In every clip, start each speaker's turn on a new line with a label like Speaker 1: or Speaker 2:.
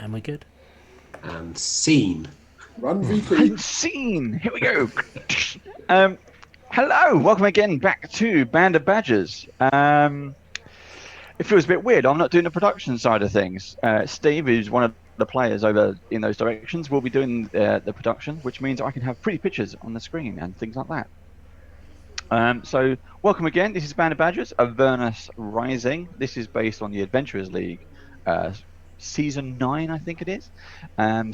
Speaker 1: And we're good.
Speaker 2: And scene.
Speaker 3: Run VP.
Speaker 4: And scene. Here we go. Hello, welcome again back to Band of Badgers. It feels a bit weird. I'm not doing the production side of things. Steve, who's one of the players over in those directions, will be doing the production, which means I can have pretty pictures on the screen and things like that. So welcome again. This is Band of Badgers, Avernus Rising. This is based on the Adventurers League, season 9, I think it is,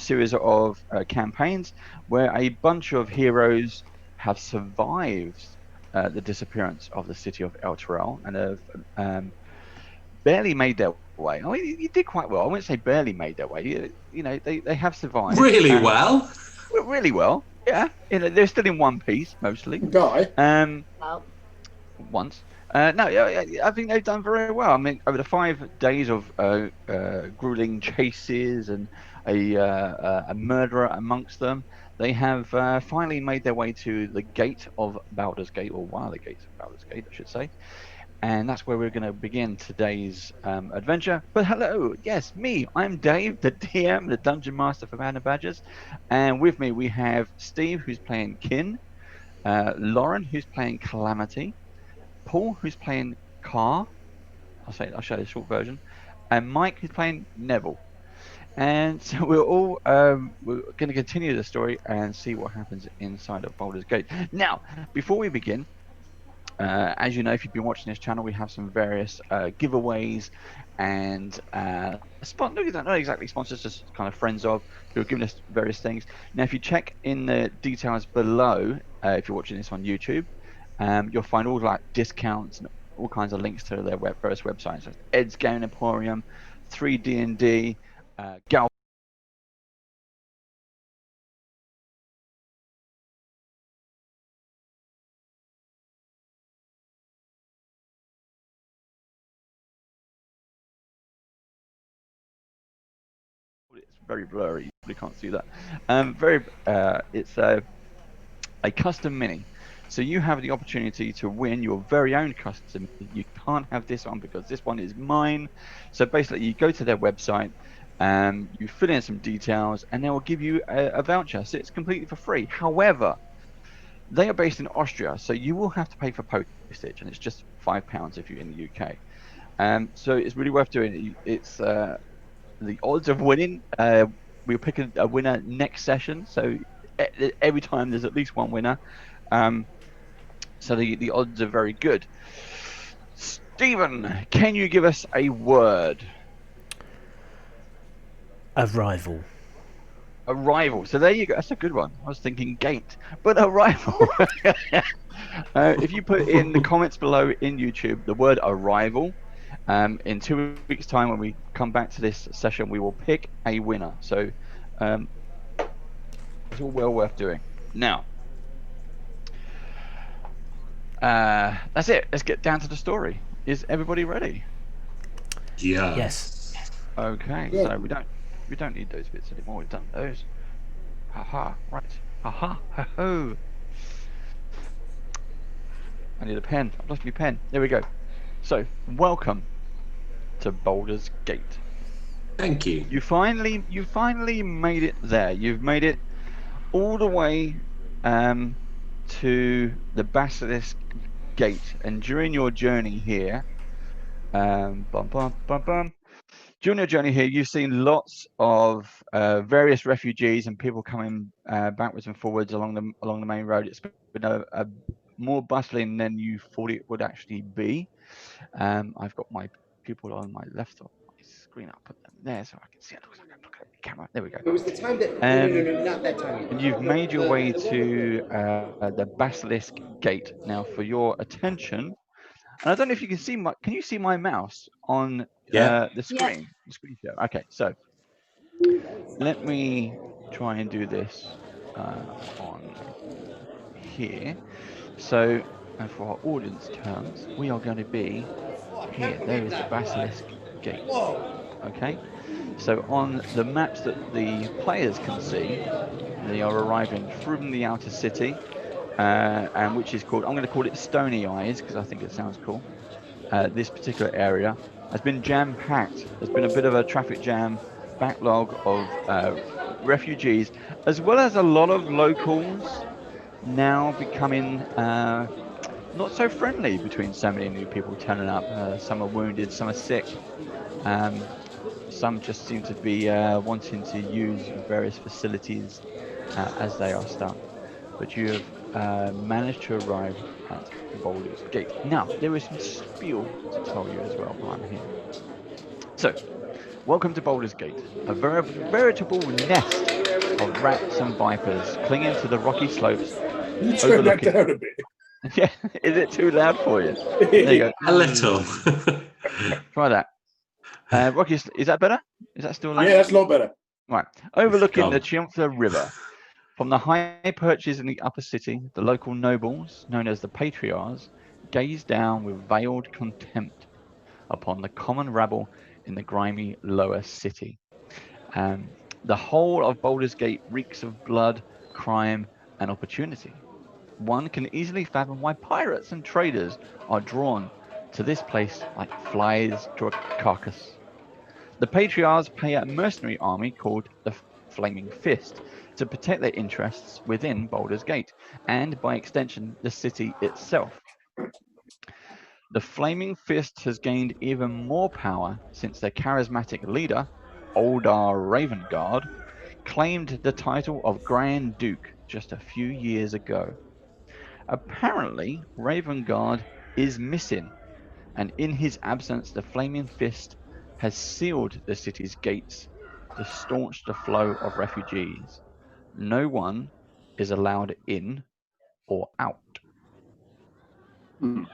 Speaker 4: series of campaigns where a bunch of heroes have survived the disappearance of the city of Elturel and have barely made their way. I mean, you did quite well. I wouldn't say barely made their way. You know, they have survived
Speaker 2: Really well.
Speaker 4: really well. Yeah, they're still in one piece mostly.
Speaker 3: Die.
Speaker 4: Once. No, I think they've done very well. I mean, over the 5 days of grueling chases and a murderer amongst them, they have finally made their way to the gate of Baldur's Gate, or one of the gates of Baldur's Gate, I should say. And that's where we're going to begin today's adventure. But hello, yes, me. I'm Dave, the DM, the Dungeon Master for Band of Badgers. And with me we have Steve, who's playing Kin, Lauren, who's playing Calamity, Paul, who's playing Carr. I'll show the short version, and Mike, who's playing Neville. And so we're going to continue the story and see what happens inside of Baldur's Gate. Now, before we begin, as you know, if you've been watching this channel, we have some various giveaways and not exactly sponsors, just kind of friends of who are giving us various things. Now, if you check in the details below, if you're watching this on YouTube, you'll find all like discounts and all kinds of links to their various websites. So Ed's Game Emporium, 3D&D, Gal. It's very blurry. You probably can't see that. It's a custom mini. So you have the opportunity to win your very own custom. You can't have this one because this one is mine. So basically, you go to their website, you fill in some details, and they will give you a voucher. So it's completely for free. However, they are based in Austria, so you will have to pay for postage, and it's just £5 if you're in the UK. So it's really worth doing. It's the odds of winning. We'll pick a winner next session. So every time there's at least one winner. So the odds are very good. Stephen, can you give us a word?
Speaker 1: Arrival.
Speaker 4: Arrival. So there you go. That's a good one. I was thinking gate, but arrival. If you put in the comments below in YouTube the word arrival, in 2 weeks' time when we come back to this session, we will pick a winner. So it's all well worth doing. Now, that's it. Let's get down to the story. Is everybody ready?
Speaker 2: Yeah.
Speaker 1: Yes.
Speaker 4: Okay.
Speaker 3: Yeah.
Speaker 4: So we don't need those bits anymore. We've done those. Haha. Right. Haha. Ho ho. I need a pen. I've lost my pen. There we go. So, welcome to Baldur's Gate.
Speaker 2: Thank you.
Speaker 4: You finally made it there. You've made it all the way to the Basilisk Gate, and during your journey here, during your journey here, you've seen lots of various refugees and people coming backwards and forwards along the main road. It's been a more bustling than you thought it would actually be. I've got my people on my left of my screen. I'll put them there so I can see it. Looks like I look at the camera. There we go.
Speaker 3: It was the time that. No, not that time.
Speaker 4: And you've made your way to the Basilisk Gate. Now, for your attention, and I don't know if you can see can you see my mouse on the screen?
Speaker 5: Yeah.
Speaker 4: The screen share. Okay, so let me try and do this on here. So, and for our audience terms, we are going to be here. There is the Basilisk Gate. Okay. So on the maps that the players can see, they are arriving from the outer city, and which is called, I'm going to call it Stony Eyes because I think it sounds cool. This particular area has been jam-packed. There's been a bit of a traffic jam backlog of refugees, as well as a lot of locals now becoming not so friendly between so many new people turning up. Some are wounded, some are sick. Some just seem to be wanting to use various facilities as they are stuck. But you have managed to arrive at Baldur's Gate. Now, there is some spiel to tell you as well while I'm here. So, welcome to Baldur's Gate, a veritable nest of rats and vipers clinging to the rocky slopes.
Speaker 1: You turn that
Speaker 4: Overlooking.
Speaker 1: down a bit.
Speaker 4: Yeah, is it too loud for you? There you go.
Speaker 2: A little.
Speaker 4: Try that. Rocky, is that better? Is that still loud?
Speaker 1: Yeah, that's a lot better.
Speaker 4: Right. Overlooking the
Speaker 2: Gone.
Speaker 4: Chiumph River. From the high perches in the upper city, the local nobles, known as the patriarchs, gaze down with veiled contempt upon the common rabble in the grimy lower city. The whole of Baldur's Gate reeks of blood, crime, and opportunity. One can easily fathom why pirates and traders are drawn to this place like flies to a carcass. The patriarchs pay a mercenary army called the Flaming Fist to protect their interests within Baldur's Gate, and by extension, the city itself. The Flaming Fist has gained even more power since their charismatic leader, Oldar Ravengard, claimed the title of Grand Duke just a few years ago. Apparently, Ravengard is missing, and in his absence, the Flaming Fist has sealed the city's gates to staunch the flow of refugees. No one is allowed in or out.
Speaker 1: Not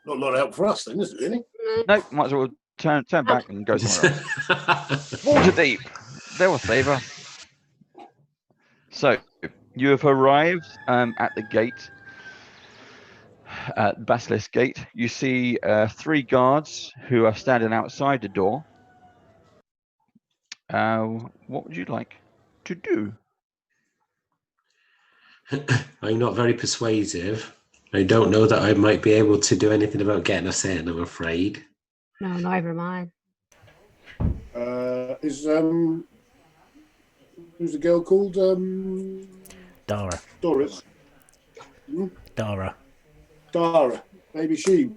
Speaker 1: a lot of help for us then, is it really?
Speaker 4: Nope, might as well turn back and go somewhere else. Water deep. They will save us. So, you have arrived at the gate, at Basilisk Gate. You see 3 guards who are standing outside the door. What would you like to do?
Speaker 2: I'm not very persuasive. I don't know that I might be able to do anything about getting us in, I'm afraid.
Speaker 5: No, neither am I.
Speaker 1: Who's the girl called?
Speaker 6: Dara.
Speaker 1: Doris.
Speaker 6: Dara.
Speaker 1: Dara. Maybe she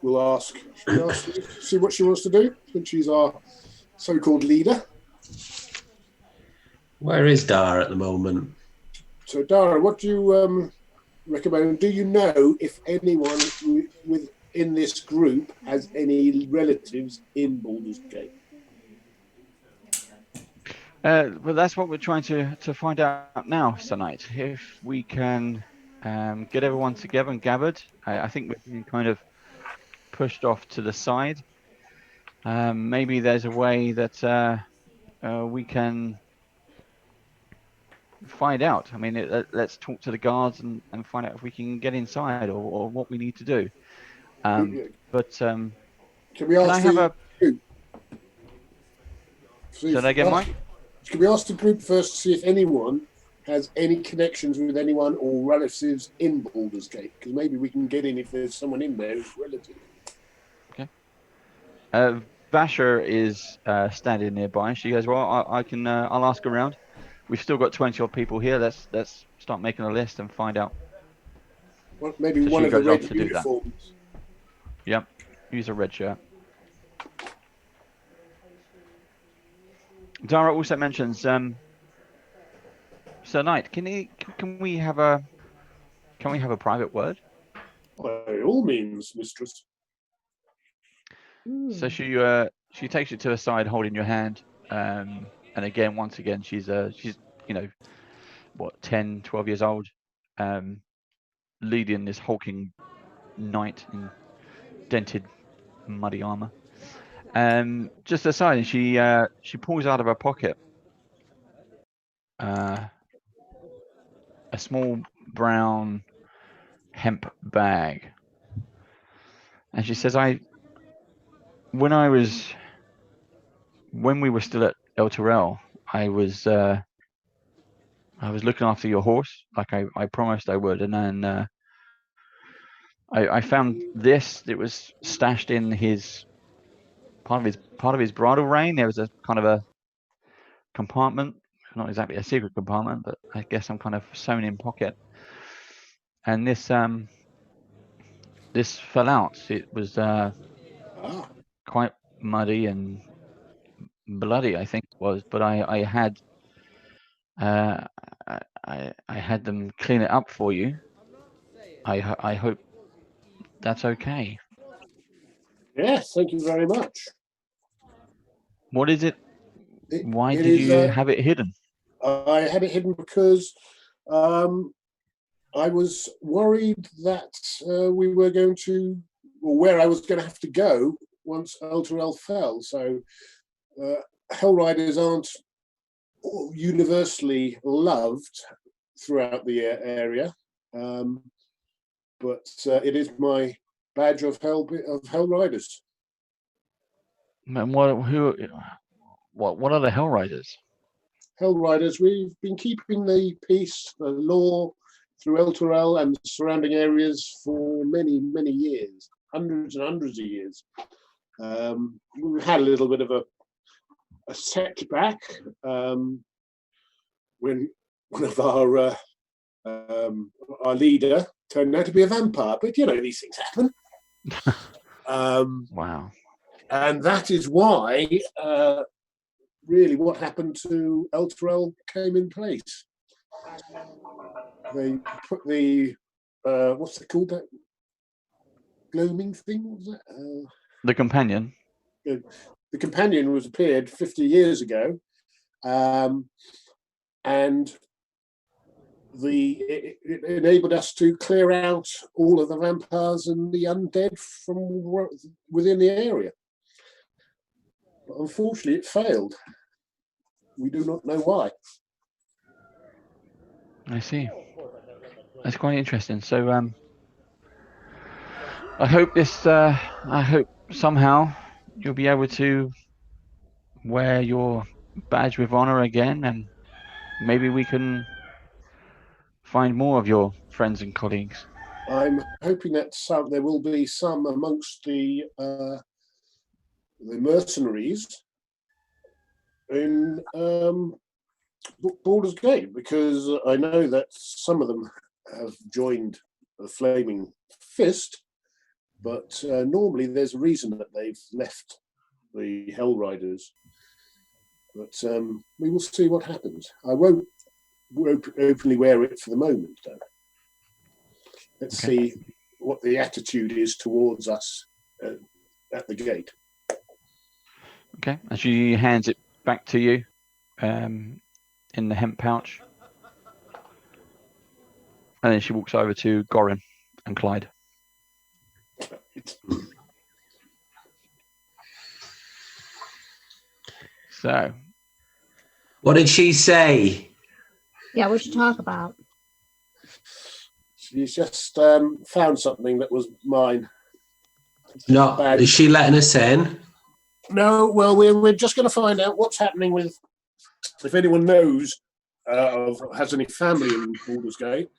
Speaker 1: will ask. She'll ask, see what she wants to do, since she's our so-called leader.
Speaker 2: Where is Dar at the moment?
Speaker 1: So, Dara, what do you recommend? Do you know if anyone within this group has any relatives in Baldur's Gate?
Speaker 4: Well, that's what we're trying to find out now, Sir Knight. If we can get everyone together and gathered, I think we're being kind of pushed off to the side. Maybe there's a way that we can find out. I mean, let's talk to the guards and find out if we can get inside or what we need to do. But
Speaker 1: can we ask
Speaker 4: can I have a...
Speaker 1: group?
Speaker 4: Say that again, Mike?
Speaker 1: Can we ask the group first to see if anyone has any connections with anyone or relatives in Baldur's Gate? Because maybe we can get in if there's someone in there who's relative.
Speaker 4: Okay. Vasher is standing nearby. She goes, well, I can. I'll ask around. We've still got 20 odd people here. Let's start making a list and find out.
Speaker 1: Well, maybe
Speaker 4: So
Speaker 1: one
Speaker 4: she
Speaker 1: of the
Speaker 4: goes off
Speaker 1: red
Speaker 4: to do that.
Speaker 1: uniforms.
Speaker 4: Yep. Use a red shirt. Dara also mentions, Sir Knight, can we have a private word?
Speaker 1: By all means, mistress.
Speaker 4: So she takes you to the side, holding your hand, and again, once again, she's you know, what, 10, 12 years old, leading this hulking knight in dented, muddy armor. Just aside, and she pulls out of her pocket a small brown hemp bag, and she says, when we were still at El Terrell, I was looking after your horse like I promised I would, and then I found this. It was stashed in his part of his bridle rein, there was a kind of a compartment, not exactly a secret compartment, but I guess some kind of sewn in pocket. And this this fell out. It was quite muddy and bloody, I think it was. But I had them clean it up for you. I hope that's okay.
Speaker 1: Yes, thank you very much.
Speaker 4: What is it? Why did you have it hidden?
Speaker 1: I had it hidden because I was worried that we were going to, or where I was going to have to go once Elturel fell. So Hell Riders aren't universally loved throughout the area, but it is my badge of Hell Riders.
Speaker 4: And what are the Hell Riders?
Speaker 1: Hell Riders, we've been keeping the peace, the law through Elturel and the surrounding areas for many, many years, hundreds and hundreds of years. We've had a little bit of a setback when one of our leader turned out to be a vampire, but you know, these things happen.
Speaker 4: Wow.
Speaker 1: And that is why really what happened to Elturel came in place. They put the what's it called, that gloaming thing, was it?
Speaker 4: The companion.
Speaker 1: The companion was appeared 50 years ago, and it enabled us to clear out all of the vampires and the undead from within the area. But unfortunately, it failed. We do not know why.
Speaker 4: I see. That's quite interesting. So I hope somehow you'll be able to wear your badge with honor again, and maybe we can find more of your friends and colleagues.
Speaker 1: I'm hoping that there will be some amongst the mercenaries in Baldur's Gate, because I know that some of them have joined the Flaming Fist, but normally there's a reason that they've left the Hell Riders. But we will see what happens. I won't openly wear it for the moment, though. Let's see what the attitude is towards us at the gate.
Speaker 4: Okay, and she hands it back to you in the hemp pouch. And then she walks over to Gorin and Clyde. So,
Speaker 2: what did she say?
Speaker 5: Yeah, what you talk about?
Speaker 1: She's just found something that was mine.
Speaker 2: No, is she letting us in?
Speaker 1: No, well, we're just going to find out what's happening with, if anyone knows has any family in Baldur's Gate.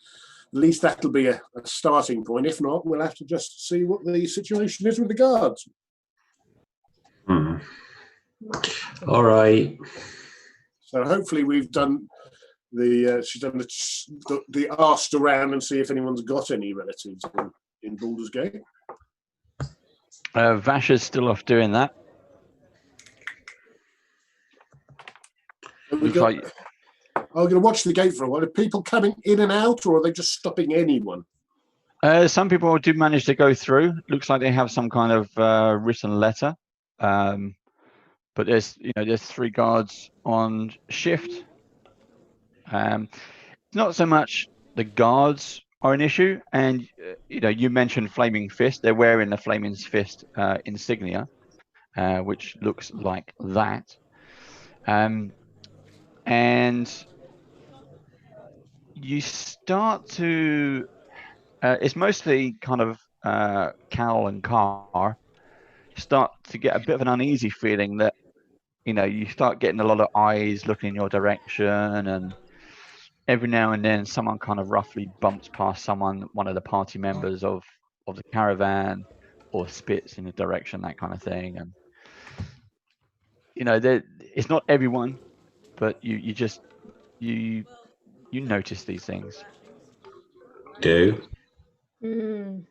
Speaker 1: At least that'll be a starting point. If not, we'll have to just see what the situation is with the guards.
Speaker 2: All right.
Speaker 1: So hopefully we've done she's done the asked around and see if anyone's got any relatives in Baldur's Gate.
Speaker 4: Vasha's still off doing that.
Speaker 1: I'm going to watch the gate for a while. Are people coming in and out, or are they just stopping anyone?
Speaker 4: Some people do manage to go through. Looks like they have some kind of written letter. But there's 3 guards on shift. Not so much the guards are an issue, and you mentioned Flaming Fist. They're wearing the Flaming Fist insignia, which looks like that. And you start to it's mostly kind of Cal and Carr start to get a bit of an uneasy feeling that you start getting a lot of eyes looking in your direction, and every now and then someone kind of roughly bumps past one of the party members of the caravan, or spits in the direction, that kind of thing. And you know, it's not everyone, but you just you notice these things.
Speaker 2: Do.
Speaker 5: Mm.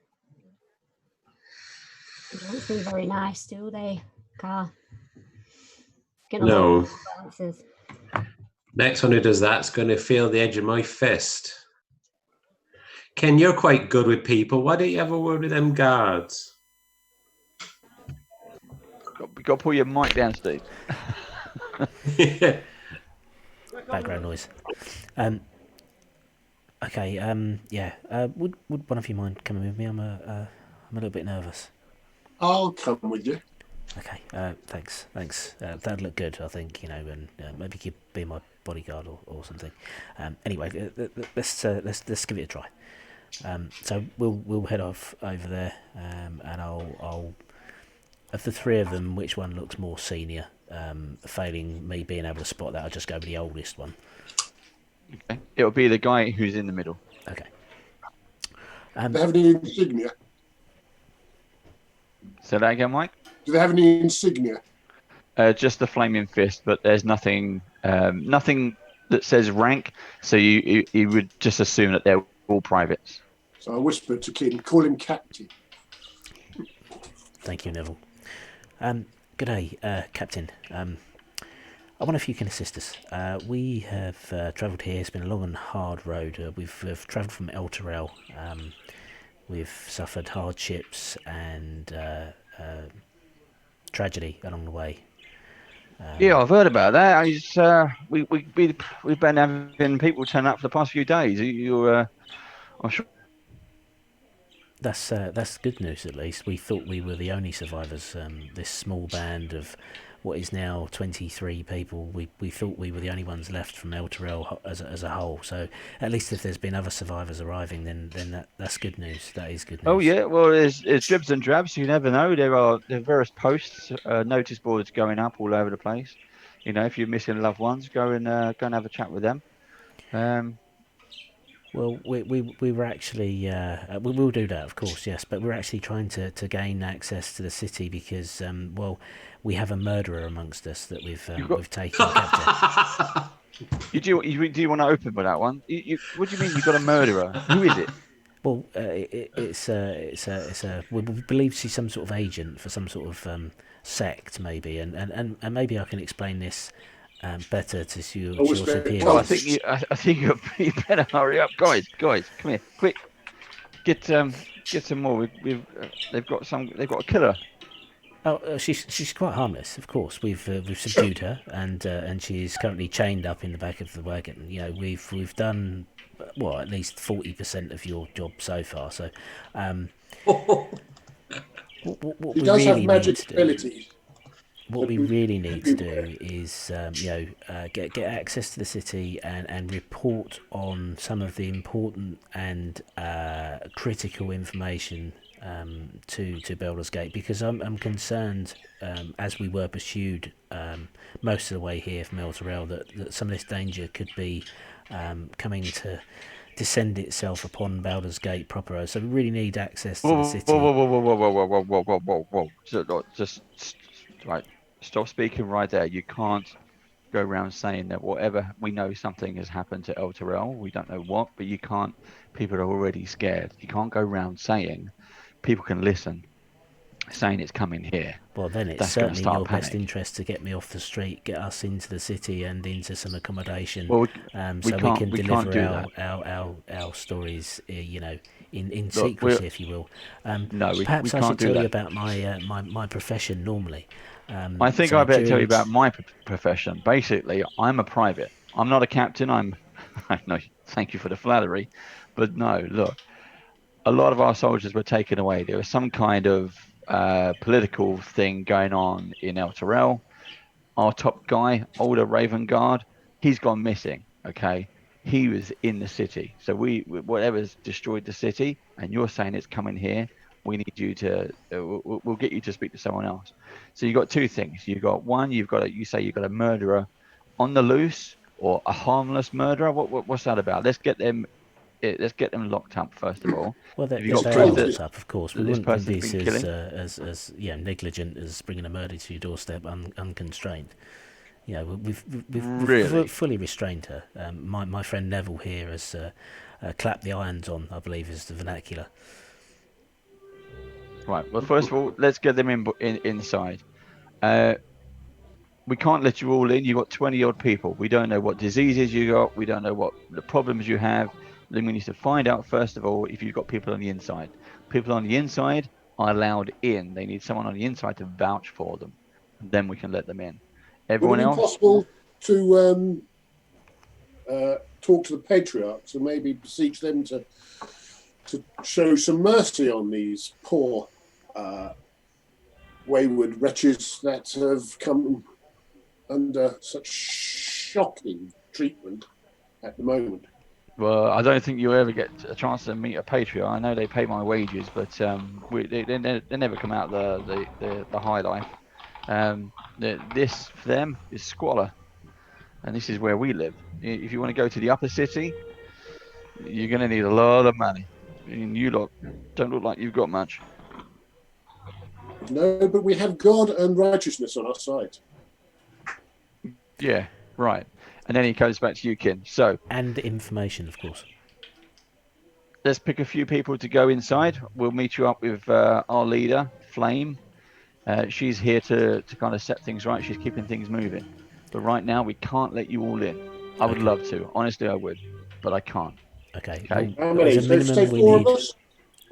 Speaker 5: They don't seem very nice, do they, Carl? Getting a lot
Speaker 2: No.
Speaker 5: of answers.
Speaker 2: Next one who does that's going to feel the edge of my fist. Ken, you're quite good with people. Why don't you have a word with them guards?
Speaker 4: You got to pull your mic down, Steve.
Speaker 6: Background noise. Okay. Yeah. Would one of you mind coming with me? I'm a little bit nervous.
Speaker 1: I'll come with you.
Speaker 6: Okay. Thanks. That'd look good, I think. You know, and maybe you could be my bodyguard or something. Anyway, let's give it a try. So we'll head off over there, and I'll of the three of them, which one looks more senior? Failing me being able to spot that, I'll just go with the oldest one.
Speaker 4: Okay. It'll be the guy who's in the middle.
Speaker 6: Okay.
Speaker 1: Do they have any insignia?
Speaker 4: Say that again, Mike.
Speaker 1: Do they have any insignia?
Speaker 4: Just the flaming fist, but there's nothing that says rank. So you would just assume that they're all privates.
Speaker 1: So I whispered to Kim, call him Captain.
Speaker 6: Thank you, Neville. Good day, Captain. I wonder if you can assist us. We have travelled here. It's been a long and hard road. We've travelled from El Terrell. We've suffered hardships and tragedy along the way.
Speaker 4: Yeah, I've heard about that. We've been having people turn up for the past few days. I'm sure.
Speaker 6: That's good news, at least. We thought we were the only survivors. This small band of what is now 23 people, we thought we were the only ones left from El Terrell as a whole. So at least if there's been other survivors arriving, then that's good news. That is good news.
Speaker 4: Oh yeah, well there's dribs and drabs. You never know. There are various posts, notice boards going up all over the place. You know, if you're missing loved ones, go and have a chat with them.
Speaker 6: Well, we were actually we will do that, of course, yes. But we're actually trying to gain access to the city because we have a murderer amongst us that we've taken capture.
Speaker 4: Do you want to open with that one? What do you mean you've got a murderer? Who is it?
Speaker 6: Well, it's we believe she's some sort of agent for some sort of sect, maybe, and maybe I can explain this better to your superiors.
Speaker 4: Well, I think you better hurry up, guys. Come here, quick. Get some more. They've got a killer.
Speaker 6: Oh, she's quite harmless, of course. We've subdued her, and she's currently chained up in the back of the wagon. You know, we've done at least 40% of your job so far. So, what
Speaker 1: He
Speaker 6: we
Speaker 1: does
Speaker 6: really
Speaker 1: have magic
Speaker 6: need to
Speaker 1: abilities.
Speaker 6: What we really need to do is, get access to the city and report on some of the important and critical information to Baldur's Gate, because I'm concerned, as we were pursued most of the way here from El Terrell, that some of this danger could be coming to descend itself upon Baldur's Gate proper. So we really need access to the city.
Speaker 4: Whoa. Just right. Stop speaking right there. You can't go around saying that whatever we know something has happened to El Terrell. We don't know what, but you can't. People are already scared. You can't go around saying people can listen, saying it's coming here.
Speaker 6: Well, then it's certainly in your best interest to get me off the street, get us into the city and into some accommodation, so we can deliver our stories, in secrecy, if you will. Perhaps I should tell you about my profession normally.
Speaker 4: I think I better tell you about my profession. Basically, I'm a private. I'm not a captain. No, thank you for the flattery, but no, look, a lot of our soldiers were taken away. There was some kind of political thing going on in El Terrell. Our top guy, older Raven Guard, he's gone missing. Okay, he was in the city. So whatever's destroyed the city, and you're saying it's coming here. We need you to. We'll get you to speak to someone else. So you got two things. You got one. You say you've got a murderer on the loose or a harmless murderer. What's that about? Let's get them let's get them locked up first of all.
Speaker 6: Well,
Speaker 4: If
Speaker 6: they
Speaker 4: you've got
Speaker 6: are
Speaker 4: proof
Speaker 6: locked
Speaker 4: that
Speaker 6: up, of course. We
Speaker 4: this
Speaker 6: wouldn't do
Speaker 4: person's
Speaker 6: this
Speaker 4: been killing.
Speaker 6: as negligent as bringing a murder to your doorstep unconstrained. We've
Speaker 4: Really?
Speaker 6: fully restrained her. My friend Neville here has clapped the irons on, I believe is the vernacular.
Speaker 4: Right. Well, first of all, let's get them inside. We can't let you all in. You've got 20 odd people. We don't know what diseases you got. We don't know what the problems you have. Then we need to find out, first of all, if you've got people on the inside. People on the inside are allowed in. They need someone on the inside to vouch for them. Then we can let them in.
Speaker 1: Would
Speaker 4: Everyone
Speaker 1: it be
Speaker 4: else?
Speaker 1: possible to talk to the patriarchs and maybe beseech them to show some mercy on these poor wayward wretches that have come under such shocking treatment at the moment?
Speaker 4: Well, I don't think you'll ever get a chance to meet a patriarch. I know they pay my wages, but they never come out the high life. This for them is squalor, and this is where we live. If you want to go to the upper city, you're going to need a lot of money. And you lot don't look like you've got much.
Speaker 1: No, but we have God and righteousness on our side.
Speaker 4: Yeah, right. And then he goes back to you, Kin. So,
Speaker 6: And information, of course.
Speaker 4: let's pick a few people to go inside. We'll meet you up with our leader, Flame. She's here to kind of set things right. She's keeping things moving. But right now, we can't let you all in. I would love to. Honestly, I would. But I can't.
Speaker 6: Okay.
Speaker 4: Okay.
Speaker 1: How many?
Speaker 6: As a
Speaker 1: Let's say
Speaker 6: minimum, we
Speaker 1: 4
Speaker 6: need.
Speaker 1: of us.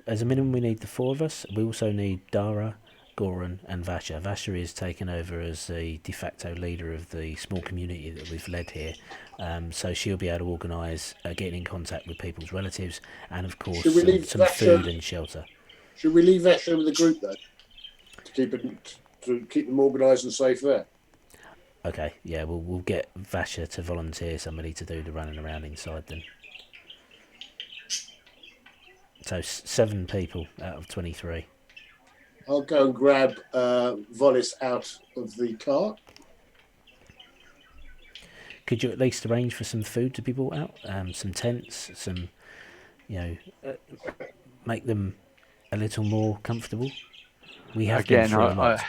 Speaker 6: As a minimum, we need the 4 of us. We also need Dara, Goran, and Vasha. Vasha is taken over as the de facto leader of the small community that we've led here. So she'll be able to organise getting in contact with people's relatives and, of course,
Speaker 1: Should we leave
Speaker 6: some
Speaker 1: Vasha-
Speaker 6: food and shelter.
Speaker 1: Should we leave Esher with the group though, to keep them organised and safe there?
Speaker 6: Okay, yeah, we'll get Vasha to volunteer somebody to do the running around inside then. So 7 people out of 23.
Speaker 1: I'll go and grab Volis out of the car.
Speaker 6: Could you at least arrange for some food to be brought out? Some tents, some, make them a little more comfortable. We have been through a lot.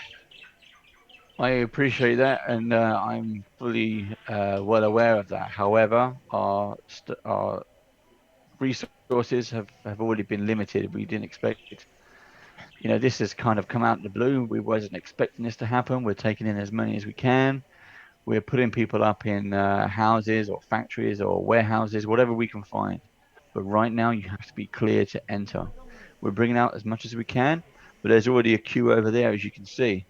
Speaker 4: I appreciate that, and I'm fully well aware of that. However, our resources have already been limited. We didn't expect it. This has kind of come out of the blue. We wasn't expecting this to happen. We're taking in as many as we can. We're putting people up in houses or factories or warehouses, whatever we can find. But right now, you have to be clear to enter. We're bringing out as much as we can, but there's already a queue over there, as you can see.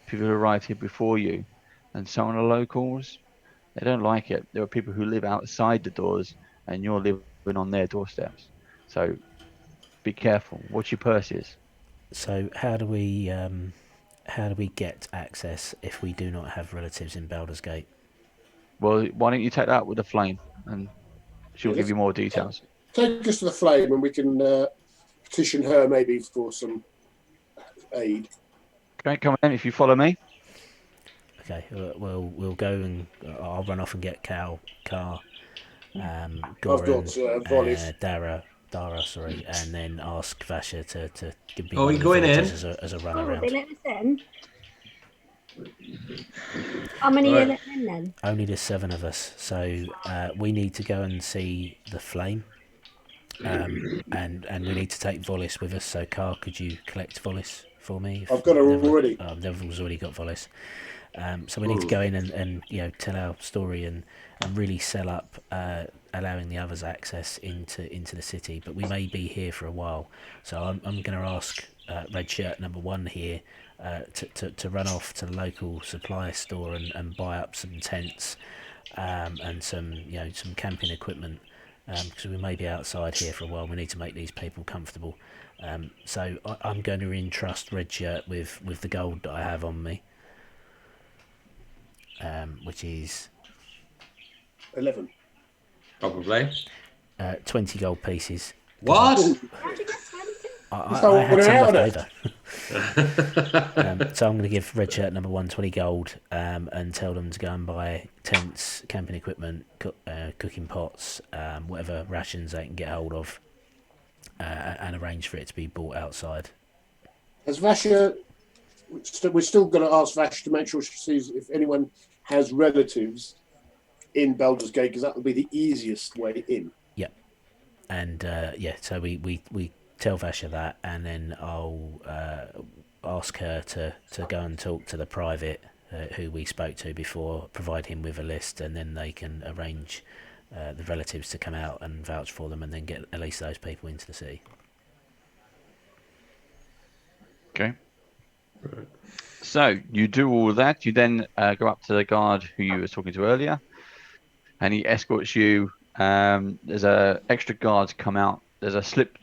Speaker 4: People who arrived here before you. And some of the locals, they don't like it. There are people who live outside the doors, and you're living on their doorsteps. So be careful. Watch your purses.
Speaker 6: So how do we get access if we do not have relatives in Baldur's Gate?
Speaker 4: Well, why don't you take that with the Flame, and she'll give you more details.
Speaker 1: Take us to the Flame, and we can petition her maybe for some aid.
Speaker 4: Okay, come on in if you follow me.
Speaker 6: Okay, we'll go and I'll run off and get Car,
Speaker 1: I've
Speaker 6: Goran,
Speaker 1: got Volis.
Speaker 6: Dara, sorry, and then ask Vasha to give me.
Speaker 2: Oh, you going in?
Speaker 6: As a run
Speaker 5: Oh,
Speaker 6: around.
Speaker 5: they let us in. How many are let in then?
Speaker 6: Only the 7 of us, so we need to go and see the Flame, and we need to take Volis with us. So, Car, could you collect Volis for me?
Speaker 1: I've got her already.
Speaker 6: Neville's already got Volis. So we need to go in and tell our story and really sell up, allowing the others access into the city. But we may be here for a while, so I'm going to ask Red Shirt number 1 here to run off to the local supply store and buy up some tents and some camping equipment, because we may be outside here for a while. We need to make these people comfortable. So I'm going to entrust Red Shirt with the gold that I have on me. Which is
Speaker 1: 11.
Speaker 2: Probably.
Speaker 6: 20 gold pieces.
Speaker 2: What?
Speaker 5: How'd you get 20?
Speaker 6: I had some left over. So I'm going to give red shirt number 120 gold and tell them to go and buy tents, camping equipment, cooking pots, whatever rations they can get hold of, and arrange for it to be bought outside.
Speaker 1: Has Vasha, we're still going to ask Vash to make sure she sees if anyone has relatives in Baldur's Gate, because that will be the easiest way in.
Speaker 6: Yep. And so we tell Vasha that, and then I'll ask her to go and talk to the private who we spoke to before, provide him with a list, and then they can arrange the relatives to come out and vouch for them, and then get at least those people into the city.
Speaker 4: Okay. Right. So you do all that. You then go up to the guard who you were talking to earlier, and he escorts you. There's a extra guards come out. There's a slip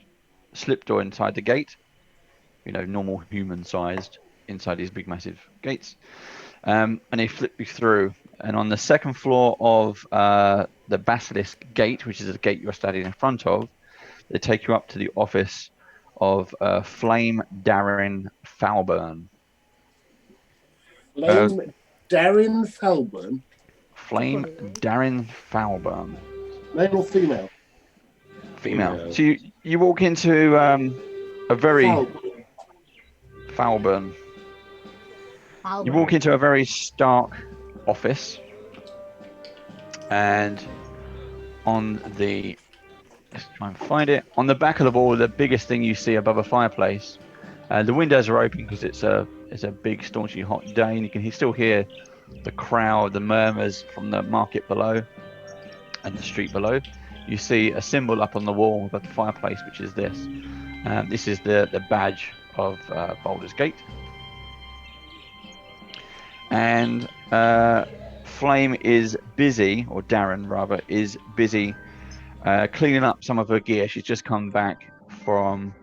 Speaker 4: door inside the gate. You know, normal human-sized inside these big, massive gates. And they flip you through. And on the second floor of the Basilisk Gate, which is the gate you're standing in front of, they take you up to the office of Flame Darren Falburn.
Speaker 1: Flame Darren Falburn?
Speaker 4: Flame Darren Falburn.
Speaker 1: Male or female?
Speaker 4: Female. So you walk into a very... Falburn. You walk into a very stark office, and on the... Let's try and find it. On the back of the wall, the biggest thing you see above a fireplace. The windows are open because it's a big, staunchly hot day, and you can still hear the crowd, the murmurs from the market below and the street below. You see a symbol up on the wall above the fireplace, which is this. This is the badge of Baldur's Gate. And Flame is busy, or Darren rather, is busy cleaning up some of her gear. She's just come back from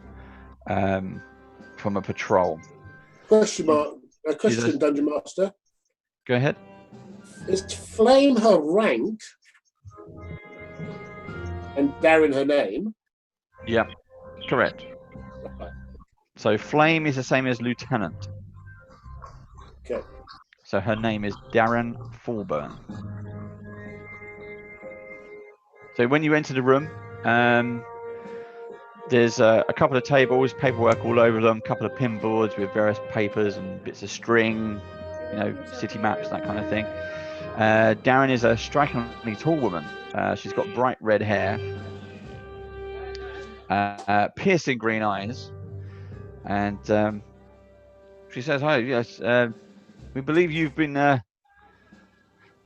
Speaker 4: a patrol.
Speaker 1: Question, Dungeon Master.
Speaker 4: Go ahead.
Speaker 1: Is Flame her rank and Darren her name?
Speaker 4: Yeah, correct.
Speaker 1: Right.
Speaker 4: So Flame is the same as Lieutenant.
Speaker 1: Okay.
Speaker 4: So her name is Darren Falburn. So when you enter the room, there's a couple of tables, paperwork all over them, a couple of pin boards with various papers and bits of string, you know, city maps, that kind of thing. Darren is a strikingly tall woman. She's got bright red hair, piercing green eyes, and she says, "Hi, yes, we believe you've been.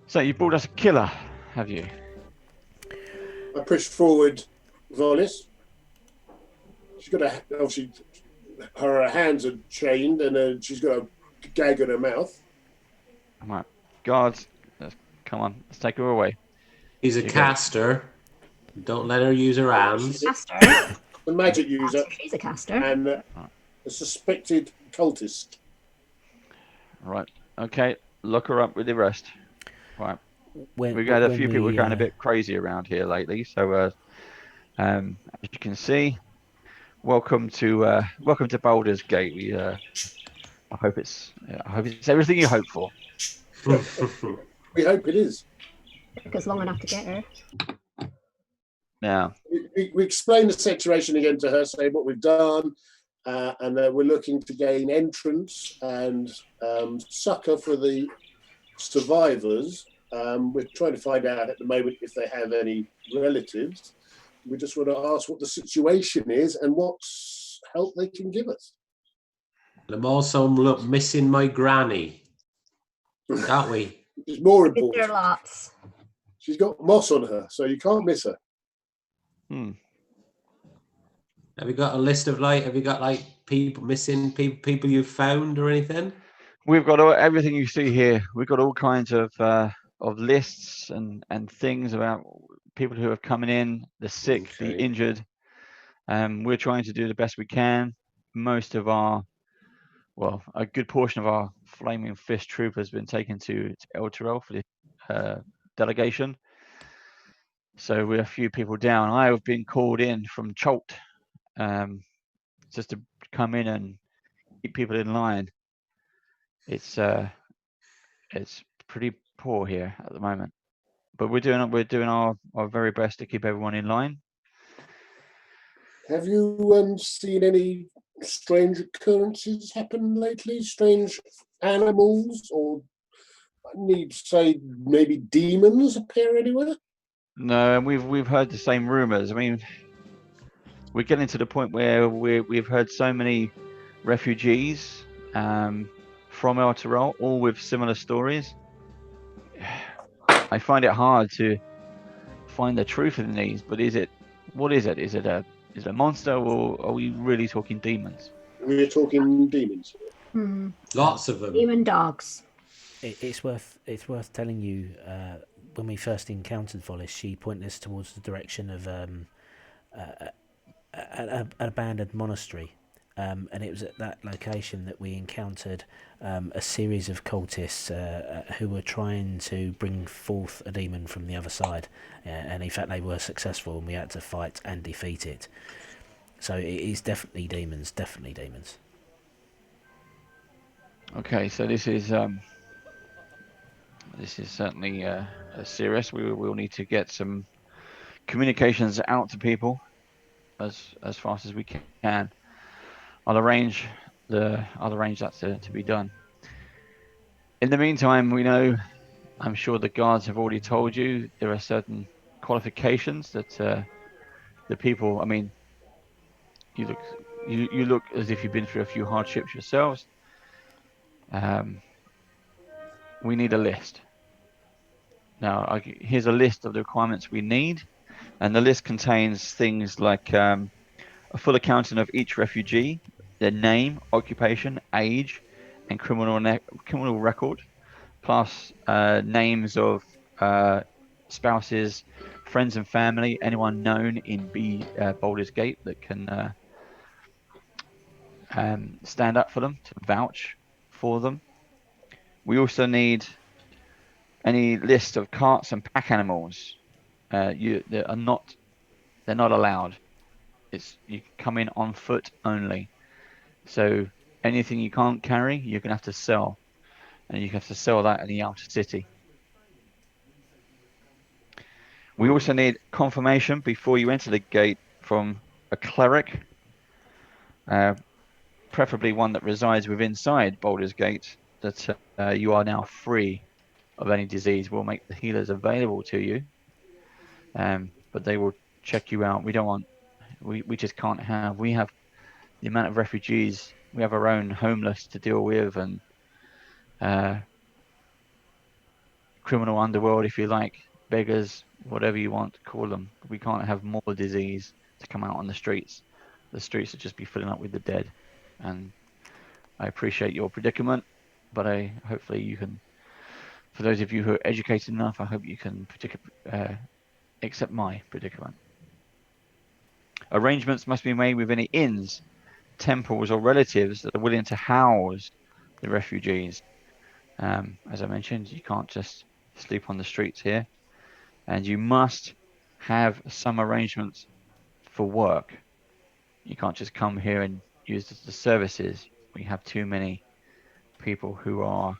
Speaker 4: So you brought us a killer, have you?"
Speaker 1: I push forward Volis. She's got obviously her hands are chained, and she's got a gag on her mouth.
Speaker 4: Right, guards, come on, let's take her away.
Speaker 2: He's a caster. Don't let her use her hands.
Speaker 5: Caster.
Speaker 1: The magic user.
Speaker 5: She's a caster.
Speaker 1: And a suspected cultist.
Speaker 4: Right. Okay. Look her up with the rest. Right. We've had a few people going a bit crazy around here lately. So, as you can see, welcome to Baldur's Gate. I hope it's everything you hope for.
Speaker 1: We hope it is.
Speaker 5: It took us long enough to get her.
Speaker 4: Now,
Speaker 1: we explain the situation again to her, say what we've done, and that we're looking to gain entrance and succor for the survivors. We're trying to find out at the moment if they have any relatives. We just want to ask what the situation is and what help they can give us.
Speaker 2: I'm also missing my granny, aren't we?
Speaker 1: It's more important.
Speaker 5: There are lots.
Speaker 1: She's got moss on her, so you can't miss her.
Speaker 2: Have you got a list of have you got people missing, people you've found or anything?
Speaker 4: We've got everything you see here. We've got all kinds of lists and things about people who have come in, the sick, the injured. We're trying to do the best we can. Most of a good portion of our Flaming Fist troop has been taken to ELDRICH for the delegation. So we're a few people down. I have been called in from Cholt just to come in and keep people in line. It's pretty poor here at the moment, but we're doing our very best to keep everyone in line.
Speaker 1: Have you seen any strange occurrences happen lately? Strange animals, or I need to say maybe demons appear anywhere?
Speaker 4: No, and we've heard the same rumors. I mean, we're getting to the point where we've heard so many refugees from El Tyrol, all with similar stories. I find it hard to find the truth in these, but what is it? Is it a monster, or are we really talking demons?
Speaker 1: We're talking demons.
Speaker 2: Lots of them.
Speaker 5: Demon dogs.
Speaker 6: It's worth telling you, when we first encountered Volis, she pointed us towards the direction of an abandoned monastery, and it was at that location that we encountered a series of cultists who were trying to bring forth a demon from the other side, and in fact they were successful, and we had to fight and defeat it. So it is definitely demons.
Speaker 4: Okay, so this is certainly serious. We will need to get some communications out to people as fast as we can. I'll arrange that to be done. In the meantime, we know, I'm sure the guards have already told you, there are certain qualifications that the people. I mean, you look as if you've been through a few hardships yourselves. We need a list. Now, here's a list of the requirements we need, and the list contains things like a full accounting of each refugee, their name, occupation, age, and criminal record, plus names of spouses, friends and family, anyone known in Baldur's Gate that can stand up for them, to vouch for them. We also need any list of carts and pack animals. They're not allowed. You can come in on foot only. So anything you can't carry, you're gonna have to sell, and you have to sell that in the outer city. We also need confirmation before you enter the gate from a cleric, preferably one that resides within inside Baldur's Gate, that you are now free of any disease. We'll make the healers available to you, but they will check you out. We just can't have. We have the amount of refugees. We have our own homeless to deal with, and criminal underworld, if you like, beggars, whatever you want to call them. We can't have more disease to come out on the streets. The streets would just be filling up with the dead. And I appreciate your predicament, but hopefully you can, for those of you who are educated enough, I hope you can accept my predicament. Arrangements must be made with any inns, temples, or relatives that are willing to house the refugees. As I mentioned, you can't just sleep on the streets here, and you must have some arrangements for work. You can't just come here and use the services. We have too many people who are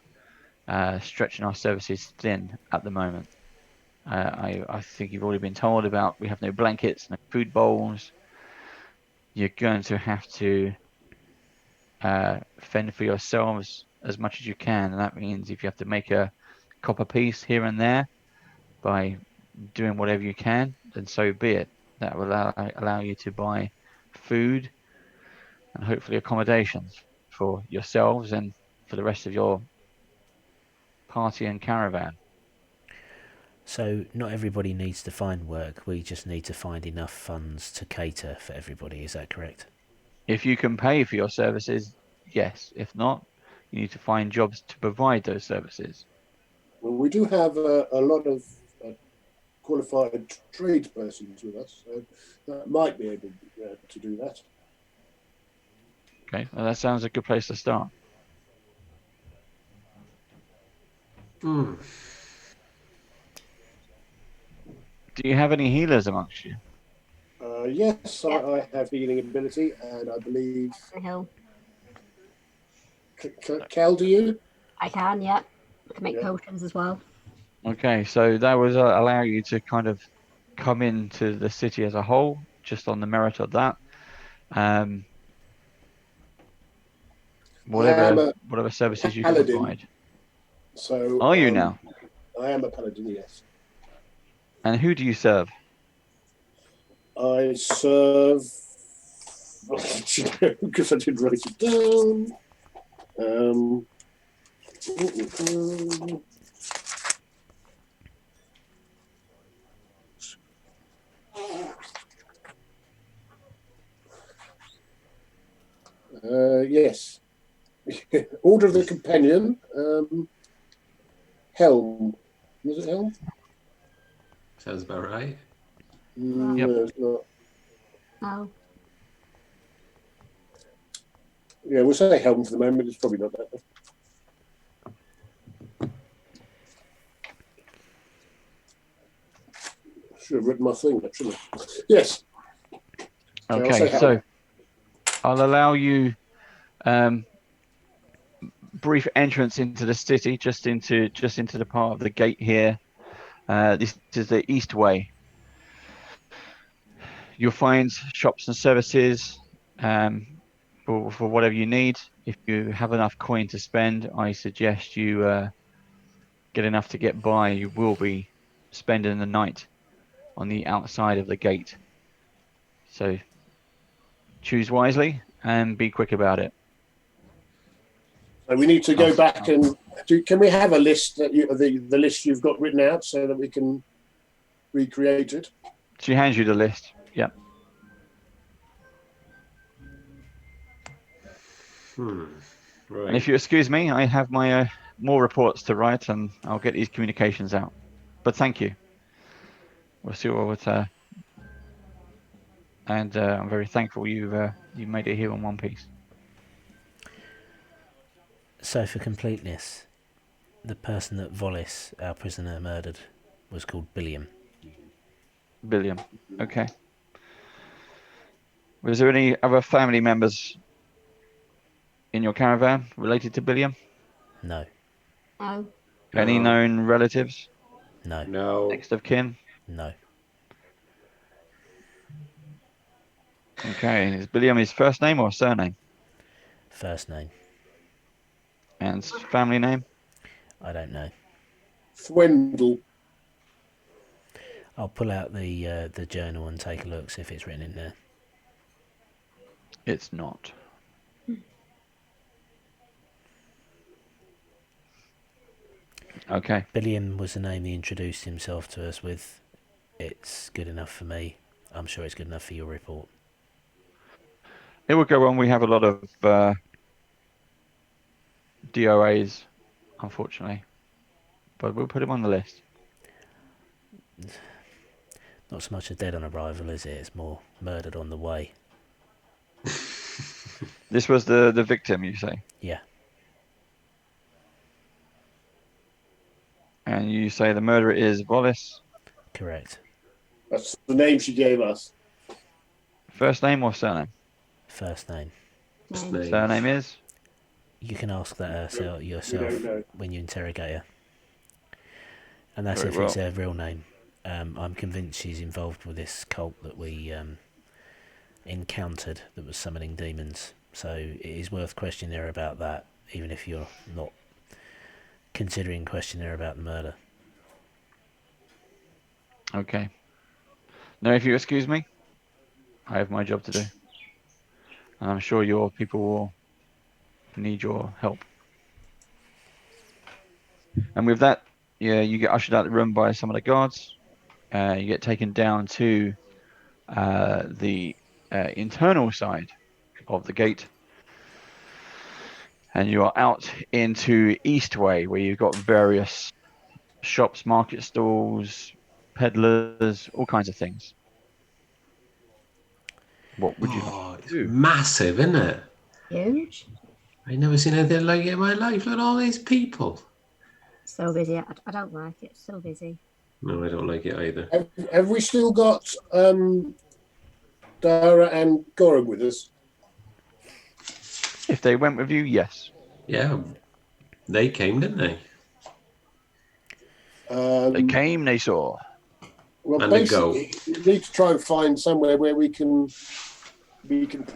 Speaker 4: stretching our services thin at the moment. I think you've already been told about, we have no blankets, no food bowls. You're going to have to fend for yourselves as much as you can, and that means if you have to make a copper piece here and there by doing whatever you can, then so be it. That will allow you to buy food and hopefully accommodations for yourselves and for the rest of your party and caravan.
Speaker 6: So not everybody needs to find work. We just need to find enough funds to cater for everybody. Is that correct?
Speaker 4: If you can pay for your services, yes. If not, you need to find jobs to provide those services.
Speaker 1: Well, we do have a lot of qualified tradespersons with us, so that might be able to do that.
Speaker 4: Okay, well, that sounds a good place to start.
Speaker 2: Hmm.
Speaker 4: Do you have any healers amongst you?
Speaker 1: Yes, I have healing ability, and I believe
Speaker 5: The hill.
Speaker 1: Cal, do you?
Speaker 5: I can, yeah. I can make
Speaker 1: Yeah.
Speaker 5: potions as well.
Speaker 4: Okay, so that was allow you to kind of come into the city as a whole, just on the merit of that.
Speaker 1: I am a
Speaker 4: Whatever services you can
Speaker 1: paladin,
Speaker 4: provide.
Speaker 1: so
Speaker 4: Are you now?
Speaker 1: I am a paladin, yes.
Speaker 4: And who do you serve?
Speaker 1: I serve. Because I did write it down. Yes. Order of the Companion. Helm. Was it Helm?
Speaker 2: Sounds about right.
Speaker 4: Yep.
Speaker 1: No, it's not.
Speaker 5: Oh,
Speaker 1: Yeah, we'll say Helm for the moment. It's probably not that. Should have written my thing, actually. Yes. I'll
Speaker 4: Okay,
Speaker 1: say Helm.
Speaker 4: so I'll allow you brief entrance into the city, just into the part of the gate here. This is the east way. You'll find shops and services for whatever you need. If you have enough coin to spend, I suggest you get enough to get by. You will be spending the night on the outside of the gate. So choose wisely and be quick about it.
Speaker 1: So we need to go back and can we have a list that the list you've got written out so that we can recreate it?
Speaker 4: She hands you the list. Yeah.
Speaker 2: Right.
Speaker 4: And if you excuse me, I have my more reports to write, and I'll get these communications out. But thank you. We'll see what. And I'm very thankful you made it here in one piece.
Speaker 6: So for completeness, the person that Vollis, our prisoner, murdered was called Billiam.
Speaker 4: Billiam. Okay. Was there any other family members in your caravan related to Billiam?
Speaker 6: No.
Speaker 5: no.
Speaker 4: Any known relatives?
Speaker 6: No.
Speaker 2: No.
Speaker 4: Next of kin?
Speaker 6: No.
Speaker 4: Okay. Is Billiam his first name or surname?
Speaker 6: First name.
Speaker 4: And family name?
Speaker 6: I don't know.
Speaker 1: Thwendel.
Speaker 6: I'll pull out the journal and take a look, see if it's written in there.
Speaker 4: It's not. Okay.
Speaker 6: Billiam was the name he introduced himself to us with. It's good enough for me. I'm sure it's good enough for your report.
Speaker 4: It will go on. We have a lot of DOAs, unfortunately. But we'll put him on the list.
Speaker 6: Not so much a dead on arrival, is it? It's more murdered on the way.
Speaker 4: This was the victim, you say?
Speaker 6: Yeah.
Speaker 4: And you say the murderer is Vollis?
Speaker 6: Correct.
Speaker 1: That's the name she gave us.
Speaker 4: First name or surname?
Speaker 6: First name.
Speaker 5: Name.
Speaker 4: Surname is?
Speaker 6: You can ask that yourself
Speaker 1: don't know.
Speaker 6: when you interrogate her. And that's
Speaker 4: Very
Speaker 6: if
Speaker 4: well.
Speaker 6: it's her real name. I'm convinced she's involved with this cult that we encountered that was summoning demons. So it is worth questioning her about that, even if you're not considering questioning her about the murder.
Speaker 4: Okay. Now, if you excuse me, I have my job to do. And I'm sure your people will need your help. And with that, yeah, you get ushered out of the room by some of the guards. You get taken down to the internal side of the gate. And you are out into Eastway, where you've got various shops, market stalls, peddlers, all kinds of things. What would you like
Speaker 2: It's
Speaker 4: to do?
Speaker 2: massive, isn't it?
Speaker 5: Huge.
Speaker 2: I've never seen anything like it in my life. Look at all these people.
Speaker 5: So busy. I don't like it. It's so busy.
Speaker 2: No, I don't like it either.
Speaker 1: Have we still got Dara and Goran with us?
Speaker 4: If they went with you, yes.
Speaker 2: Yeah, they came, didn't they?
Speaker 4: They came, they saw.
Speaker 1: Well,
Speaker 2: And they go.
Speaker 1: basically, we need to try and find somewhere where we can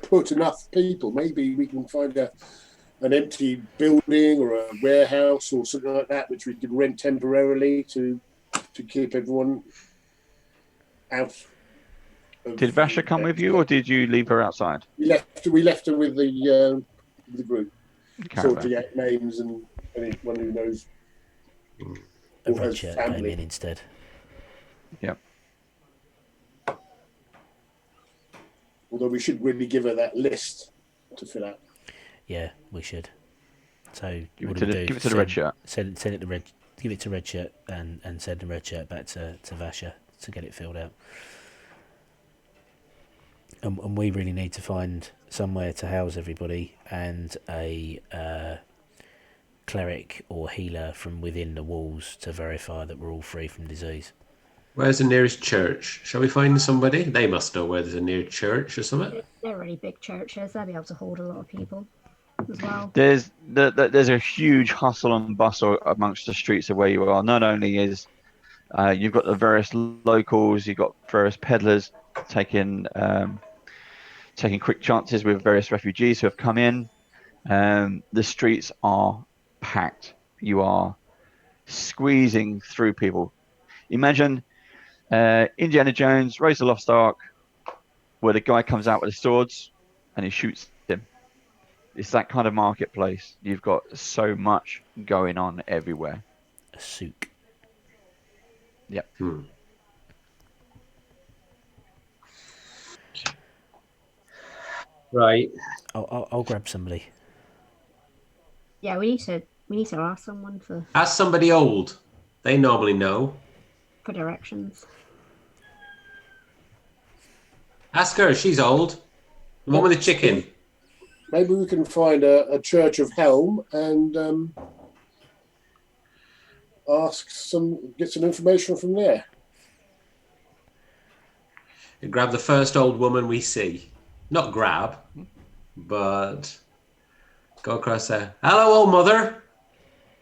Speaker 1: put enough people. Maybe we can find an empty building or a warehouse or something like that, which we could rent temporarily to keep everyone out.
Speaker 4: Did Vasha come with you, or did you leave her outside?
Speaker 1: We left her with the group, sorting out names and anyone who knows.
Speaker 6: A red shirt came in instead.
Speaker 4: Yep.
Speaker 1: Although we should really give her that list to fill out.
Speaker 6: Yeah, we should. So
Speaker 4: give it to the red shirt.
Speaker 6: Send it to red. Give it to red shirt and send the red shirt back to Vasha to get it filled out. And we really need to find somewhere to house everybody and a cleric or healer from within the walls to verify that we're all free from disease.
Speaker 2: Where's the nearest church? Shall we find somebody? They must know where there's a near church or something.
Speaker 5: They're really big churches. They'll be able to hold a lot of people as well.
Speaker 4: There's a huge hustle and bustle amongst the streets of where you are. Not only is you've got the various locals, you've got various peddlers taking quick chances with various refugees who have come in. The streets are packed. You are squeezing through people. Imagine Indiana Jones, Raise the Lost Ark, where the guy comes out with the swords and he shoots him. It's that kind of marketplace. You've got so much going on everywhere.
Speaker 6: A souk.
Speaker 4: Yep.
Speaker 2: Right.
Speaker 6: I'll grab somebody.
Speaker 5: Yeah, we need to ask someone for
Speaker 2: Ask somebody old. They normally know.
Speaker 5: for directions.
Speaker 2: Ask her. She's old. The one with the chicken.
Speaker 1: Maybe we can find a Church of Helm and get some information from there.
Speaker 2: And grab the first old woman we see. Not grab, but go across there. Hello, old mother.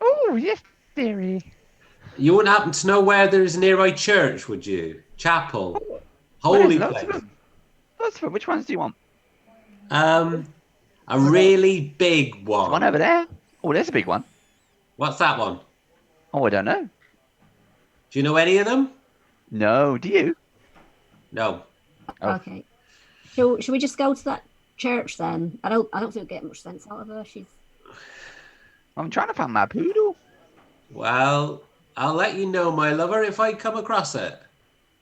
Speaker 7: Oh, yes, dearie.
Speaker 2: You wouldn't happen to know where there's a nearby church, would you? Chapel. Holy place.
Speaker 4: Lots of them. Which ones do you want?
Speaker 2: A really big one.
Speaker 4: There's one over there. Oh, there's a big one.
Speaker 2: What's that one?
Speaker 4: Oh, I don't know.
Speaker 2: Do you know any of them?
Speaker 4: No. Do you?
Speaker 2: No.
Speaker 4: Oh.
Speaker 5: Okay. Should we just go to that church then? I don't think we'll get much sense out of her.
Speaker 4: I'm trying to find my poodle.
Speaker 2: Well, I'll let you know, my lover, if I come across it.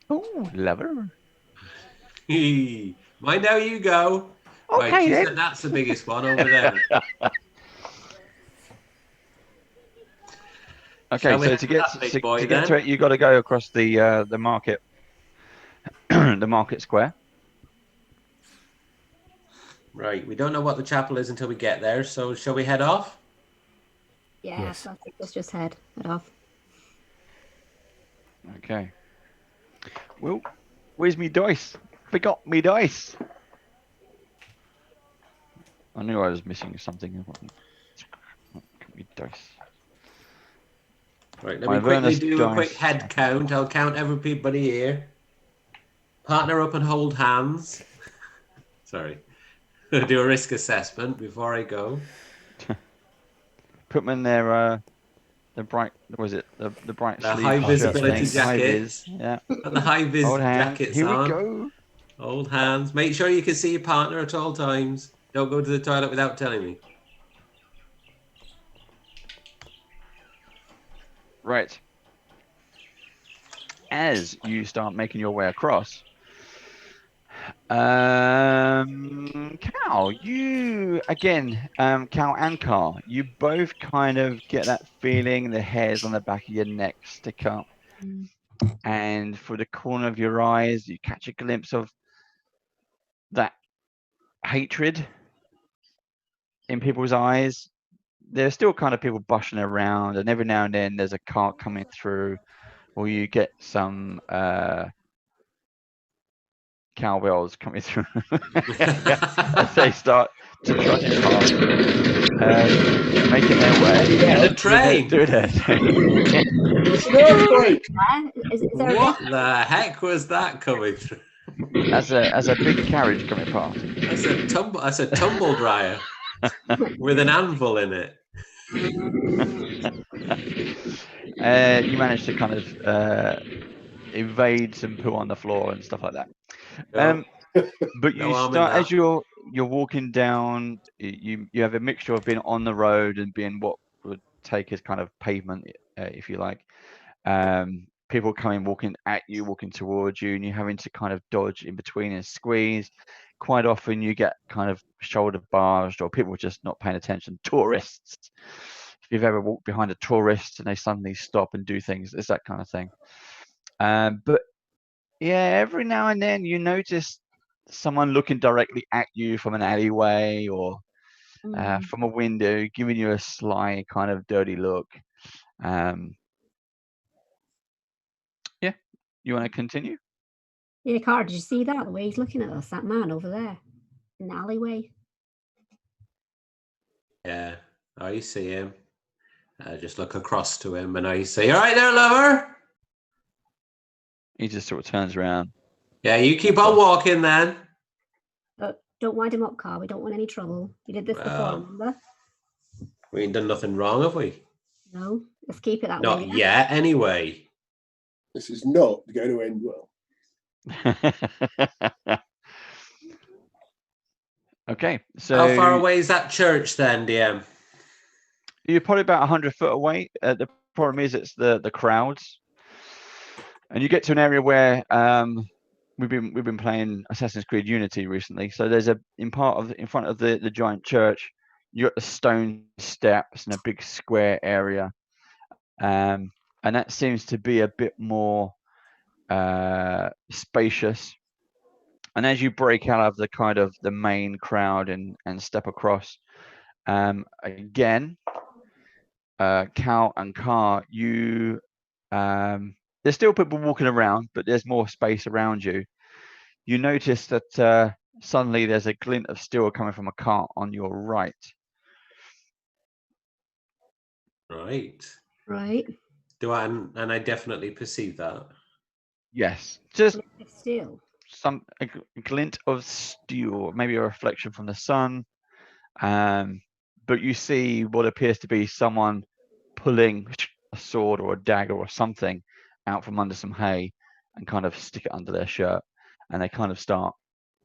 Speaker 4: Oh, lover.
Speaker 2: Mind how you go.
Speaker 4: Okay,
Speaker 2: right,
Speaker 4: then.
Speaker 2: said that's the biggest one over there.
Speaker 4: Okay, so to get to it, you've got to go across the market, the market square.
Speaker 2: Right, we don't know what the chapel is until we get there, so shall we head off?
Speaker 5: Yeah,
Speaker 6: Yes.
Speaker 5: I think let's just head off.
Speaker 4: Okay. Well, where's me dice? Forgot me dice. I knew I was missing something. Me dice.
Speaker 2: Right, let me quickly do a quick head count. I'll count everybody here. Partner up and hold hands. Sorry. Do a risk assessment before I go.
Speaker 4: Put them in their the bright. Was it the bright?
Speaker 2: The
Speaker 4: sleeve
Speaker 2: high visibility
Speaker 4: shirts, high
Speaker 2: jackets.
Speaker 4: vis, yeah.
Speaker 2: Put the high vis
Speaker 4: Hold hands.
Speaker 2: jackets
Speaker 4: Here
Speaker 2: on.
Speaker 4: we go.
Speaker 2: Hold hands. Make sure you can see your partner at all times. Don't go to the toilet without telling me.
Speaker 4: Right. As you start making your way across, Cal, you again, Cal and Carl, you both kind of get that feeling, the hairs on the back of your neck stick up, and for the corner of your eyes, you catch a glimpse of that hatred in people's eyes. There's still kind of people bushing around, and every now and then there's a cart coming through, or you get some cowbells coming through as they start to trot in past, making their way.
Speaker 2: And a train.
Speaker 4: Do their thing.
Speaker 1: It's an earthquake.
Speaker 5: Is there a
Speaker 2: What the heck was that coming through?
Speaker 4: As a big carriage coming past.
Speaker 2: That's a tumble dryer with an anvil in it.
Speaker 4: You manage to kind of evade some poo on the floor and stuff like that.
Speaker 2: No,
Speaker 4: But
Speaker 2: no
Speaker 4: you
Speaker 2: harm in
Speaker 4: start
Speaker 2: that.
Speaker 4: as you're walking down. You have a mixture of being on the road and being what would take as kind of pavement, if you like. People coming, walking at you, walking towards you, and you're having to kind of dodge in between and squeeze. Quite often you get kind of shoulder barged, or people just not paying attention. Tourists. If you've ever walked behind a tourist and they suddenly stop and do things, it's that kind of thing. But yeah, every now and then you notice someone looking directly at you from an alleyway or from a window, giving you a sly kind of dirty look. Yeah, you want to continue?
Speaker 5: Yeah, Carter, did you see that? The way he's looking at us, that man over there in the alleyway.
Speaker 2: Yeah, I see him. I just look across to him and I say, "All right there, lover."
Speaker 4: He just sort of turns around.
Speaker 2: Yeah, you keep on walking then.
Speaker 5: Don't wind him up, Carl. We don't want any trouble. You did this before, remember?
Speaker 2: We ain't done nothing wrong, have we?
Speaker 5: No, let's keep it that way.
Speaker 2: Not yet, anyway.
Speaker 1: This is not going to end well.
Speaker 4: Okay, so
Speaker 2: how far away is that church then, DM?
Speaker 4: You're probably about 100 foot away. The problem is it's the crowds, and you get to an area where we've been playing Assassin's Creed Unity recently. So there's in front of the giant church, you're at the stone steps in a big square area, and that seems to be a bit more spacious. And as you break out of the kind of the main crowd and step across, again, Cal and Car, you there's still people walking around, but there's more space around you. You notice that suddenly there's a glint of steel coming from a cart on your right.
Speaker 2: Right. Do I? And I definitely perceive that.
Speaker 4: Yes, just
Speaker 5: steel.
Speaker 4: A glint of steel, maybe a reflection from the sun. But you see what appears to be someone pulling a sword or a dagger or something out from under some hay and kind of stick it under their shirt, and they kind of start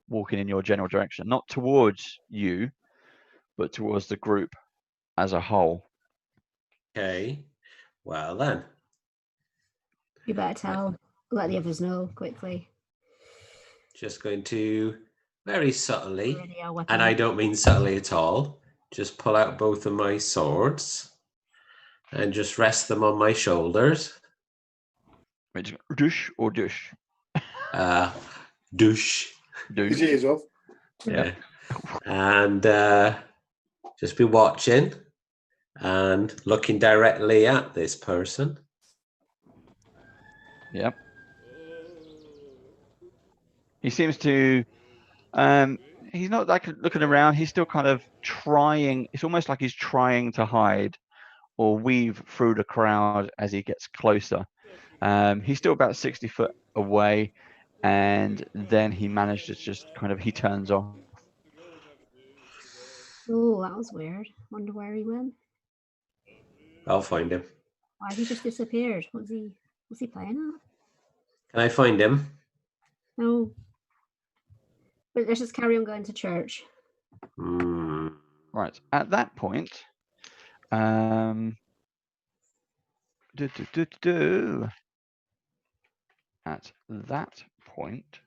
Speaker 4: walking in your general direction, not towards you, but towards the group as a whole.
Speaker 2: Okay, well then.
Speaker 5: You better let the others know quickly.
Speaker 2: Just going to very subtly, and I don't mean subtly at all, just pull out both of my swords and just rest them on my shoulders.
Speaker 4: Which douche or douche?
Speaker 2: Douche.
Speaker 1: His ears off.
Speaker 2: Yeah. And just be watching and looking directly at this person.
Speaker 4: Yep. He seems to he's not like looking around, he's still kind of trying. It's almost like he's trying to hide or weave through the crowd as he gets closer. He's still about 60 foot away, and then he managed to just he turns off.
Speaker 5: Oh, that was weird. Wonder where he went.
Speaker 2: I'll find him.
Speaker 5: Why he just disappeared? What's he playing at?
Speaker 2: Can I find him?
Speaker 5: No. But let's just carry on going to church.
Speaker 4: Right. At that point, at that point,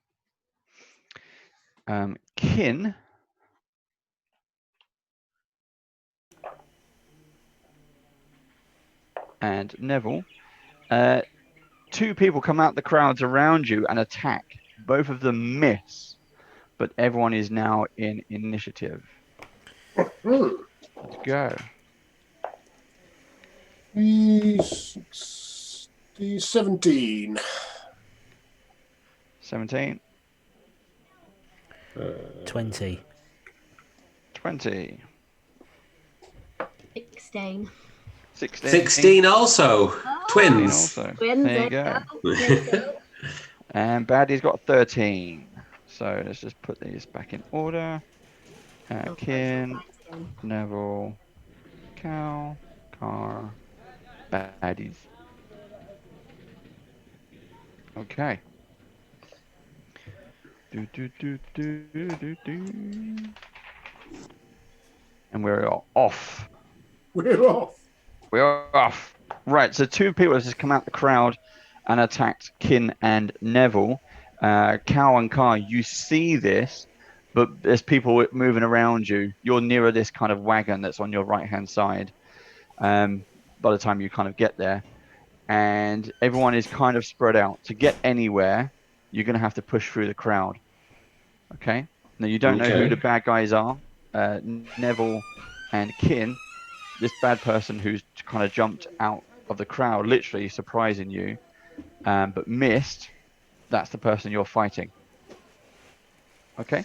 Speaker 4: Kin and Neville, two people come out the crowds around you and attack. Both of them miss, but everyone is now in initiative. Let's go.
Speaker 1: He's 17.
Speaker 4: 17.
Speaker 6: 20.
Speaker 4: 20.
Speaker 5: 16.
Speaker 4: 16.
Speaker 2: 16 also.
Speaker 5: Oh,
Speaker 2: Twins.
Speaker 4: Also.
Speaker 5: Twins,
Speaker 4: There you go.
Speaker 5: There you go.
Speaker 4: And Baddy's got 13. So let's just put these back in order. Kin, Neville, Cal, Car, Baddies. Okay. Do, do, do, do, do, do. And we're off.
Speaker 1: We're off.
Speaker 4: We're off. Right, so 2 people have just come out the crowd and attacked Kin and Neville. Cal and Car, you see this, but there's people moving around you. You're nearer this kind of wagon that's on your right-hand side by the time you kind of get there. And everyone is kind of spread out. To get anywhere, you're going to have to push through the crowd. Okay? Now, you don't know who the bad guys are. Neville and Kin, this bad person who's kind of jumped out of the crowd, literally surprising you, but missed, that's the person you're fighting. Okay?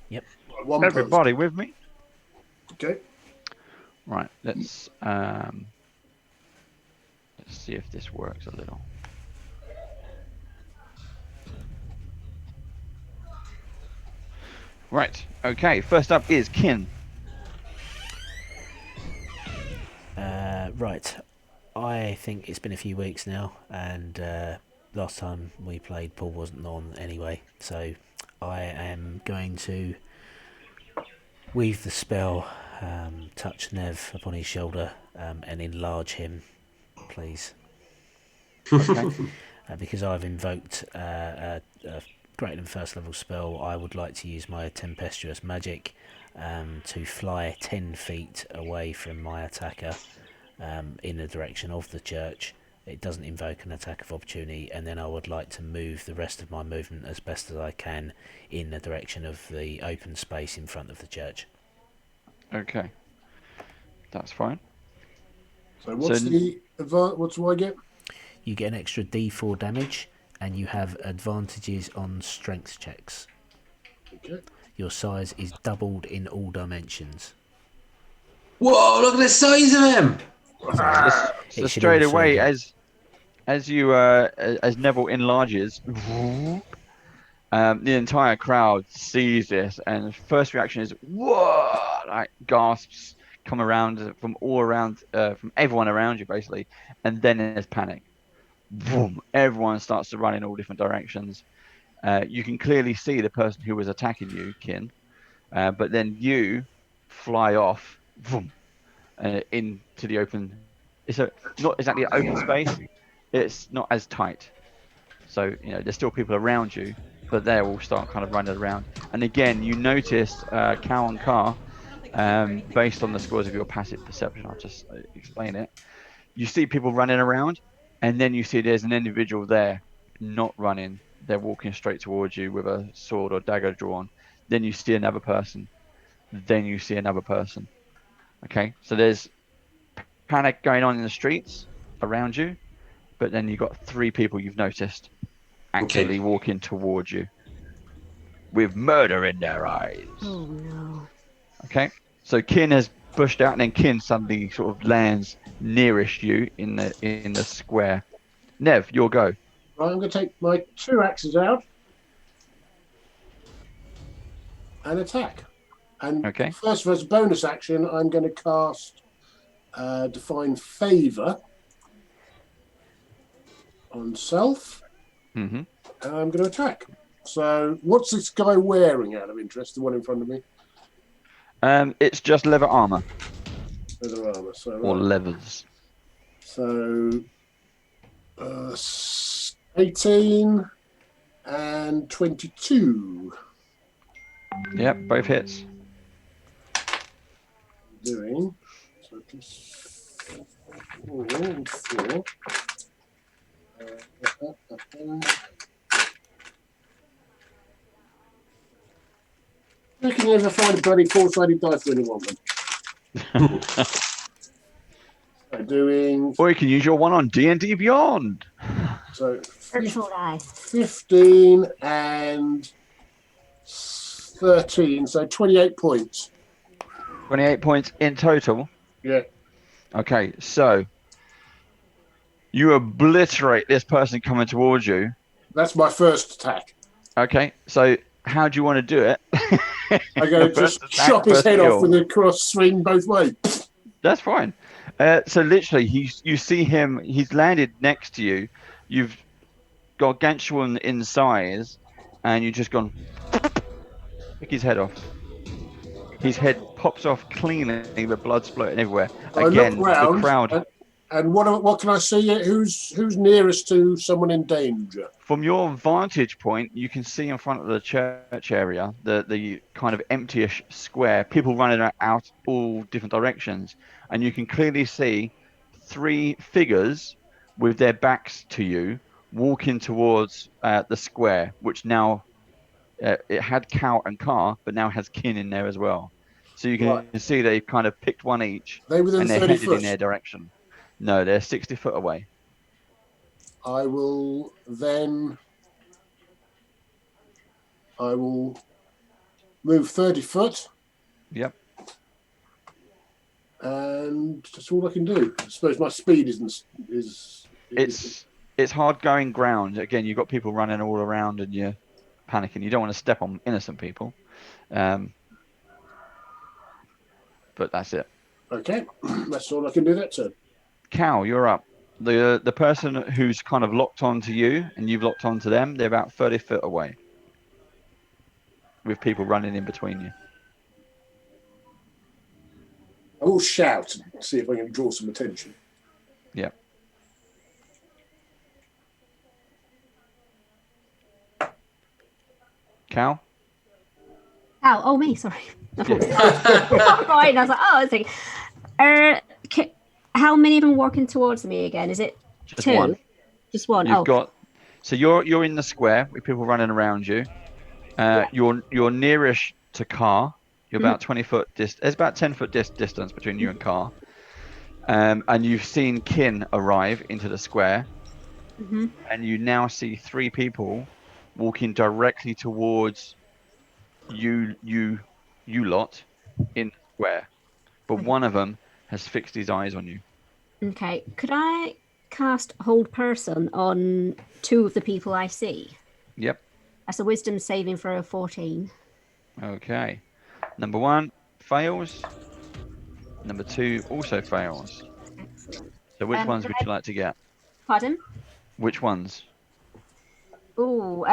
Speaker 6: Yep.
Speaker 1: One
Speaker 4: Everybody
Speaker 1: person.
Speaker 4: with me?
Speaker 1: Okay.
Speaker 4: Right, let's see if this works a little. Right, okay, first up is Kin.
Speaker 6: Right. I think it's been a few weeks now, and last time we played, Paul wasn't on anyway, so I am going to weave the spell, touch Nev upon his shoulder, and enlarge him, please.
Speaker 4: Okay.
Speaker 6: Because I've invoked a greater than first level spell, I would like to use my tempestuous magic to fly 10 feet away from my attacker in the direction of the church. It doesn't invoke an attack of opportunity, and then I would like to move the rest of my movement as best as I can in the direction of the open space in front of the church.
Speaker 4: Okay. That's fine.
Speaker 1: So what's the advantage? What do I get?
Speaker 6: You get an extra D4 damage, and you have advantages on strength checks.
Speaker 1: Okay.
Speaker 6: Your size is doubled in all dimensions.
Speaker 2: Whoa, look at the size of him!
Speaker 4: So straight away, as Neville enlarges, the entire crowd sees this, and first reaction is whoa, like gasps come around from all around, from everyone around you basically, and then there's panic. Boom! Everyone starts to run in all different directions. You can clearly see the person who was attacking you, Kin, but then you fly off, boom, into the open. It's not exactly an open space. It's not as tight. So, there's still people around you, but they will start kind of running around. And again, you notice Cow and Car, based on the scores of your passive perception, I'll just explain it. You see people running around, and then you see there's an individual there not running. They're walking straight towards you with a sword or dagger drawn. Then you see another person. Then you see another person. Okay, so there's panic going on in the streets around you, but then you've got 3 people you've noticed actively walking towards you with murder in their eyes.
Speaker 5: Oh no.
Speaker 4: Okay, so Kin has pushed out, and then Kin suddenly sort of lands nearest you in the square. Nev, your go.
Speaker 1: Right, I'm going to take my 2 axes out and attack. And
Speaker 4: Okay.
Speaker 1: first, as a bonus action, I'm going to cast Define Favour on self,
Speaker 4: Mm-hmm.
Speaker 1: and I'm going to attack. So, what's this guy wearing? Out of interest, the one in front of me.
Speaker 4: It's just leather armor
Speaker 1: Leather armor. So,
Speaker 4: or leathers.
Speaker 1: So, 18 and 22.
Speaker 4: Yep, both hits.
Speaker 1: Doing so plus 4 and 4. I reckon you ever find a bloody 4-sided dice when you want them. So doing.
Speaker 4: Or you can use your one on D&D Beyond.
Speaker 1: So
Speaker 5: Virtual dice.
Speaker 1: 15 and 13, so 28 points.
Speaker 4: 28 points in total.
Speaker 1: Yeah.
Speaker 4: Okay, so you obliterate this person coming towards you.
Speaker 1: That's my first attack.
Speaker 4: Okay, so how do you want to do it?
Speaker 1: I go just chop his head off with a cross swing both ways.
Speaker 4: That's fine. So literally, you see him. He's landed next to you. You've gargantuan in size, and you just gone pick his head off. His head pops off cleanly with blood splurting everywhere. Again, the crowd.
Speaker 1: And what can I see? Who's nearest to someone in danger?
Speaker 4: From your vantage point, you can see in front of the church area the kind of empty-ish square, people running out all different directions, and you can clearly see 3 figures with their backs to you walking towards the square, which now it had Cow and Car, but now has Kin in there as well. So you can see they've kind of picked one each,
Speaker 1: and
Speaker 4: they're headed in their direction. No, they're 60 foot away.
Speaker 1: I will move 30 foot.
Speaker 4: Yep.
Speaker 1: And that's all I can do. I suppose my speed is.
Speaker 4: It's hard going ground. Again, you've got people running all around and you're panicking. You don't want to step on innocent people. But that's it.
Speaker 1: Okay, that's all I can do that turn.
Speaker 4: Cow, you're up. The person who's kind of locked onto you and you've locked onto them, they're about 30 foot away with people running in between you.
Speaker 1: I will shout and see if I can draw some attention.
Speaker 4: Yeah. Cow?
Speaker 5: Ow, oh, me, sorry. Right, I was like, oh, I think. How many of them walking towards me again? Is it
Speaker 4: just
Speaker 5: 2?
Speaker 4: One.
Speaker 5: Just one.
Speaker 4: You've got. So you're in the square with people running around you. You're nearish to Car. You're about 20 foot There's about 10 foot distance between you and Car. And you've seen Kin arrive into the square. And you now see 3 people walking directly towards you lot in the square. But one of them has fixed his eyes on you.
Speaker 5: Okay. Could I cast Hold Person on 2 of the people I see?
Speaker 4: Yep.
Speaker 5: That's a wisdom saving throw of 14.
Speaker 4: Okay. Number 1 fails. Number 2 also fails.
Speaker 5: Excellent.
Speaker 4: So which ones would you like to get?
Speaker 5: Pardon?
Speaker 4: Which ones?
Speaker 5: Oh,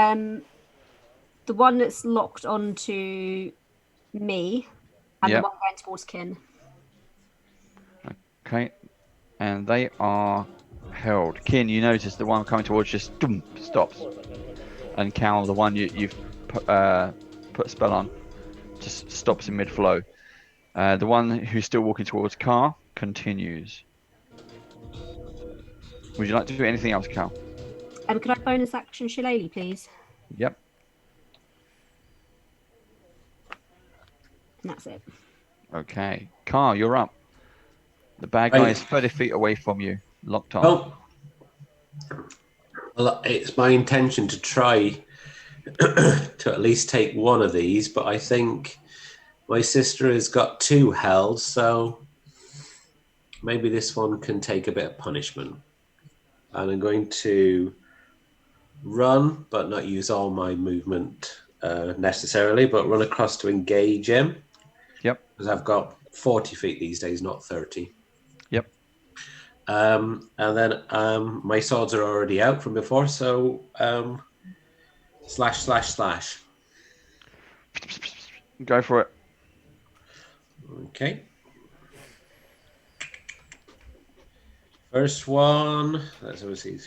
Speaker 5: the one that's locked onto me and the one going towards Kin.
Speaker 4: Okay. And they are held. Kin, you notice the one coming towards just stops. And Cal, the one you've put a spell on, just stops in mid-flow. The one who's still walking towards Car continues. Would you like to do anything else, Cal?
Speaker 5: Could I bonus action Shillelagh, please?
Speaker 4: Yep.
Speaker 5: And that's it.
Speaker 4: Okay. Car, you're up. The bad guy is 30 feet away from you, locked on.
Speaker 2: Well, it's my intention to try to at least take one of these, but I think my sister has got 2 held, so maybe this one can take a bit of punishment. And I'm going to run, but not use all my movement necessarily, but run across to engage him.
Speaker 4: Yep.
Speaker 2: Because I've got 40 feet these days, not 30.
Speaker 4: Yep.
Speaker 2: And then my swords are already out from before, so slash.
Speaker 4: Go for it.
Speaker 2: Okay. First one, let's see,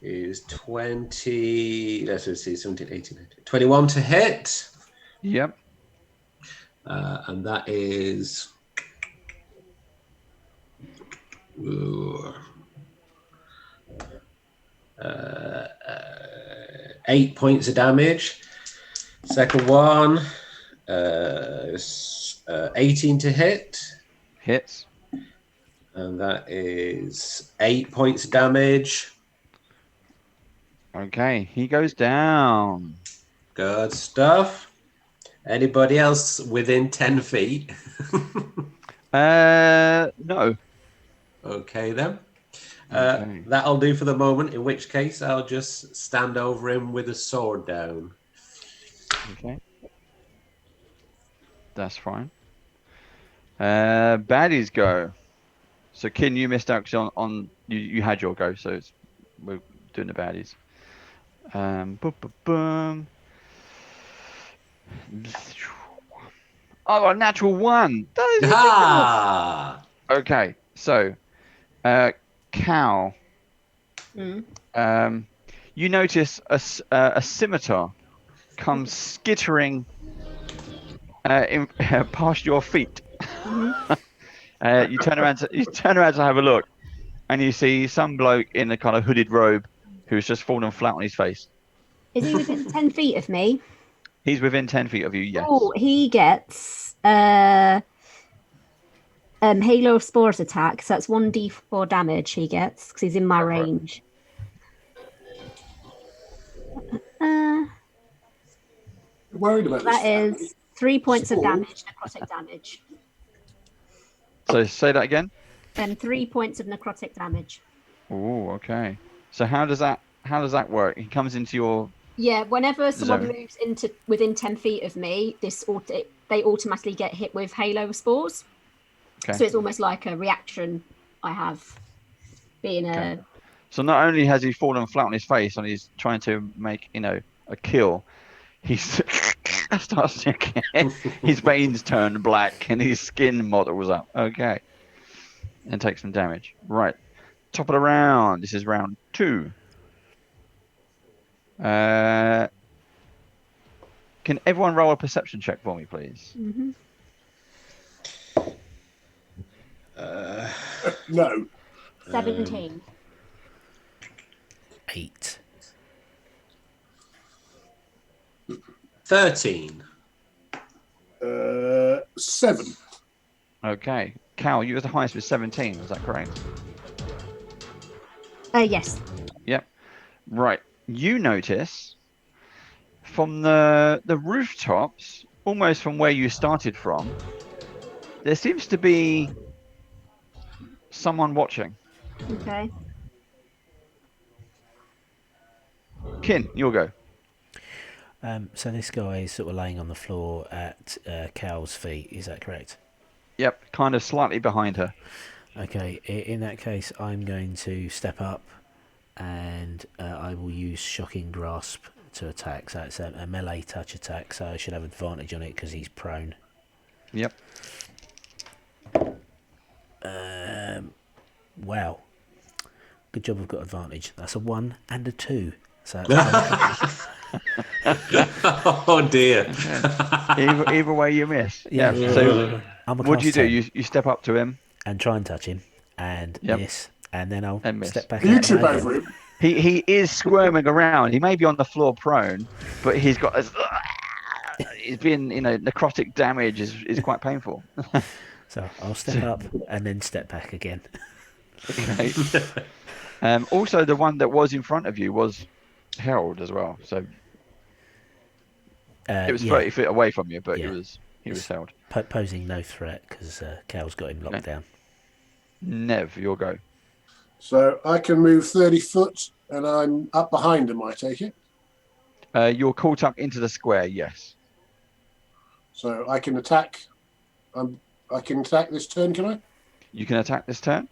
Speaker 2: is 20, let's see, 17, 18, 19, 21 to hit.
Speaker 4: Yep.
Speaker 2: And that is 8 points of damage. Second one is 18 to hit.
Speaker 4: Hits.
Speaker 2: And that is 8 points of damage.
Speaker 4: Okay, he goes down.
Speaker 2: Good stuff. Anybody else within 10 feet?
Speaker 4: No.
Speaker 2: Okay then.
Speaker 4: Okay.
Speaker 2: That'll do for the moment, in which case I'll just stand over him with a sword down.
Speaker 4: Okay. That's fine. Baddies go. So, Kin, you missed out 'cause on you had your go, so we're doing the baddies. Boom, boom, boom. Oh, a natural one. That is ridiculous.
Speaker 2: Ah!
Speaker 4: Okay, so, Cal,
Speaker 5: Mm.
Speaker 4: you notice a scimitar come skittering past your feet. You turn around to have a look, and you see some bloke in a kind of hooded robe who's just fallen flat on his face.
Speaker 5: Is he within 10 feet of me?
Speaker 4: He's within 10 feet of you. Yes.
Speaker 5: Oh, he gets Halo of Spores attack. So that's 1d4 damage he gets because he's in my range.
Speaker 1: Worried about
Speaker 5: That
Speaker 1: this.
Speaker 5: is 3 points of damage, necrotic damage.
Speaker 4: So say that again.
Speaker 5: 3 points of necrotic damage.
Speaker 4: Oh, okay. So how does that work? He comes into your
Speaker 5: Yeah, whenever someone
Speaker 4: zone.
Speaker 5: moves into within 10 feet of me, they automatically get hit with Halo of Spores.
Speaker 4: Okay.
Speaker 5: So it's almost like a reaction I have being
Speaker 4: Okay. So not only has he fallen flat on his face and he's trying to make, a kill, he's starts his veins turn black and his skin models up. Okay. And takes some damage. Right. Top of the round. This is round 2. Can everyone roll a perception check for me, please?
Speaker 5: Mm-hmm.
Speaker 1: No.
Speaker 5: 17.
Speaker 6: 8.
Speaker 2: 13.
Speaker 1: 7.
Speaker 4: Okay. Cal, you was the highest with 17. Is that correct?
Speaker 5: Yes.
Speaker 4: Yep. Right. You notice from the rooftops, almost from where you started from, there seems to be someone watching.
Speaker 5: Okay.
Speaker 4: Kin, you'll go.
Speaker 6: So this guy is sort of laying on the floor at Cal's feet. Is that correct?
Speaker 4: Yep. Kind of slightly behind her.
Speaker 6: Okay. In that case, I'm going to step up, and I will use Shocking Grasp to attack. So it's a melee touch attack. So I should have advantage on it because he's prone.
Speaker 4: Yep.
Speaker 6: Wow. Good job. I've got advantage. That's a 1 and a 2. So
Speaker 2: Oh dear.
Speaker 4: Either way you miss.
Speaker 6: Yeah.
Speaker 4: So
Speaker 6: I'm a
Speaker 4: what do you
Speaker 6: class
Speaker 4: do?
Speaker 6: 10
Speaker 4: You step up to him
Speaker 6: and try and touch him and miss, and then I'll
Speaker 4: miss.
Speaker 6: step back
Speaker 1: You
Speaker 6: out.
Speaker 1: trip over him.
Speaker 4: He is squirming around. He may be on the floor prone, but he's got he's been necrotic damage is quite painful.
Speaker 6: So I'll step up and then step back again.
Speaker 4: Okay. Also, the one that was in front of you was held as well. So it was 30 feet away from you, but he was held.
Speaker 6: Posing no threat because Cal's got him locked down.
Speaker 4: Nev, you'll go.
Speaker 1: So I can move 30 foot and I'm up behind him, I take it.
Speaker 4: You're caught up into the square, yes.
Speaker 1: So I can attack. I can attack this turn, can I?
Speaker 4: You can attack this turn.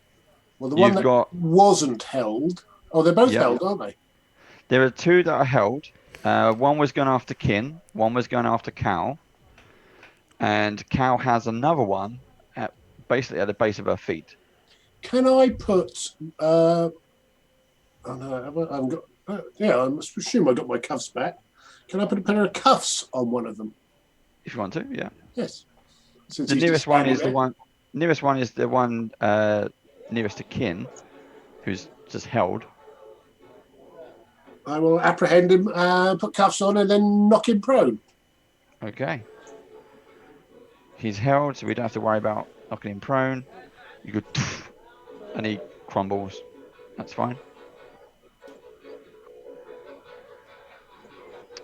Speaker 1: Well, the one that wasn't held. Oh, they're both held, aren't they?
Speaker 4: There are 2 that are held. One was going after Kin. One was going after Cal. And Cal has another one basically at the base of her feet.
Speaker 1: Can I put? Oh no, I haven't got. I must assume I got my cuffs back. Can I put a pair of cuffs on one of them?
Speaker 4: If you want to, yeah.
Speaker 1: Yes.
Speaker 4: The nearest one is the one. Nearest one is the one nearest to Kin, who's just held.
Speaker 1: I will apprehend him, put cuffs on, and then knock him prone.
Speaker 4: Okay. He's held, so we don't have to worry about knocking him prone. You go, and he crumbles. That's fine.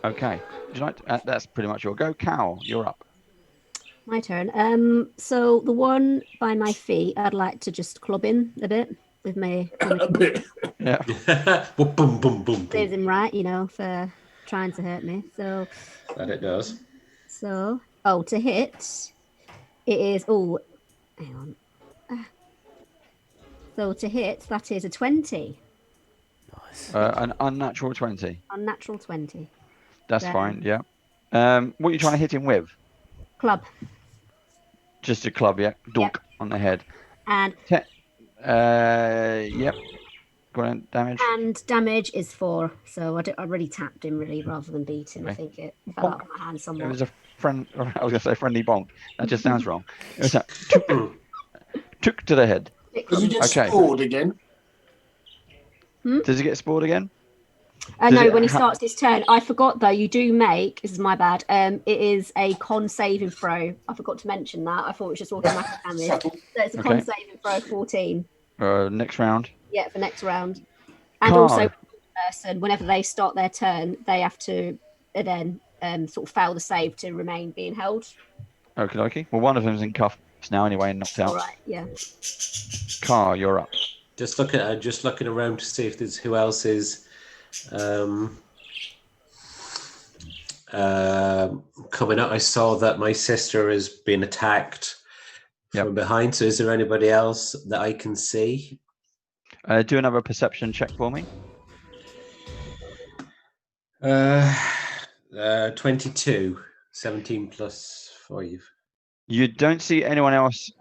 Speaker 4: Okay. Would you like to, that's pretty much your go. Cal, you're up.
Speaker 5: My turn. So the one by my feet, I'd like to just club in a bit with my.
Speaker 1: A bit.
Speaker 4: Yeah.
Speaker 2: boom, boom, boom, boom.
Speaker 5: Serves him right, for trying to hurt me. So.
Speaker 2: That it does.
Speaker 5: So, to hit, it is. Oh, hang on. So to hit, that is a 20.
Speaker 6: Nice.
Speaker 4: An unnatural 20.
Speaker 5: Unnatural 20.
Speaker 4: That's
Speaker 5: Then-
Speaker 4: fine. Yeah. What are you trying to hit him with?
Speaker 5: Club.
Speaker 4: Just a club, yeah. Donk on the head.
Speaker 5: And
Speaker 4: Yep. Go on, damage.
Speaker 5: damage is 4. So I really tapped him really rather than beat him. I
Speaker 4: Okay.
Speaker 5: think it fell out of my hand
Speaker 4: It
Speaker 5: somewhat.
Speaker 4: was a friend. I was going to say friendly bonk. That just sounds wrong. It was a took to the head.
Speaker 1: Does he get
Speaker 4: Okay.
Speaker 1: scored again?
Speaker 4: Does he get spoiled again?
Speaker 5: No, when he starts his turn. I forgot though, you do make, this is my bad, it is a con saving throw. I forgot to mention that. I thought it was just automatic damage. So it's a con saving throw of 14.
Speaker 4: Next round.
Speaker 5: Yeah, for next round. And
Speaker 4: Carl.
Speaker 5: also, person, whenever they start their turn, they have to then sort of fail the save to remain being held.
Speaker 4: Okay, okay. Well, one of them's in cuffs now anyway and knocked out.
Speaker 5: All right, yeah.
Speaker 4: Carl, you're up.
Speaker 2: Just looking around to see if there's who else is coming up. I saw that my sister is being attacked from behind. So is there anybody else that I can see?
Speaker 4: Do another perception check for me.
Speaker 2: 22, 17 plus 5.
Speaker 4: You don't see anyone else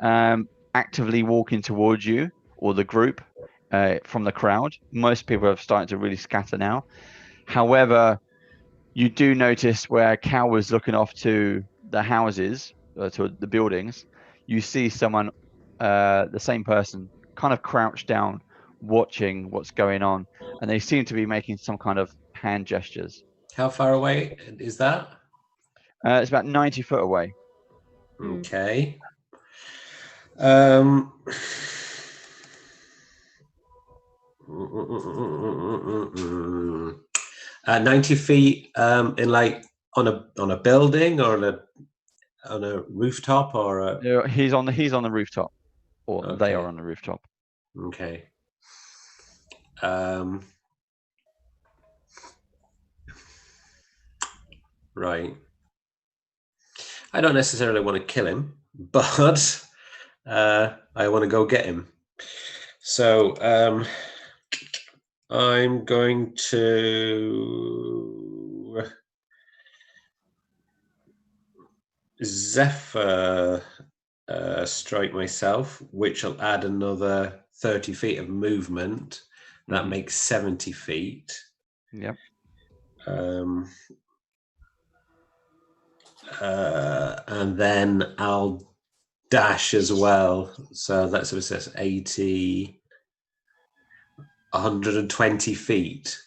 Speaker 4: actively walking towards you or the group from the crowd. Most people have started to really scatter now. However, you do notice where Cal was looking off to the houses, to the buildings. You see someone, the same person, kind of crouched down, watching what's going on, and they seem to be making some kind of hand gestures.
Speaker 2: How far away is that?
Speaker 4: It's about 90 foot away.
Speaker 2: Okay. 90 feet in like on a building or on a rooftop or
Speaker 4: he's on the rooftop, or they are on the rooftop.
Speaker 2: Okay. Right. I don't necessarily want to kill him, but I want to go get him. So I'm going to Zephyr strike myself, which will add another 30 feet of movement. That makes 70 feet.
Speaker 4: Yep.
Speaker 2: And then I'll dash as well. So that's what it says, 80, 120 feet.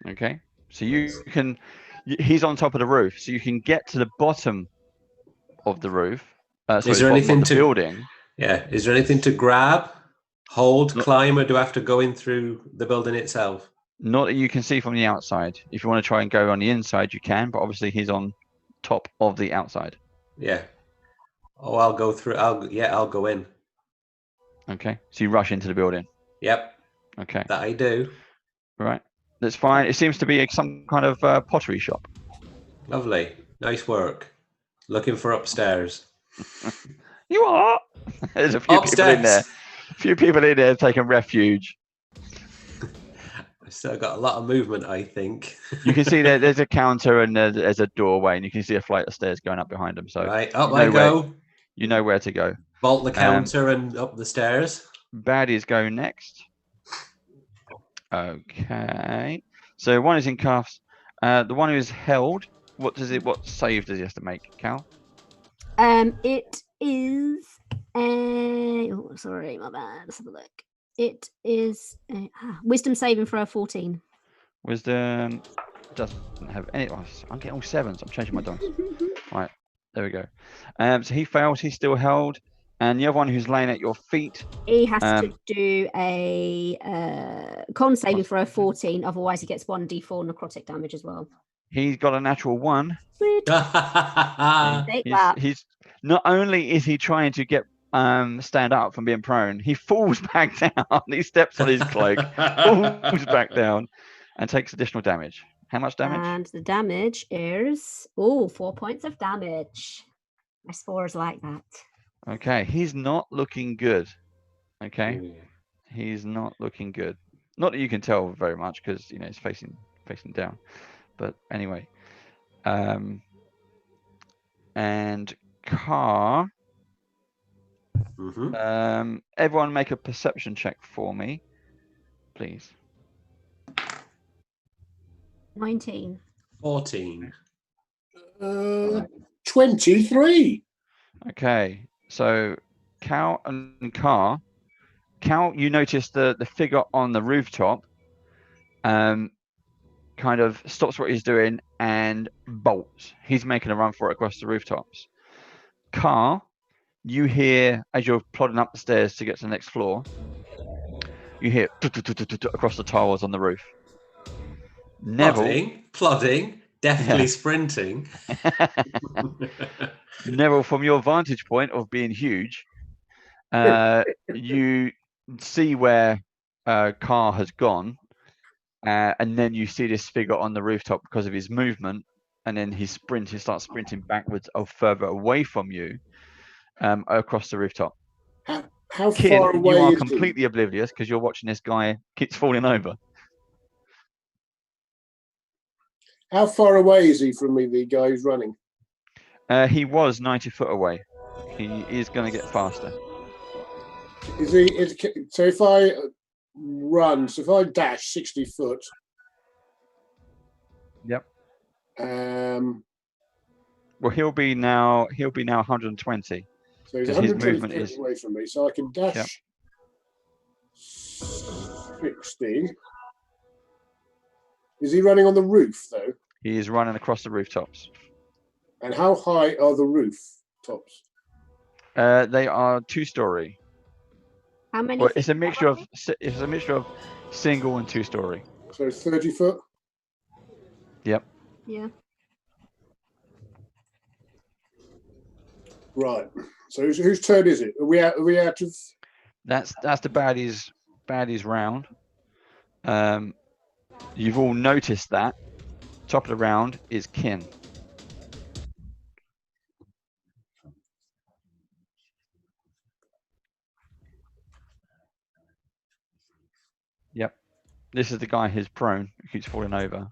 Speaker 4: Okay. So he's on top of the roof, so you can get to the bottom of the roof.
Speaker 2: Is there anything to
Speaker 4: building?
Speaker 2: Yeah. Is there anything to grab, hold, climb, or do I have to go in through the building itself?
Speaker 4: Not that you can see from the outside. If you want to try and go on the inside, you can, but obviously he's on top of the outside.
Speaker 2: Yeah. Oh, I'll go through. I'll go in.
Speaker 4: Okay. So you rush into the building.
Speaker 2: Yep.
Speaker 4: Okay.
Speaker 2: That I do.
Speaker 4: Right. That's fine. It seems to be some kind of pottery shop.
Speaker 2: Lovely. Nice work. Looking for upstairs.
Speaker 4: You are. There's a few people in there. A few people in there taking refuge.
Speaker 2: I've still got a lot of movement, I think.
Speaker 4: You can see there's a counter and there's a doorway, and you can see a flight of stairs going up behind them. So
Speaker 2: right, up I go.
Speaker 4: You know where to go.
Speaker 2: Vault the counter and up the stairs.
Speaker 4: Baddies go next. Okay. So one is in cuffs. The one who is held. What save does he have to make, Cal?
Speaker 5: It is sorry, my bad. Let's have a look. It is wisdom saving throw 14.
Speaker 4: Wisdom doesn't have any. Oh, I'm getting all 7s. I'm changing my dice. Right, there we go. So he fails. He's still held. And the other one who's laying at your feet.
Speaker 5: He has to do a con saving throw 14. Otherwise, he gets 1d4 necrotic damage as well.
Speaker 4: He's got a natural 1.
Speaker 5: Sweet. Take that.
Speaker 4: He's not only is he trying to get stand up from being prone, he falls back down. He steps on his cloak, falls back down, and takes additional damage. How much damage?
Speaker 5: And the damage is 4 points of damage. My spores like that.
Speaker 4: Okay, he's not looking good. Okay, he's not looking good. Not that you can tell very much because he's facing down. But anyway, and Car. Everyone make a perception check for me, please.
Speaker 5: 19.
Speaker 2: 14.
Speaker 1: 23.
Speaker 4: Okay, so Cal and Car. Cal, you notice the figure on the rooftop kind of stops what he's doing and bolts. He's making a run for it across the rooftops. Car, you hear as you're plodding up the stairs to get to the next floor, you hear across the tiles on the roof. Neville,
Speaker 2: Plodding, definitely sprinting.
Speaker 4: Neville, from your vantage point of being huge, you see where Car has gone, and then you see this figure on the rooftop because of his movement, and then he starts sprinting backwards or further away from you across the rooftop.
Speaker 1: How
Speaker 4: Kin,
Speaker 1: far away
Speaker 4: you are
Speaker 1: is
Speaker 4: completely oblivious because you're watching this guy keeps falling over.
Speaker 1: How far away is he from me, the guy who's running?
Speaker 4: He was 90 foot away. He is going to get faster.
Speaker 1: So if I run, so if I dash 60 foot.
Speaker 4: Yep.
Speaker 1: Well,
Speaker 4: he'll be now 120.
Speaker 1: So he's 120 feet away from me, so I can dash 60. Is he running on the roof though?
Speaker 4: He is running across the rooftops.
Speaker 1: And how high are the rooftops?
Speaker 4: They are 2-story.
Speaker 5: How many?
Speaker 4: Well, it's a mixture of single and 2-story.
Speaker 1: So 30 foot.
Speaker 4: Yep.
Speaker 5: Yeah.
Speaker 1: Right. So whose turn is it? Are we out of?
Speaker 4: That's the baddies round. You've all noticed that. Top of the round is Kin. Yep. This is the guy who's prone, who keeps falling over.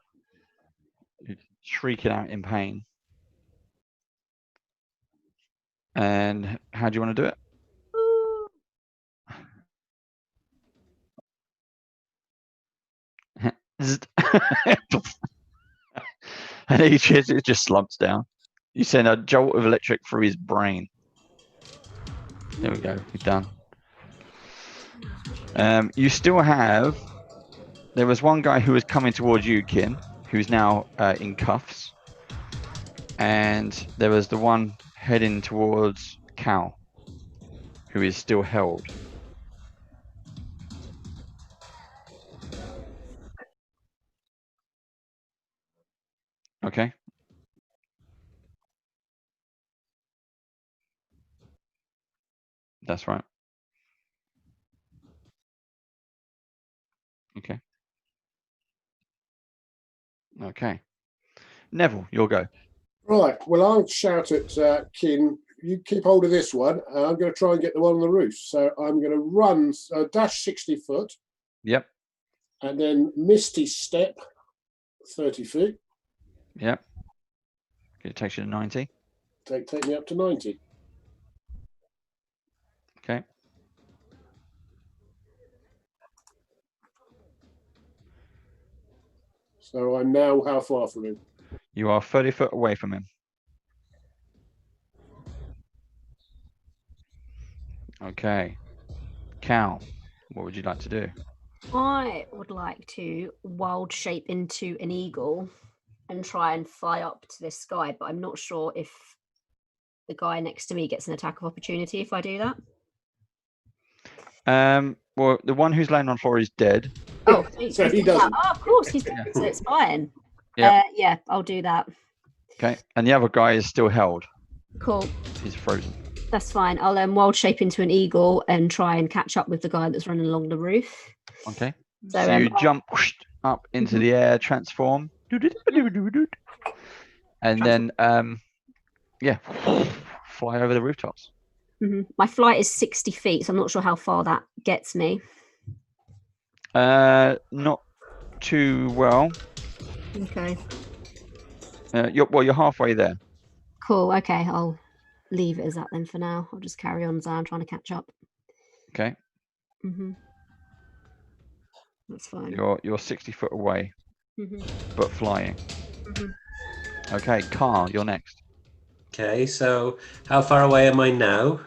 Speaker 4: He's shrieking out in pain. And how do you want to do it? And it just slumps down. You send a jolt of electric through his brain. There we go. You're done. You still have. There was one guy who was coming towards you, Kin, who's now in cuffs, and there was the one heading towards Cal, who is still held. Okay. That's right. Okay. Okay. Neville, you'll go.
Speaker 1: Right. Well, I'll shout at Kin. You keep hold of this one. I'm going to try and get the one on the roof. So I'm going to run, dash 60 foot.
Speaker 4: Yep.
Speaker 1: And then Misty Step 30 feet.
Speaker 4: Yep. It takes you to 90.
Speaker 1: Take me up to 90.
Speaker 4: Okay.
Speaker 1: So I'm now how far from him?
Speaker 4: You are 30 foot away from him. Okay. Cal, what would you like to do?
Speaker 5: I would like to wild shape into an eagle and try and fly up to this guy, but I'm not sure if the guy next to me gets an attack of opportunity if I do that.
Speaker 4: Well, the one who's laying on the floor is dead.
Speaker 5: Oh,
Speaker 1: so he doesn't.
Speaker 5: Oh, of course, he's dead, so it's fine. Yeah, I'll do that.
Speaker 4: Okay, and the other guy is still held.
Speaker 5: Cool.
Speaker 4: He's frozen.
Speaker 5: That's fine. I'll wild shape into an eagle and try and catch up with the guy that's running along the roof.
Speaker 4: Okay.
Speaker 5: So,
Speaker 4: So you jump up into the air, transform, and then fly over the rooftops.
Speaker 5: My flight is 60 feet, so I'm not sure how far that gets me.
Speaker 4: Not too well.
Speaker 5: Okay.
Speaker 4: You're halfway there.
Speaker 5: Cool. Okay, I'll leave it as that then for now. I'll just carry on as I'm trying to catch up.
Speaker 4: Okay.
Speaker 5: That's fine.
Speaker 4: You're 60 foot away, but flying. Okay, Carl, you're next.
Speaker 2: Okay, so how far away am I now?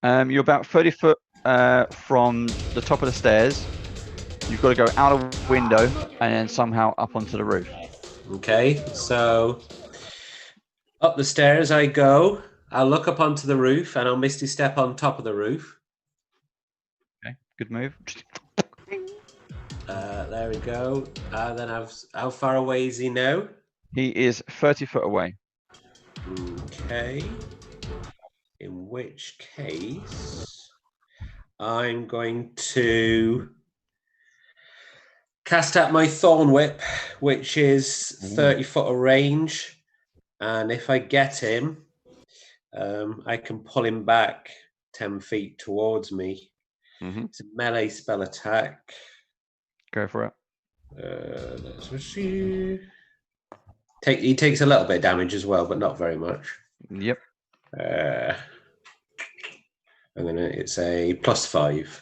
Speaker 4: You're about 30 foot from the top of the stairs. You've got to go out a window and then somehow up onto the roof.
Speaker 2: Okay, so up the stairs I go. I'll look up onto the roof and I'll misty step on top of the roof.
Speaker 4: Okay, good move.
Speaker 2: There we go. Then how far away is he now?
Speaker 4: He is 30 foot away.
Speaker 2: Okay. In which case, I'm going to cast out my Thorn Whip, which is 30 foot of range. And if I get him, I can pull him back 10 feet towards me. It's a melee spell attack.
Speaker 4: Go for it.
Speaker 2: Let's see. He takes a little bit of damage as well, but not very much.
Speaker 4: Yep.
Speaker 2: And then it's a +5.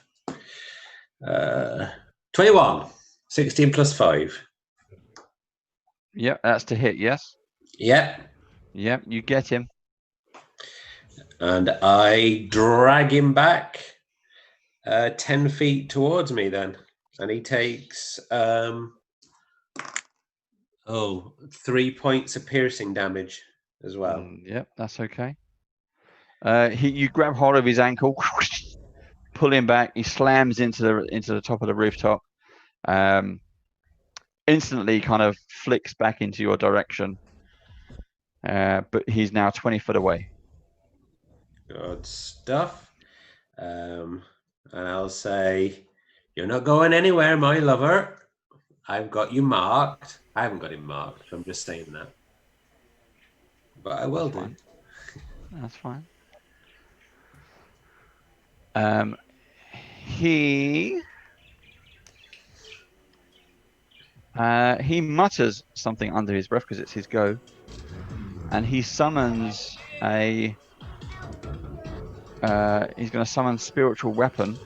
Speaker 2: 21. 16 +5.
Speaker 4: Yep, that's to hit, yes?
Speaker 2: Yep.
Speaker 4: Yep, you get him.
Speaker 2: And I drag him back 10 feet towards me then. And he takes 3 points of piercing damage as well.
Speaker 4: Yep, that's okay. You grab hold of his ankle, pull him back. He slams into the top of the rooftop. Instantly, kind of flicks back into your direction. But he's now 20 foot away.
Speaker 2: Good stuff. And I'll say, "You're not going anywhere, my lover. I've got you marked." I haven't got him marked. I'm just saying that. But I will do.
Speaker 4: That's fine. He mutters something under his breath because it's his go, and he summons a. He's going to summon spiritual weapon,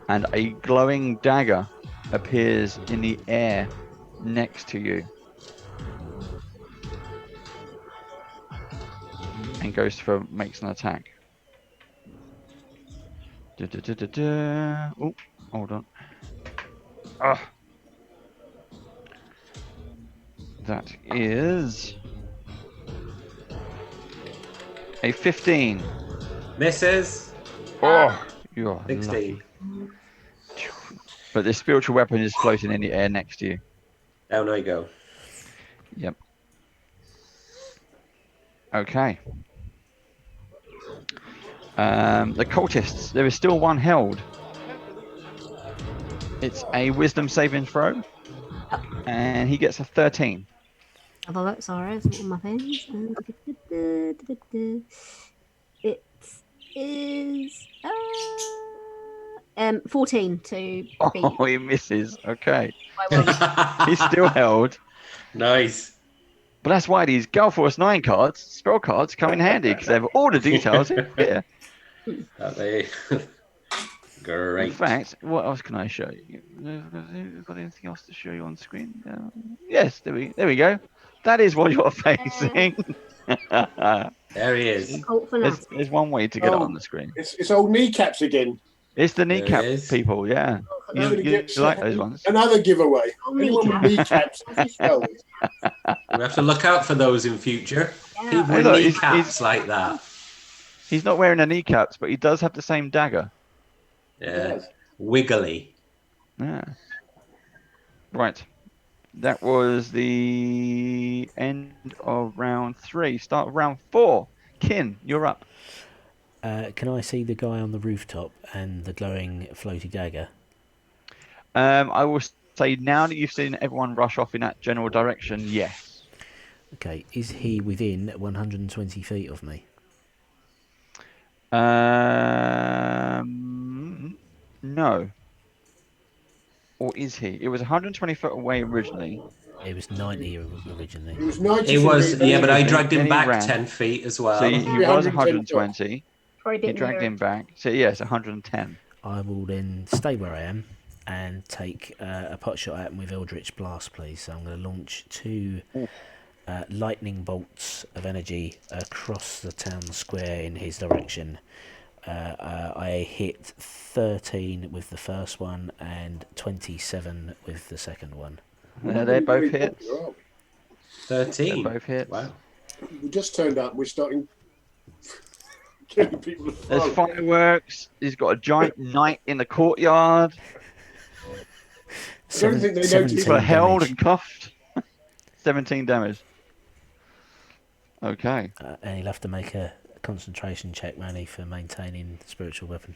Speaker 4: and a glowing dagger appears in the air next to you, and makes an attack. Oh, hold on. That is a 15.
Speaker 2: Misses.
Speaker 4: Oh, you're
Speaker 2: 16.
Speaker 4: lucky. But the spiritual weapon is floating in the air next to you.
Speaker 2: Down I go.
Speaker 4: Yep. Okay. The cultists. There is still one held. It's a wisdom saving throw, and he gets a 13.
Speaker 5: Have a look. Sorry, it's not on my things. It is 14 to beat.
Speaker 4: Oh, he misses. Okay. He's still held.
Speaker 2: Nice.
Speaker 4: But that's why these Gale Force 9 cards, spell cards, come in handy because they have all the details here.
Speaker 2: Great.
Speaker 4: In fact, what else can I show you? Got anything else to show you on screen? Yes, there we go. That is what you're facing.
Speaker 2: There he is.
Speaker 4: There's one way to get it on the screen.
Speaker 1: It's old kneecaps again.
Speaker 4: It's the kneecap people, yeah. You like those ones?
Speaker 1: Another giveaway. Anyone with kneecaps?
Speaker 2: We have to look out for those in future.
Speaker 5: Yeah.
Speaker 2: People with kneecaps like that.
Speaker 4: He's not wearing the kneecaps, but he does have the same dagger.
Speaker 2: Yeah. Wiggly.
Speaker 4: Yeah. Right. That was the end of round 3. Start of round 4. Kin, you're up.
Speaker 6: Can I see the guy on the rooftop and the glowing floaty dagger?
Speaker 4: I will say now that you've seen everyone rush off in that general direction, yes.
Speaker 6: Okay, is he within 120 feet of me?
Speaker 4: No. Or is he? It was 120 foot away originally.
Speaker 6: It was 90 originally.
Speaker 1: It was 90
Speaker 2: He was,
Speaker 1: feet.
Speaker 2: yeah, but I
Speaker 4: Then
Speaker 2: dragged
Speaker 4: he
Speaker 2: him back
Speaker 4: ran.
Speaker 2: 10 feet as well.
Speaker 4: So he was
Speaker 1: 110
Speaker 4: 120.
Speaker 5: Probably a
Speaker 4: He
Speaker 5: bit
Speaker 4: dragged
Speaker 5: nearer.
Speaker 4: him back. So yes, 110.
Speaker 6: I will then stay where I am and take a pot shot at him with Eldritch Blast, please. So I'm going to launch 2 lightning bolts of energy across the town square in his direction. I hit 13 with the first one and 27 with the second one.
Speaker 4: They're both hits.
Speaker 2: 13.
Speaker 4: They're both hits.
Speaker 2: Wow.
Speaker 1: We just turned up. We're starting killing people.
Speaker 4: There's fireworks. He's got a giant knight in the courtyard.
Speaker 1: I don't think they know
Speaker 6: 17
Speaker 4: People are held
Speaker 6: damage.
Speaker 4: and cuffed. 17 damage. Okay.
Speaker 6: And he'll have to make a concentration check, Manny, for maintaining spiritual weapon.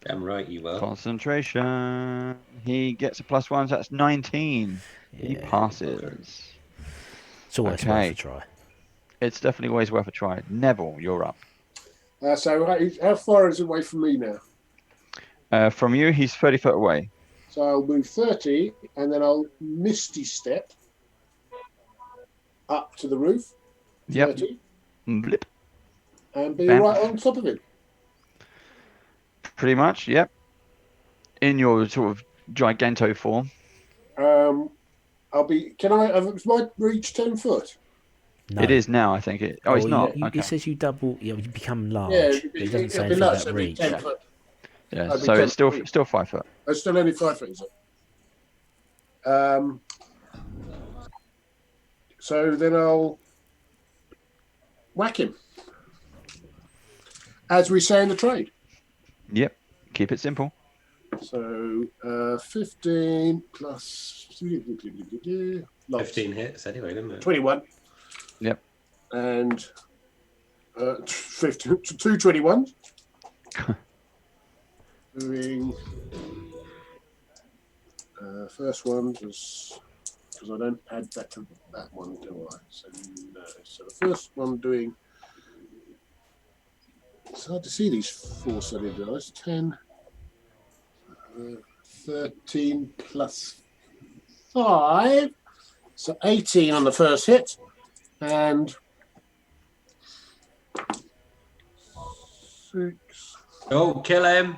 Speaker 2: Damn right you will.
Speaker 4: Concentration. He gets a +1, so that's 19. He
Speaker 6: Yeah.
Speaker 4: passes.
Speaker 6: It's always
Speaker 4: Okay.
Speaker 6: worth a try.
Speaker 4: It's definitely always worth a try. Neville, you're up.
Speaker 1: So how far is it away from me now?
Speaker 4: From you, he's 30 foot away.
Speaker 1: So I'll move 30, and then I'll misty step up to the roof.
Speaker 4: Yep.
Speaker 1: 30,
Speaker 4: Blip.
Speaker 1: and be
Speaker 4: Bam.
Speaker 1: right on top of him.
Speaker 4: Pretty much, yep. In your sort of giganto form.
Speaker 1: I'll be. Can I? Is my reach 10 foot?
Speaker 6: No.
Speaker 4: It is now, I think. It's not. Okay.
Speaker 6: It says you double. You become large.
Speaker 1: Yeah,
Speaker 6: but it doesn't say
Speaker 1: it'd be
Speaker 6: anything
Speaker 1: nuts.
Speaker 6: about
Speaker 1: It'd be
Speaker 6: reach.
Speaker 1: 10 foot.
Speaker 4: Yeah,
Speaker 1: I'd be
Speaker 4: so it's
Speaker 1: 10
Speaker 4: still
Speaker 1: feet.
Speaker 4: 5 foot.
Speaker 1: It's still only 5 feet. Is it? So then I'll whack him, as we say in the trade.
Speaker 4: Yep. Keep it simple.
Speaker 1: So 15 plus
Speaker 2: 15 hits anyway, didn't it?
Speaker 1: 21.
Speaker 4: Yep.
Speaker 1: And 15, 2 21s. Doing first one was because I don't add that to that one, do I? So no. So the first one doing. It's hard to see these 4-sided dice. 10, 13 plus 5, so 18 on the first hit, and 6,
Speaker 2: Don't kill him.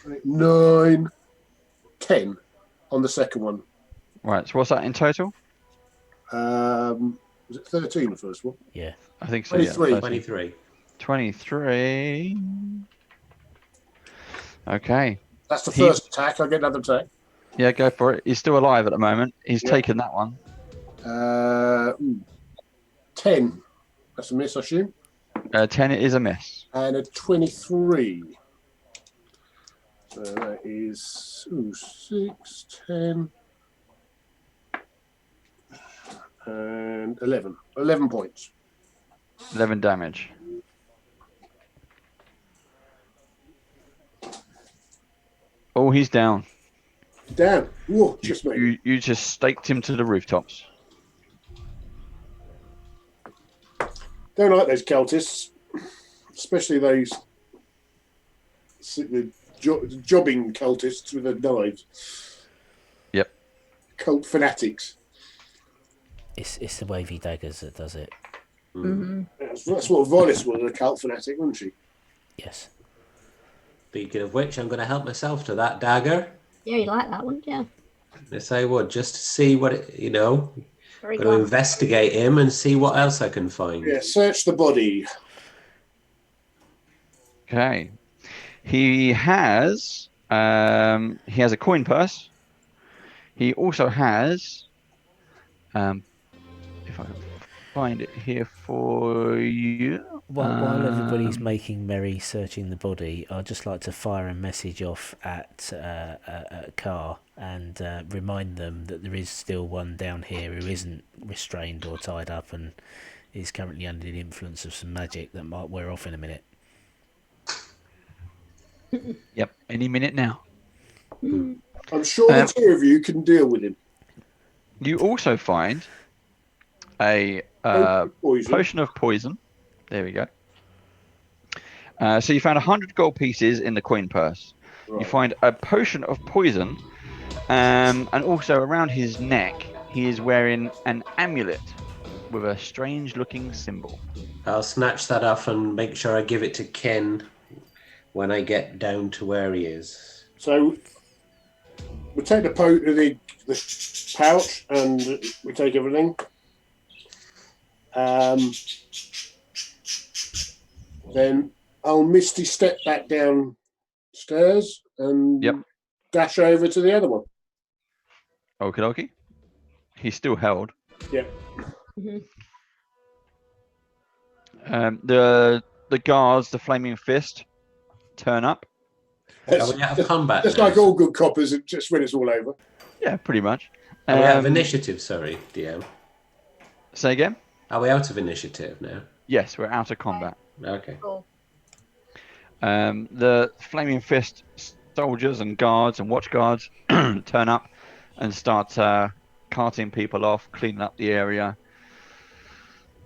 Speaker 1: 8, 9, 10 on the second one.
Speaker 4: Right, so what's that in total?
Speaker 1: Was it 13 the first one?
Speaker 6: Yeah.
Speaker 4: I think so,
Speaker 1: 23.
Speaker 4: yeah.
Speaker 2: 23.
Speaker 4: 23. Okay.
Speaker 1: That's the first attack. I get another attack.
Speaker 4: Yeah, go for it. He's still alive at the moment. He's
Speaker 1: Yeah.
Speaker 4: taken that one.
Speaker 1: 10. That's a miss, I assume.
Speaker 4: 10 is a miss.
Speaker 1: And a 23. So that is 6, 10, and 11. 11 points.
Speaker 4: 11 damage. Oh, he's down.
Speaker 1: Damn. Whoa, just me.
Speaker 4: You just staked him to the rooftops.
Speaker 1: Don't like those cultists, especially those jobbing cultists with their knives.
Speaker 4: Yep.
Speaker 1: Cult fanatics.
Speaker 6: It's the wavy daggers that does it.
Speaker 5: Mm-hmm.
Speaker 1: That's what Volis was, a cult fanatic, wasn't she?
Speaker 6: Yes.
Speaker 2: Speaking of which, I'm going to help myself to that dagger.
Speaker 5: Yeah, you like that one, yeah.
Speaker 2: Yes, I would, just to see what it,
Speaker 5: Very
Speaker 2: going to
Speaker 5: good.
Speaker 2: investigate him and see what else I can find.
Speaker 1: Yeah, search the body.
Speaker 4: Okay. He has a coin purse. He also has find it here for you.
Speaker 6: While everybody's making merry searching the body, I'd just like to fire a message off at Car and remind them that there is still one down here who isn't restrained or tied up and is currently under the influence of some magic that might wear off in a minute.
Speaker 4: Yep, any minute now.
Speaker 1: I'm sure the two of you can deal with him.
Speaker 4: You also find a potion of poison. There we go. So you found 100 gold pieces in the coin purse. Right. You find a potion of poison, and also around his neck, he is wearing an amulet with a strange-looking symbol.
Speaker 2: I'll snatch that off and make sure I give it to Ken when I get down to where he is.
Speaker 1: So we take the pouch and we take everything. Then I'll Misty step back downstairs and dash over to the other one.
Speaker 4: Okie dokie. He's still held.
Speaker 1: Yep.
Speaker 4: The guards, the Flaming Fist, turn up.
Speaker 2: Are we out of combat?
Speaker 1: Just like all good coppers, just when it's all over.
Speaker 4: Yeah, pretty much.
Speaker 2: Are we out of initiative? Sorry, DM.
Speaker 4: Say again?
Speaker 2: Are we out of initiative now?
Speaker 4: Yes, we're out of combat.
Speaker 2: Okay.
Speaker 5: Cool.
Speaker 4: The Flaming Fist soldiers and guards and watch guards turn up and start carting people off, cleaning up the area.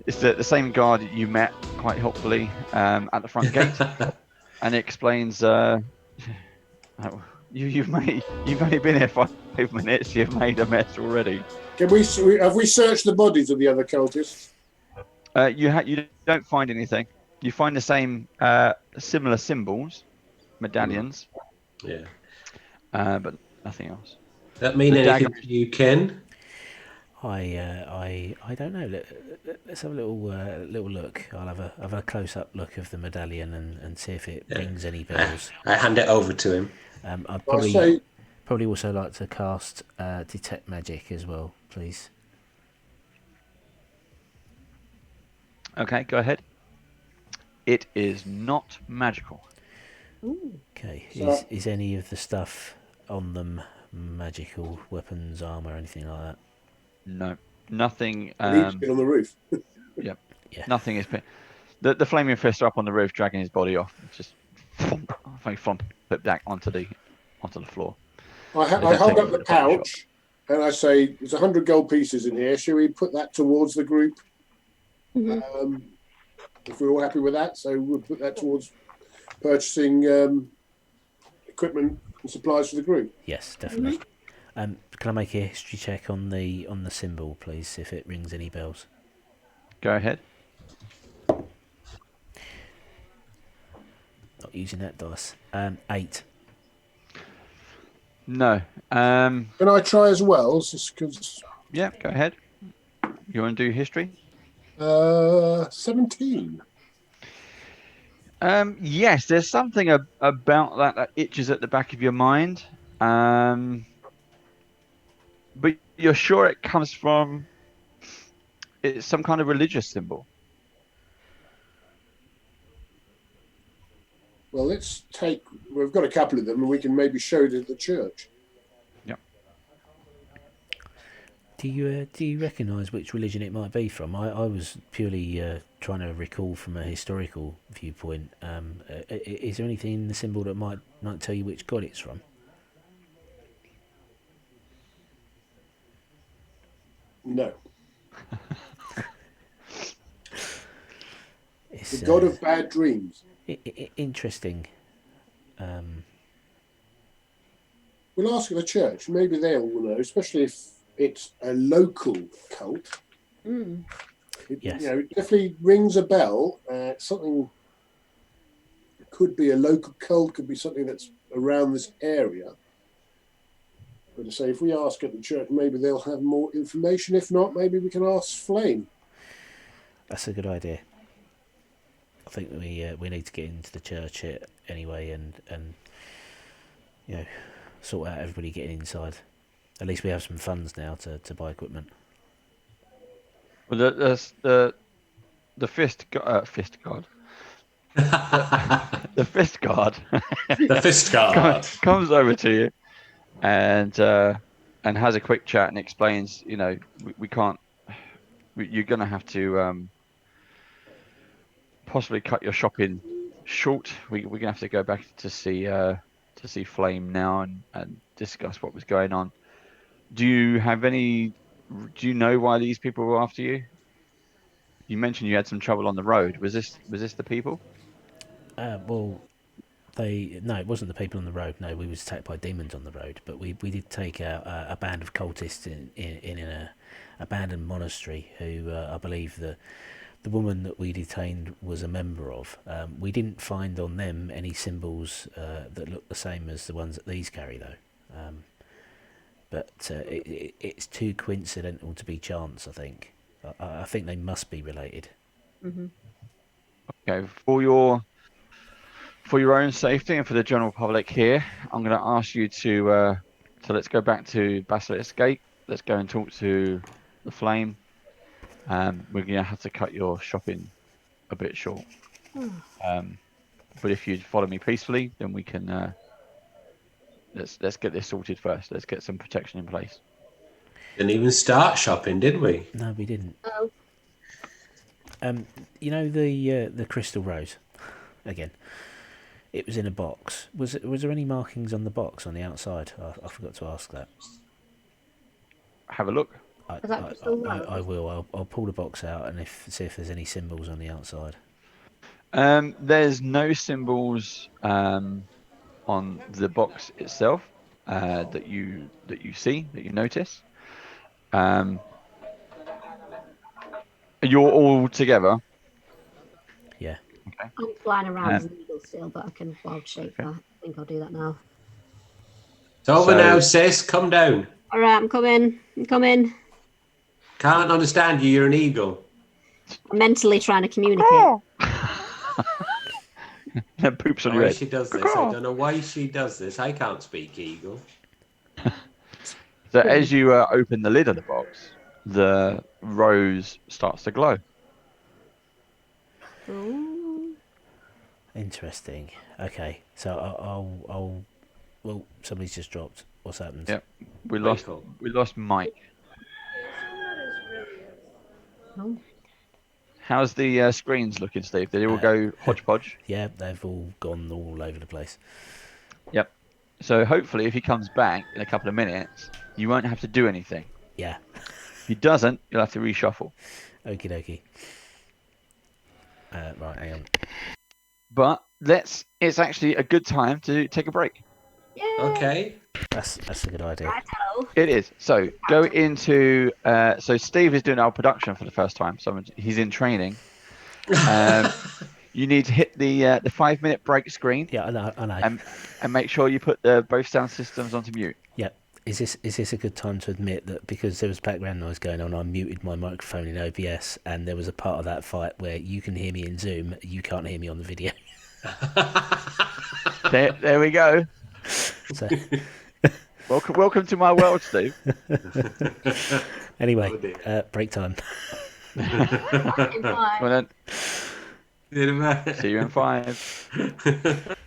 Speaker 4: It's the same guard you met quite helpfully at the front gate, and it explains you've only been here 5 minutes. You've made a mess already.
Speaker 1: Have we searched the bodies of the other cultists?
Speaker 4: You don't find anything. You find the same similar symbols, medallions.
Speaker 2: Yeah.
Speaker 4: But nothing else.
Speaker 2: That mean anything to you, Ken?
Speaker 6: I don't know. Let's have a little look. I'll have a close up look of the medallion and see if it rings any bells.
Speaker 2: I hand it over to him.
Speaker 6: I'd probably also like to cast detect magic as well, please.
Speaker 4: Okay, go ahead. It is not magical.
Speaker 5: Ooh.
Speaker 6: Okay. Is any of the stuff on them magical, weapons, armor, anything like that?
Speaker 4: No, nothing.
Speaker 1: He's been on the roof.
Speaker 4: Yep. Yeah. Nothing is. The Flaming Fist are up on the roof, dragging his body off. Just flump it back onto the floor.
Speaker 1: I hold up the pouch and I say, "There's 100 gold pieces in here. Shall we put that towards the group?
Speaker 5: Mm-hmm.
Speaker 1: If we're all happy with that, so we'll put that towards purchasing equipment and supplies for the group."
Speaker 6: Yes, definitely. Can I make a history check on the symbol, please, if it rings any bells?
Speaker 4: Go ahead.
Speaker 6: Not using that dice. 8.
Speaker 4: No.
Speaker 1: Can I try as well?
Speaker 4: Yeah, go ahead. You want to do history?
Speaker 1: 17.
Speaker 4: Yes, there's something about that itches at the back of your mind. But you're sure it comes from it's some kind of religious symbol.
Speaker 1: Well, we've got a couple of them and we can maybe show it at the church.
Speaker 4: Yeah.
Speaker 6: Do you recognise which religion it might be from? I was purely trying to recall from a historical viewpoint. Is there anything in the symbol that might tell you which god it's from?
Speaker 1: No. It's the god of bad dreams.
Speaker 6: Interesting.
Speaker 1: We'll ask the church. Maybe they'll know, especially if it's a local cult.
Speaker 6: Yes.
Speaker 1: It definitely rings a bell. Something could be a local cult, could be something that's around this area. But to say, if we ask at the church, maybe they'll have more information. If not, maybe we can ask Flame.
Speaker 6: That's a good idea. I think we need to get into the church anyway and sort out everybody getting inside. At least we have some funds now to buy equipment.
Speaker 4: Well, the fist god. The fist guard
Speaker 2: The fist guard.
Speaker 4: comes over to you and has a quick chat and explains, we can't. You're gonna have to possibly cut your shopping short. We're gonna have to go back to see Flame now and discuss what was going on. Do you know why these people were after you? You mentioned you had some trouble on the road. Was this the people?
Speaker 6: Well, no, it wasn't the people on the road. No, we was attacked by demons on the road. But we did take a band of cultists in an abandoned monastery who I believe the woman that we detained was a member of. We didn't find on them any symbols that look the same as the ones that these carry, though. But it's too coincidental to be chance, I think. I think they must be related.
Speaker 5: Mm-hmm.
Speaker 4: Okay, for your own safety and for the general public here, I'm going to ask you to let's go back to Basilisk Gate. Let's go and talk to the Flame. We're going to have to cut your shopping a bit short. But if you follow me peacefully, then we can let's get this sorted first. Let's get some protection in place.
Speaker 2: Didn't even start shopping, did we?
Speaker 6: No, we didn't.
Speaker 5: Oh.
Speaker 6: You know the crystal rose, again. It was in a box. Was there any markings on the box on the outside? I forgot to ask that.
Speaker 4: Have a look.
Speaker 6: I will. I'll pull the box out and see if there's any symbols on the outside.
Speaker 4: There's no symbols on the box itself that you notice. You're all together.
Speaker 6: Yeah.
Speaker 4: Okay.
Speaker 5: I'm flying around as an eagle still, but I can wild shape that. I think I'll do that now.
Speaker 2: It's over now, sis. Come down.
Speaker 5: All right, I'm coming.
Speaker 2: Can't understand you. You're an eagle.
Speaker 5: I'm mentally trying to communicate.
Speaker 4: That poops on
Speaker 2: I
Speaker 4: your
Speaker 2: know
Speaker 4: head.
Speaker 2: she does this. I don't know why she does this. I can't speak eagle.
Speaker 4: So as you open the lid of the box, the rose starts to glow.
Speaker 5: Ooh.
Speaker 6: Interesting. Okay, so I'll. Well, somebody's just dropped. What's happened?
Speaker 4: Yep, we lost Mike.
Speaker 5: Oh.
Speaker 4: How's the screens looking, Steve? Did they all go hodgepodge?
Speaker 6: Yeah, they've all gone all over the place.
Speaker 4: Yep. So hopefully, if he comes back in a couple of minutes, you won't have to do anything.
Speaker 6: Yeah.
Speaker 4: If he doesn't, you'll have to reshuffle.
Speaker 6: Okie dokie. Right, hang on.
Speaker 4: But it's actually a good time to take a break.
Speaker 5: Yay.
Speaker 2: Okay.
Speaker 6: That's a good idea.
Speaker 5: Righto.
Speaker 4: It is. So go into. So Steve is doing our production for the first time. So he's in training. You need to hit the 5-minute break screen.
Speaker 6: Yeah, I know.
Speaker 4: And make sure you put both sound systems onto mute.
Speaker 6: Yeah. Is this a good time to admit that because there was background noise going on, I muted my microphone in OBS, and there was a part of that fight where you can hear me in Zoom, you can't hear me on the video.
Speaker 4: There we go.
Speaker 6: So,
Speaker 4: welcome to my world, Steve.
Speaker 6: Anyway, break time.
Speaker 4: Well then, see you in 5.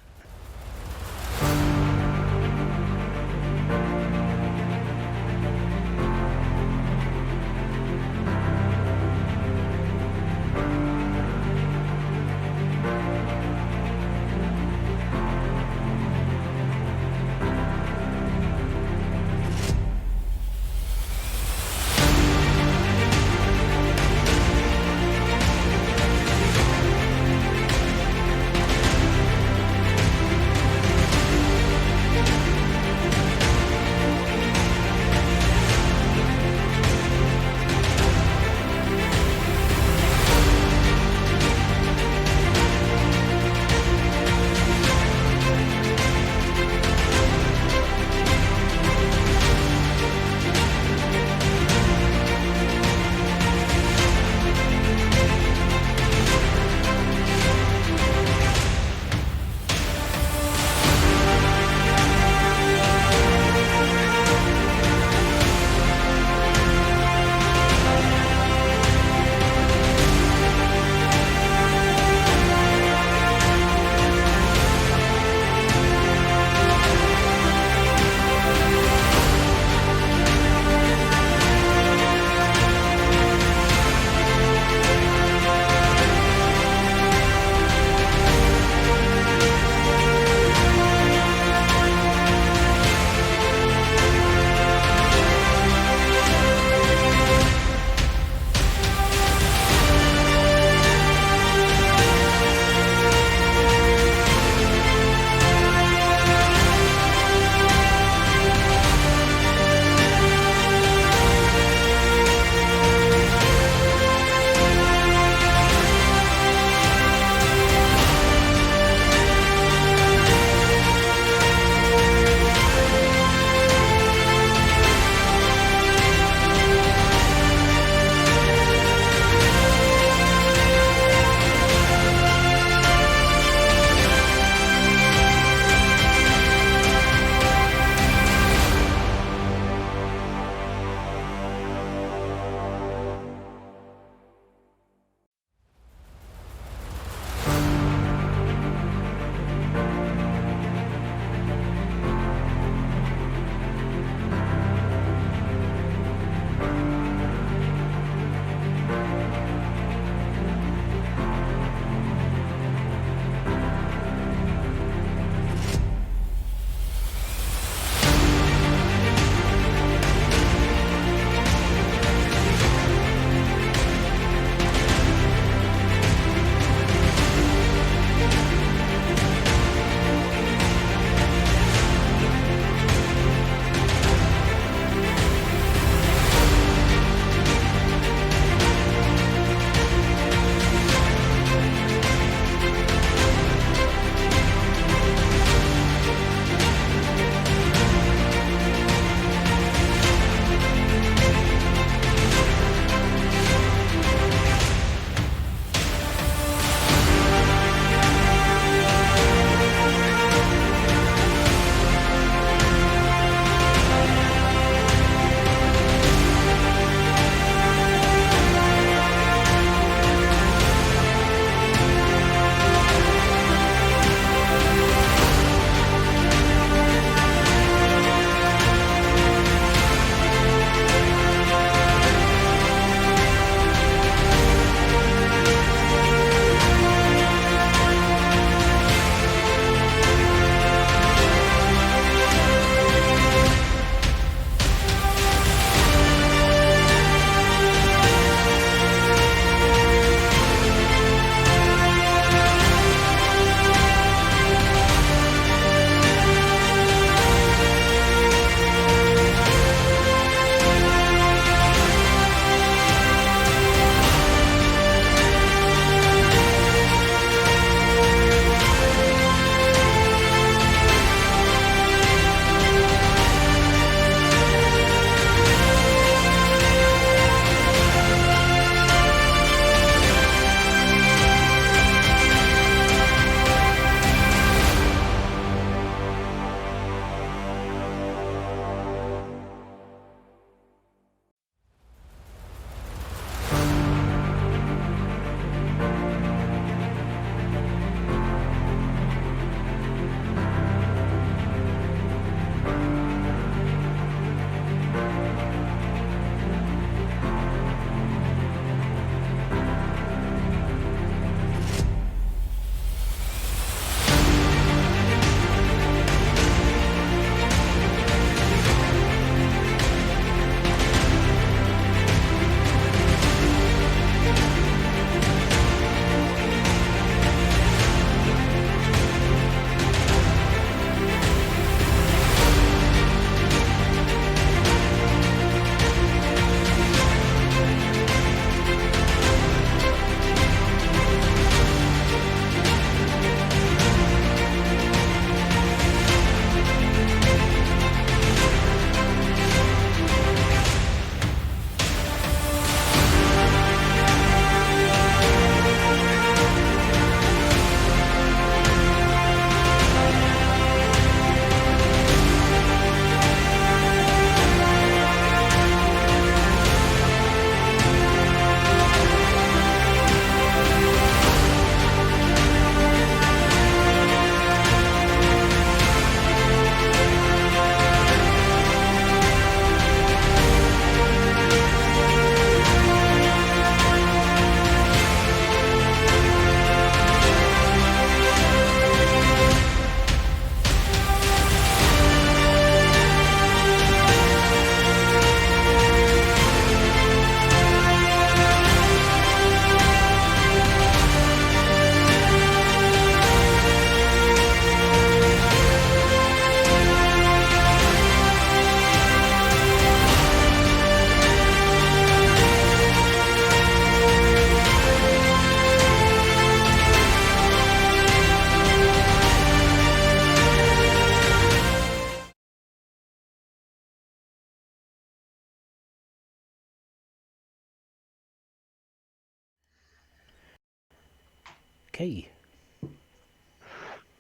Speaker 6: Key.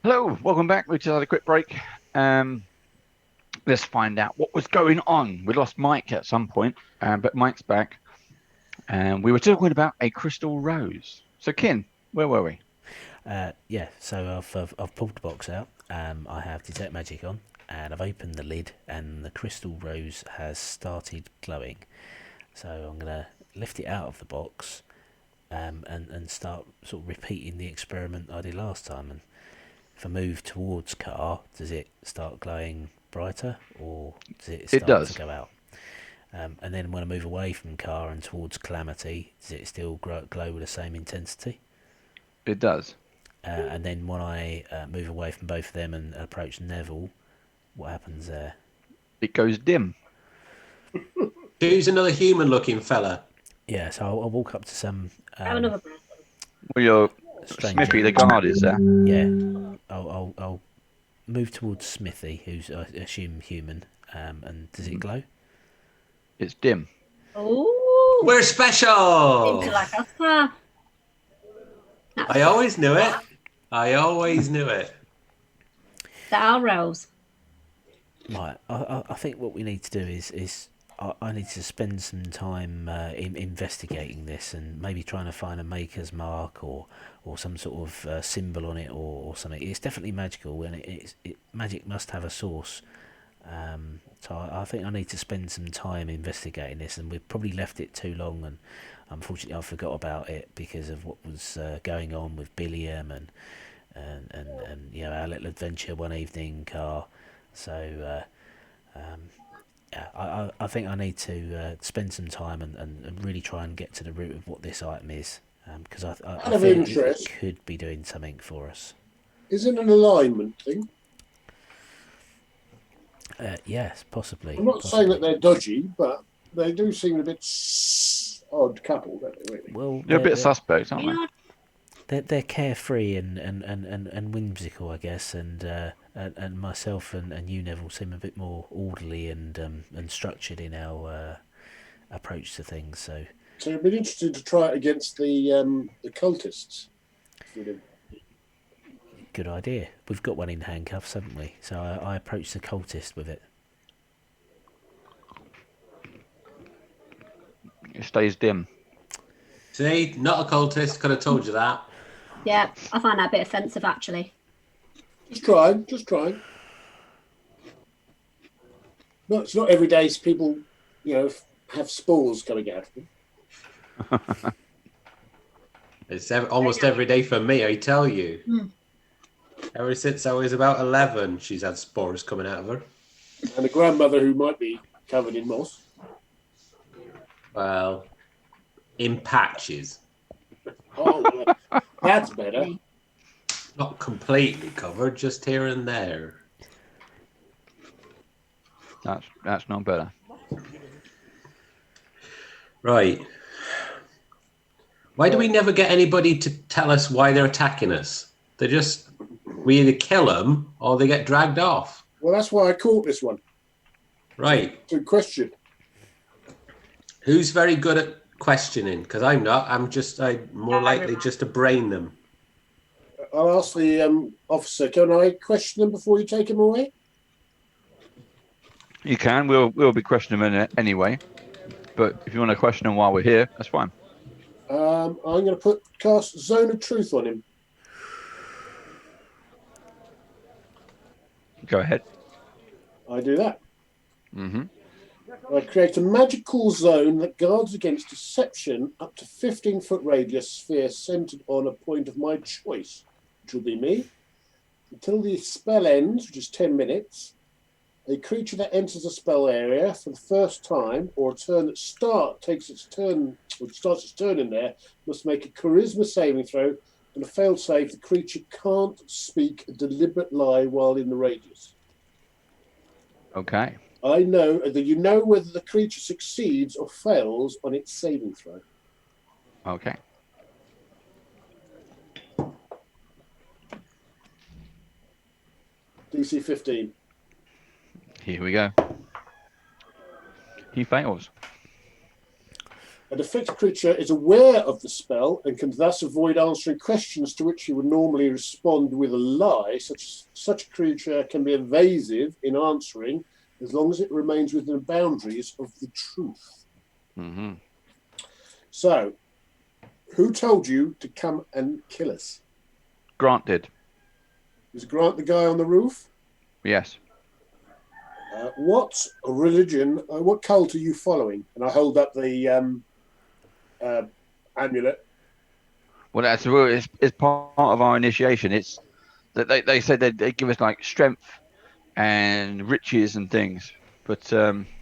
Speaker 4: Hello, welcome back. We just had a quick break. Let's find out what was going on. We lost Mike at some point, but Mike's back. And we were talking about a crystal rose. So, Kin, where were we?
Speaker 6: Yeah, so I've pulled the box out. I have detect magic on, and I've opened the lid, and the crystal rose has started glowing. So I'm going to lift it out of the box, and start sort of repeating the experiment I did last time. And if I move towards Car, does it start glowing brighter, or does it start to go out? And then when I move away from Car and towards Calamity, does it still glow with the same intensity?
Speaker 4: It does.
Speaker 6: And then when I move away from both of them and approach Neville, what happens there?
Speaker 4: It goes dim.
Speaker 2: Who's another human-looking fella?
Speaker 6: Yeah, so I'll walk up to some.
Speaker 5: Another
Speaker 4: Well, your
Speaker 6: stranger.
Speaker 4: Smithy, the guard, is there.
Speaker 6: Yeah, I'll move towards Smithy, who's I assume human. And does it glow?
Speaker 4: It's dim.
Speaker 5: Oh,
Speaker 2: We're special.
Speaker 5: seems like us, huh?
Speaker 2: I always knew it. I always knew it.
Speaker 5: That our roles.
Speaker 6: Right. I think what we need to do is I need to spend some time investigating this and maybe trying to find a maker's mark or some sort of symbol on it or something. It's definitely magical, and magic must have a source. So I think I need to spend some time investigating this, and we've probably left it too long, and unfortunately I forgot about it because of what was going on with Billiam and you know, our little adventure one evening, Car. So yeah, I think I need to spend some time and really try and get to the root of what this item is, because I think it could be doing something for us.
Speaker 1: Is it an alignment thing?
Speaker 6: Yes, possibly.
Speaker 1: I'm not saying that they're dodgy, but they do seem a bit odd couple, don't they, really?
Speaker 6: Well,
Speaker 4: They're a bit suspect, aren't they?
Speaker 6: They're carefree and whimsical, I guess, and myself and you, Neville, seem a bit more orderly and structured in our approach to things. So
Speaker 1: it'd be interesting to try it against the cultists.
Speaker 6: good idea. We've got one in handcuffs, haven't we? So I approach the cultist with it.
Speaker 4: It stays dim.
Speaker 2: See, not a cultist. Could have told you that.
Speaker 5: Yeah, I find that a bit offensive, actually.
Speaker 1: Just trying. No, it's not every day people, you know, have spores coming out of them.
Speaker 2: It's almost every day for me, I tell you. Ever since I was about 11, she's had spores coming out of her.
Speaker 1: And a grandmother who might be covered in moss.
Speaker 2: Well, in patches.
Speaker 1: Oh, well, that's better.
Speaker 2: Not completely covered, just here and there.
Speaker 4: That's not better.
Speaker 2: Right. Why do we never get anybody to tell us why they're attacking us? We either kill them or they get dragged off.
Speaker 1: Well, that's why I caught this one.
Speaker 2: Right.
Speaker 1: To question.
Speaker 2: Who's very good at questioning? Because I'm not. I'm more likely just to brain them.
Speaker 1: I'll ask the officer, can I question them before you take them away?
Speaker 4: You can. We'll be questioning them anyway. But if you want to question them while we're here, that's fine.
Speaker 1: I'm going to cast Zone of Truth on him.
Speaker 4: Go ahead.
Speaker 1: I do that.
Speaker 4: Mm-hmm.
Speaker 1: I create a magical zone that guards against deception up to 15-foot radius sphere centered on a point of my choice, which will be me. Until the spell ends, which is 10 minutes, a creature that enters the spell area for the first time or a turn that starts its turn in there must make a charisma saving throw, and a failed save, the creature can't speak a deliberate lie while in the radius.
Speaker 4: Okay.
Speaker 1: I know that you know whether the creature succeeds or fails on its saving throw.
Speaker 4: Okay.
Speaker 1: DC 15.
Speaker 4: Here we go. He fails.
Speaker 1: A defected creature is aware of the spell and can thus avoid answering questions to which you would normally respond with a lie. Such a creature can be evasive in answering as long as it remains within the boundaries of the truth.
Speaker 4: Mm-hmm.
Speaker 1: So, who told you to come and kill us?
Speaker 4: Grant did.
Speaker 1: Was Grant the guy on the roof?
Speaker 4: Yes.
Speaker 1: What religion, what cult are you following? And I hold up the amulet.
Speaker 4: Well, it's part of our initiation. It's that they said they give us like strength and riches and things, but well,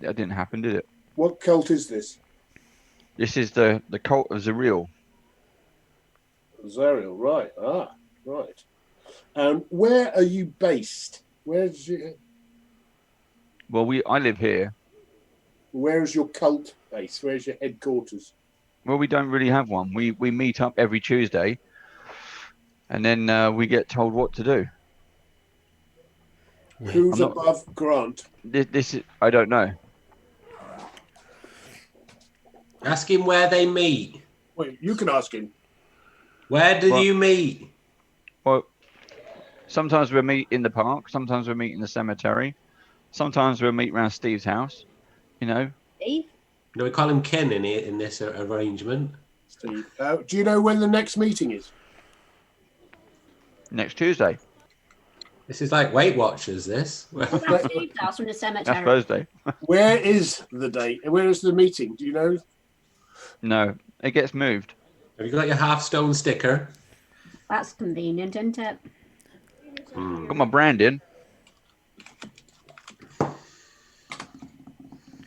Speaker 4: that didn't happen, did it?
Speaker 1: What cult is this?
Speaker 4: This is the cult of Zariel.
Speaker 1: Zariel, right. Ah, right. And where are you based? Where's you?
Speaker 4: Well, I live here.
Speaker 1: Where is your cult base? Where's your headquarters?
Speaker 4: Well, we don't really have one. We meet up every Tuesday, and then we get told what to do.
Speaker 1: Who's above Grant?
Speaker 4: This is, I don't know.
Speaker 2: Ask him where they meet.
Speaker 1: Wait, you can ask him.
Speaker 2: Where do you meet?
Speaker 4: Well, sometimes we meet in the park. Sometimes we meet in the cemetery. Sometimes we'll meet around Steve's house. You know.
Speaker 5: Steve?
Speaker 2: No, we call him Ken in this arrangement.
Speaker 1: Steve. Do you know when the next meeting is?
Speaker 4: Next Tuesday.
Speaker 2: This is like Weight Watchers, this.
Speaker 5: That's Steve's house from the cemetery.
Speaker 4: That's Thursday.
Speaker 1: Where is the date? Where is the meeting? Do you know?
Speaker 4: No, it gets moved.
Speaker 2: Have you got your half-stone sticker?
Speaker 5: That's convenient, isn't it?
Speaker 4: Got my branding.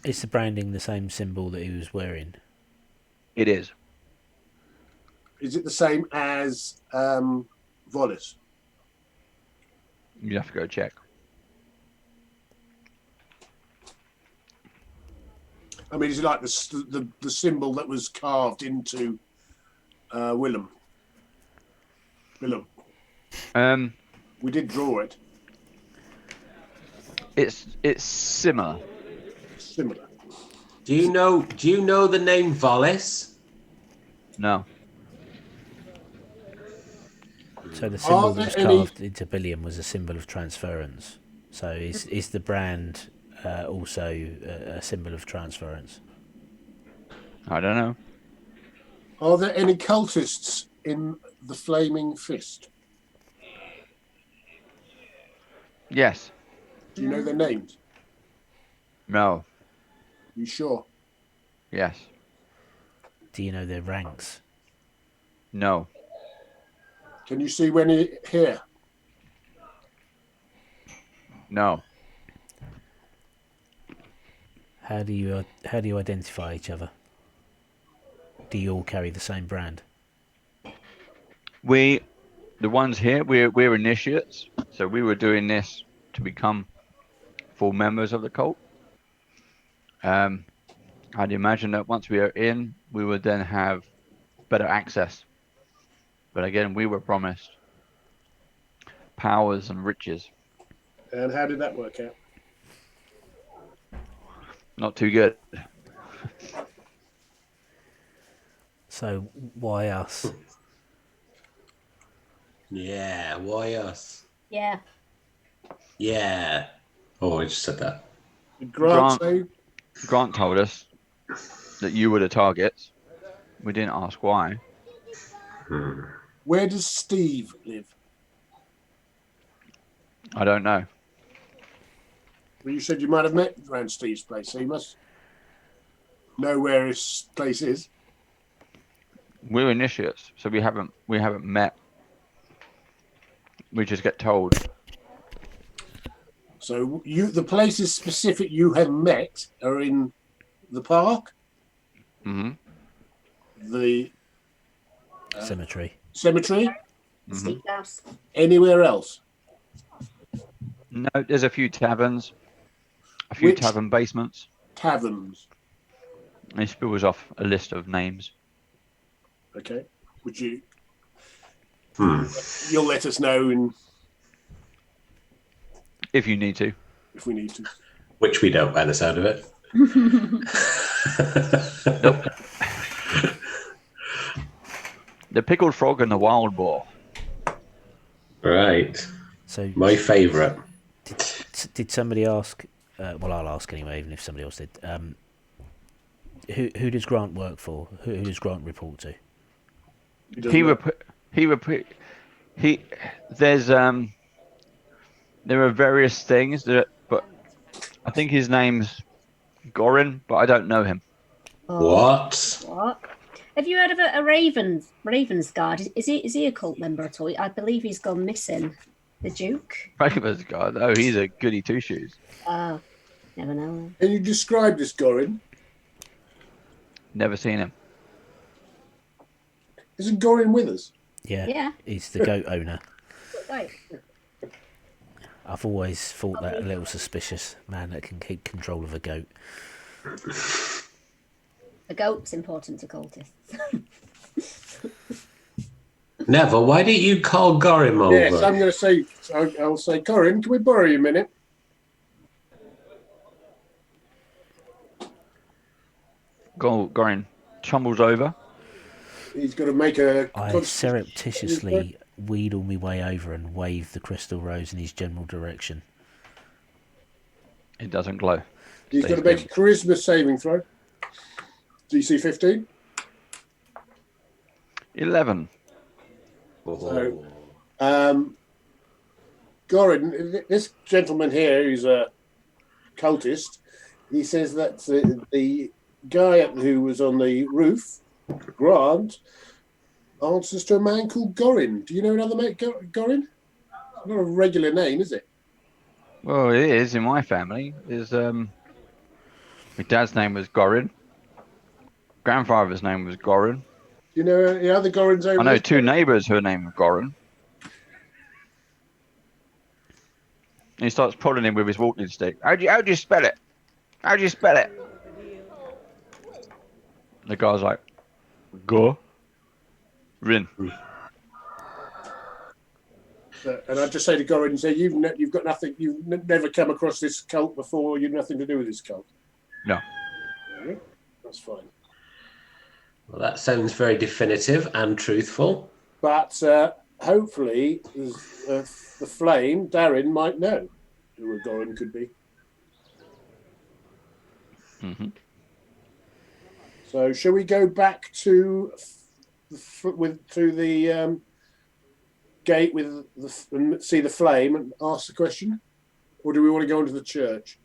Speaker 6: Is the branding the same symbol that he was wearing?
Speaker 4: It is.
Speaker 1: Is it the same as Volis?
Speaker 4: You have to go check.
Speaker 1: I mean, is it like the symbol that was carved into Willem? We did draw it.
Speaker 4: It's similar.
Speaker 1: Similar.
Speaker 2: Do you know the name Volis?
Speaker 4: No.
Speaker 6: So the symbol that was carved into Billiam was a symbol of transference. So is the brand also a symbol of transference?
Speaker 4: I don't know.
Speaker 1: Are there any cultists in the Flaming Fist?
Speaker 4: Yes.
Speaker 1: Do you know their names?
Speaker 4: No.
Speaker 1: You sure?
Speaker 4: Yes.
Speaker 6: Do you know their ranks?
Speaker 4: No.
Speaker 1: Can you see when here?
Speaker 4: No.
Speaker 6: How do you identify each other? Do you all carry the same brand?
Speaker 4: The ones here, we're initiates, so we were doing this to become full members of the cult. I'd imagine that once we are in, we would then have better access. But again, we were promised powers and riches.
Speaker 1: And how did that work out?
Speaker 4: Not too good.
Speaker 6: So why us?
Speaker 2: Yeah, why us?
Speaker 5: Yeah.
Speaker 2: Yeah. Oh, I just said that.
Speaker 1: Did Grant
Speaker 4: told us that you were the targets. We didn't ask why.
Speaker 1: Where does Steve live?
Speaker 4: I don't know.
Speaker 1: Well, you said you might have met around Steve's place, so you must know where his place is.
Speaker 4: We're initiates, so we haven't met. We just get told.
Speaker 1: So the places specific you have met are in the park,
Speaker 4: Mm-hmm.
Speaker 1: the
Speaker 6: Cemetery.
Speaker 1: cemetery,
Speaker 5: Steve's house.
Speaker 1: anywhere else.
Speaker 4: No, there's a few taverns, a few
Speaker 1: Which
Speaker 4: tavern basements.
Speaker 1: taverns?
Speaker 4: He spills off a list of names.
Speaker 1: Okay. Would you? You'll let us know
Speaker 4: if you need to.
Speaker 1: If we need to.
Speaker 2: Which we don't, by the sound of it.
Speaker 4: Nope. The pickled frog and the wild boar.
Speaker 2: Right.
Speaker 6: So
Speaker 2: My favourite.
Speaker 6: did somebody ask? Well, I'll ask anyway, even if somebody else did. Who does Grant work for? Who does Grant report to?
Speaker 4: There are various things but I think his name's Gorin, but I don't know him.
Speaker 2: What?
Speaker 5: What? Have you heard of a Raven's Guard? Is he a cult member at all? I believe he's gone missing. The Duke?
Speaker 4: Raven's Guard? Oh, he's a goody two shoes.
Speaker 5: Never know.
Speaker 1: Can you describe this Gorin?
Speaker 4: Never seen him.
Speaker 1: Isn't Gorin with us?
Speaker 5: Yeah.
Speaker 6: He's the goat owner.
Speaker 5: Right.
Speaker 6: I've always thought that a little suspicious. Man that can keep control of a goat.
Speaker 5: A goat's important to cultists.
Speaker 2: Neville, why don't you call Gorim over?
Speaker 1: Yes, I'm going to say, I'll say, Gorin, can we borrow you a minute?
Speaker 4: Gorin tumbles over.
Speaker 1: He's got to make a...
Speaker 6: I surreptitiously wheedle my way over and wave the crystal rose in his general direction.
Speaker 4: It doesn't glow.
Speaker 1: He's got to make a charisma saving throw. DC 15.
Speaker 4: 11.
Speaker 1: So, Gorin, this gentleman here, who's a cultist, he says that the guy who was on the roof, Grant, answers to a man called Gorin. Do you know another mate, Gorin? It's not a regular name, is it?
Speaker 4: Well, it is in my family. My dad's name was Gorin. Grandfather's name was Gorin.
Speaker 1: Do you know any other Gorins over
Speaker 4: I know
Speaker 1: there?
Speaker 4: 2 neighbours who are named Gorin. And he starts prodding him with his walking stick. How do you spell it? How do you spell it? The guy's like, Go. Rin.
Speaker 1: And I just say to Gorin, say, you've got nothing, you've never come across this cult before, you've nothing to do with this cult.
Speaker 4: No.
Speaker 1: Yeah, that's fine.
Speaker 2: Well, that sounds very definitive and truthful.
Speaker 1: But hopefully, the flame, Darren, might know who a Gorin could be.
Speaker 4: Mm-hmm.
Speaker 1: So, shall we go back to the gate and see the flame and ask the question, or do we want to go into the church?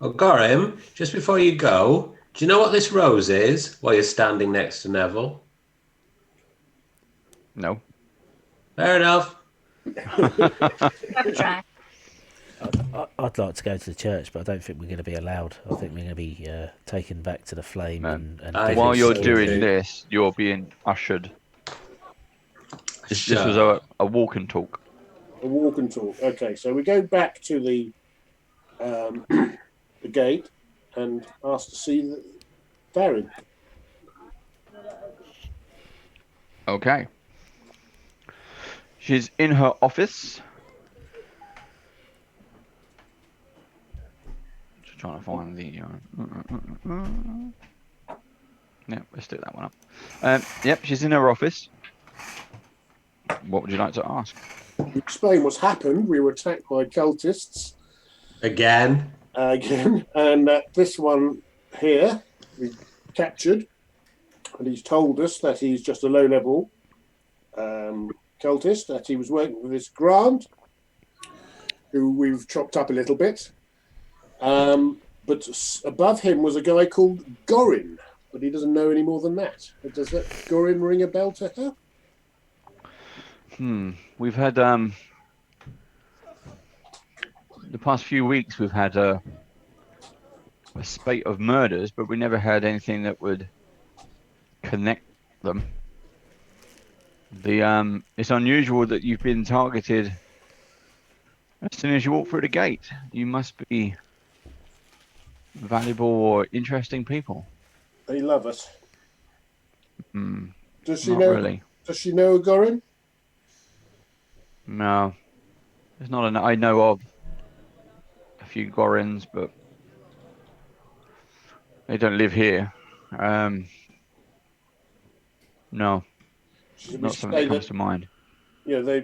Speaker 2: Oh, Gorim, just before you go, do you know what this rose is while you're standing next to Neville?
Speaker 4: No.
Speaker 2: Fair enough.
Speaker 6: I'd like to go to the church, but I don't think we're going to be allowed. I think we're going to be taken back to the flame. And
Speaker 4: while you're doing this, you're being ushered. This was a walk and talk.
Speaker 1: A walk and talk. Okay, so we go back to the gate and ask to see Darren.
Speaker 4: Okay. She's in her office. Just trying to find the... Yep, let's do that one up. Yep, she's in her office. What would you like to ask?
Speaker 1: Explain what's happened. We were attacked by cultists.
Speaker 2: Again.
Speaker 1: And this one here, we captured. And he's told us that he's just a low-level cultist, that he was working with this Grant, who we've chopped up a little bit. But above him was a guy called Gorin, but he doesn't know any more than that. Does that Gorin ring a bell to her?
Speaker 4: We've had the past few weeks we've had a spate of murders, but we never had anything that would connect them. It's unusual that you've been targeted as soon as you walk through the gate. You must be valuable or interesting people.
Speaker 1: They love us. Does she
Speaker 4: Not
Speaker 1: know?
Speaker 4: really.
Speaker 1: Does she know Gorin?
Speaker 4: No, there's not enough. I know of a few Gorins, but They don't live here. No,
Speaker 1: Should we
Speaker 4: not something
Speaker 1: say
Speaker 4: that comes
Speaker 1: that,
Speaker 4: to mind.
Speaker 1: you know,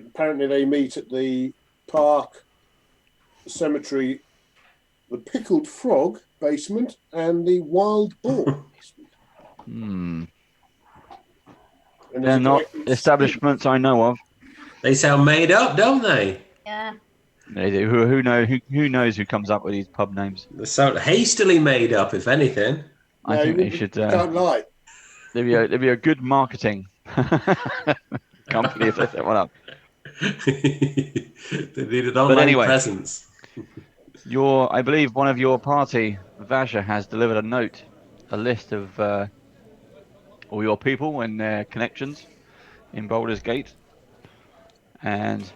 Speaker 1: they meet at the park, the cemetery, the pickled frog basement, and the wild boar basement.
Speaker 4: Hmm.
Speaker 1: And
Speaker 4: They're not establishments I know of.
Speaker 2: They sound made up, don't they?
Speaker 5: Yeah.
Speaker 4: They do. Who knows who comes up with these pub names?
Speaker 2: They sound hastily made up, if anything.
Speaker 4: I think they should.
Speaker 1: You can't lie.
Speaker 4: There'd be a good marketing company if they set one up.
Speaker 2: They needed online
Speaker 4: anyway,
Speaker 2: presence.
Speaker 4: I believe one of your party, Vasha, has delivered a note, a list of all your people and their connections in Baldur's Gate, and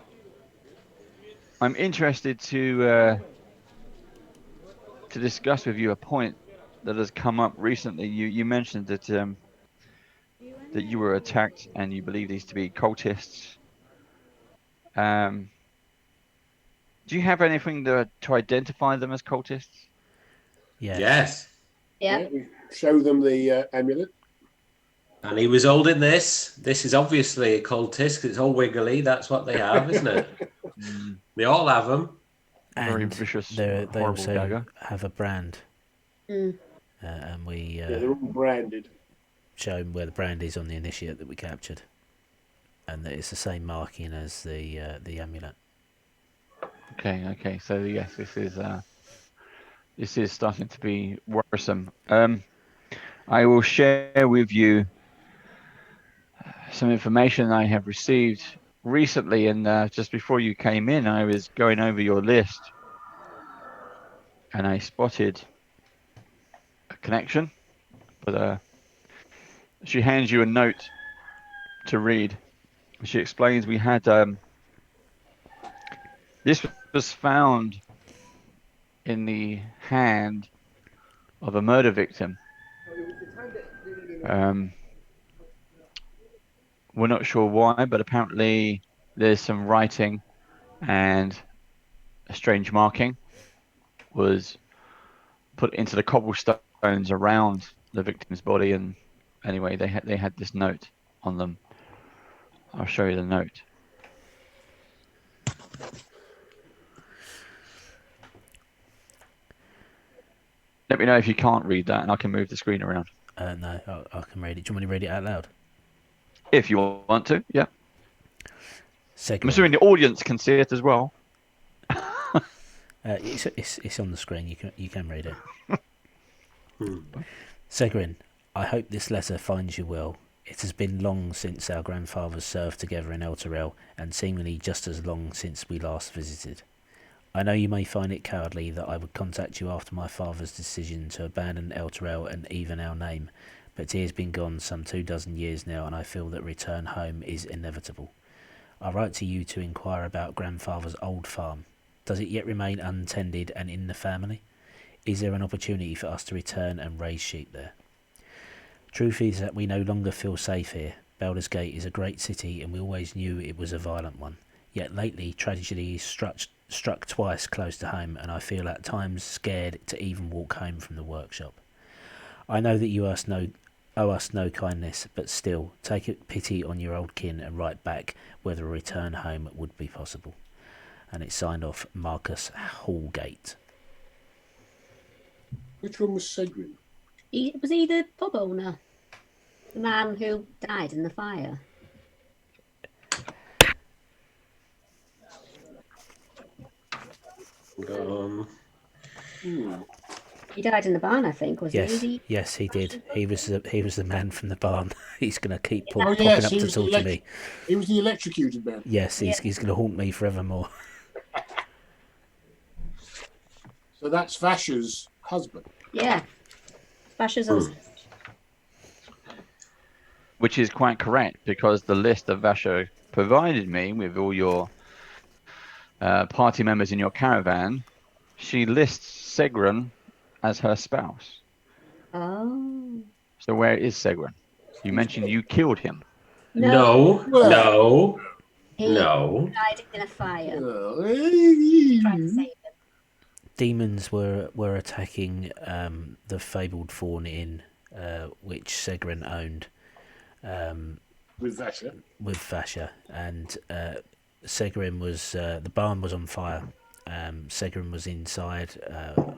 Speaker 4: I'm interested to discuss with you a point that has come up recently. You mentioned that that you were attacked and you believe these to be cultists. Do you have anything to identify them as cultists?
Speaker 2: Yes.
Speaker 5: Yeah.
Speaker 1: We show them the amulet.
Speaker 2: And he was holding this. This is obviously a cultist because it's all wiggly. That's what they have, isn't it? They all have them.
Speaker 4: Very
Speaker 6: And
Speaker 4: vicious,
Speaker 6: they
Speaker 4: horrible
Speaker 6: also
Speaker 4: dagger.
Speaker 6: have a brand.
Speaker 5: Mm.
Speaker 6: And we
Speaker 1: They're all branded.
Speaker 6: show them where the brand is on the initiate that we captured. And that it's the same marking as the amulet.
Speaker 4: Okay. So yes, this is starting to be worrisome. I will share with you some information I have received recently, and just before you came in, I was going over your list, and I spotted a connection. But she hands you a note to read. She explains we had this was found in the hand of a murder victim. We're not sure why, but apparently there's some writing and a strange marking was put into the cobblestones around the victim's body. And anyway, they had this note on them. I'll show you the note. Let me know if you can't read that, and I can move the screen around.
Speaker 6: No, I can read it. Do you want me to read it out loud?
Speaker 4: If you want to, yeah.
Speaker 6: Segwin.
Speaker 4: I'm assuming the audience can see it as well.
Speaker 6: It's on the screen. You can read it. Segwin, I hope this letter finds you well. It has been long since our grandfathers served together in Elturel, and seemingly just as long since we last visited. I know you may find it cowardly that I would contact you after my father's decision to abandon Elturel and even our name, but he has been gone some 24 years now, and I feel that return home is inevitable. I write to you to inquire about grandfather's old farm. Does it yet remain untended and in the family? Is there an opportunity for us to return and raise sheep there? Truth is that we no longer feel safe here. Baldur's Gate is a great city, and we always knew it was a violent one. Yet lately, tragedy is struck twice close to home, and I feel at times scared to even walk home from the workshop. I know that you owe us no kindness, but still, take pity on your old kin and write back whether a return home would be possible. And it's signed off Marcus Hallgate.
Speaker 1: Which one was Segwin?
Speaker 5: Was he the pub owner? The man who died in the fire? He died in the barn, I think, wasn't he?
Speaker 6: Yes, he did. He was the man from the barn. He's going to keep
Speaker 1: popping
Speaker 6: up to torture me.
Speaker 1: He was the electrocuted man.
Speaker 6: Yes, he's going to haunt me forevermore.
Speaker 1: So that's Vasha's husband.
Speaker 5: Yeah, Vasha's husband.
Speaker 4: Which is quite correct, because the list that Vasha provided me with all your party members in your caravan, she lists Segrin as her spouse.
Speaker 5: Oh.
Speaker 4: So where is Segrin? You mentioned you killed him.
Speaker 2: No.
Speaker 5: He died in a fire.
Speaker 6: demons were attacking the fabled Fawn Inn, which Segrin owned.
Speaker 1: With Vasha.
Speaker 6: With Vasha, and Segrin was the barn was on fire. Segrin was inside.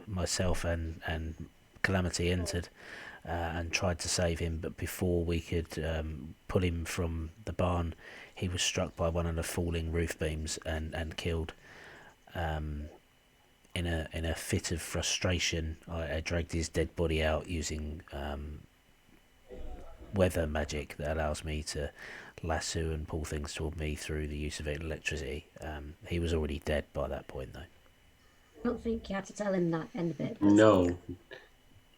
Speaker 6: Myself and Calamity entered and tried to save him, but before we could pull him from the barn, he was struck by one of the falling roof beams and killed. In a fit of frustration, I dragged his dead body out using weather magic that allows me to lasso and pull things toward me through the use of electricity. He was already dead by that point, though.
Speaker 5: I don't think you had to tell him that end bit.
Speaker 2: No.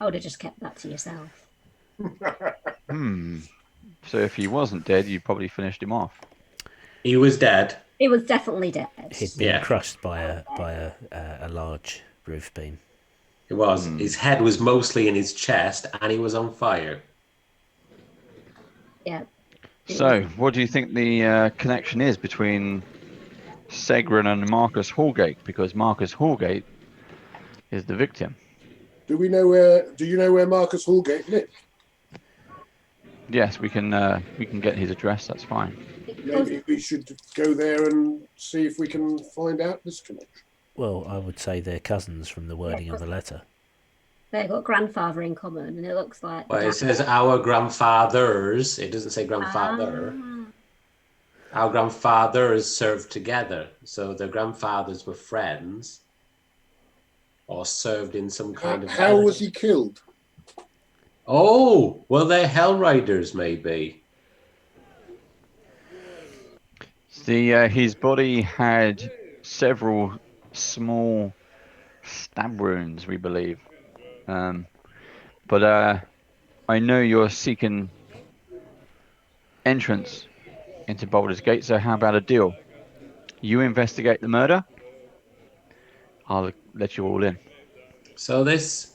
Speaker 5: I would have just kept that to yourself.
Speaker 4: So if he wasn't dead, you probably finished him off.
Speaker 2: He was dead.
Speaker 5: He was definitely dead.
Speaker 6: He'd been crushed by a large roof beam.
Speaker 2: It was. His head was mostly in his chest, and he was on fire.
Speaker 5: Yeah.
Speaker 4: So, what do you think the connection is between Segrin and Marcus Hallgate? Because Marcus Hallgate is the victim.
Speaker 1: Do you know where Marcus Hallgate lived?
Speaker 4: Yes, we can get his address. That's fine.
Speaker 1: Maybe we should go there and see if we can find out this connection.
Speaker 6: Well, I would say they're cousins from the wording of the letter.
Speaker 5: They've got grandfather in common, and it looks like...
Speaker 2: Well, it says our grandfathers. It doesn't say grandfather. Our grandfathers served together. So their grandfathers were friends or served in some kind of...
Speaker 1: How was he killed?
Speaker 2: Oh, well, they're Hell Riders, maybe.
Speaker 4: His body had several small stab wounds, we believe. But I know you're seeking entrance into Baldur's Gate, so how about a deal? You investigate the murder, I'll let you all in.
Speaker 2: So this,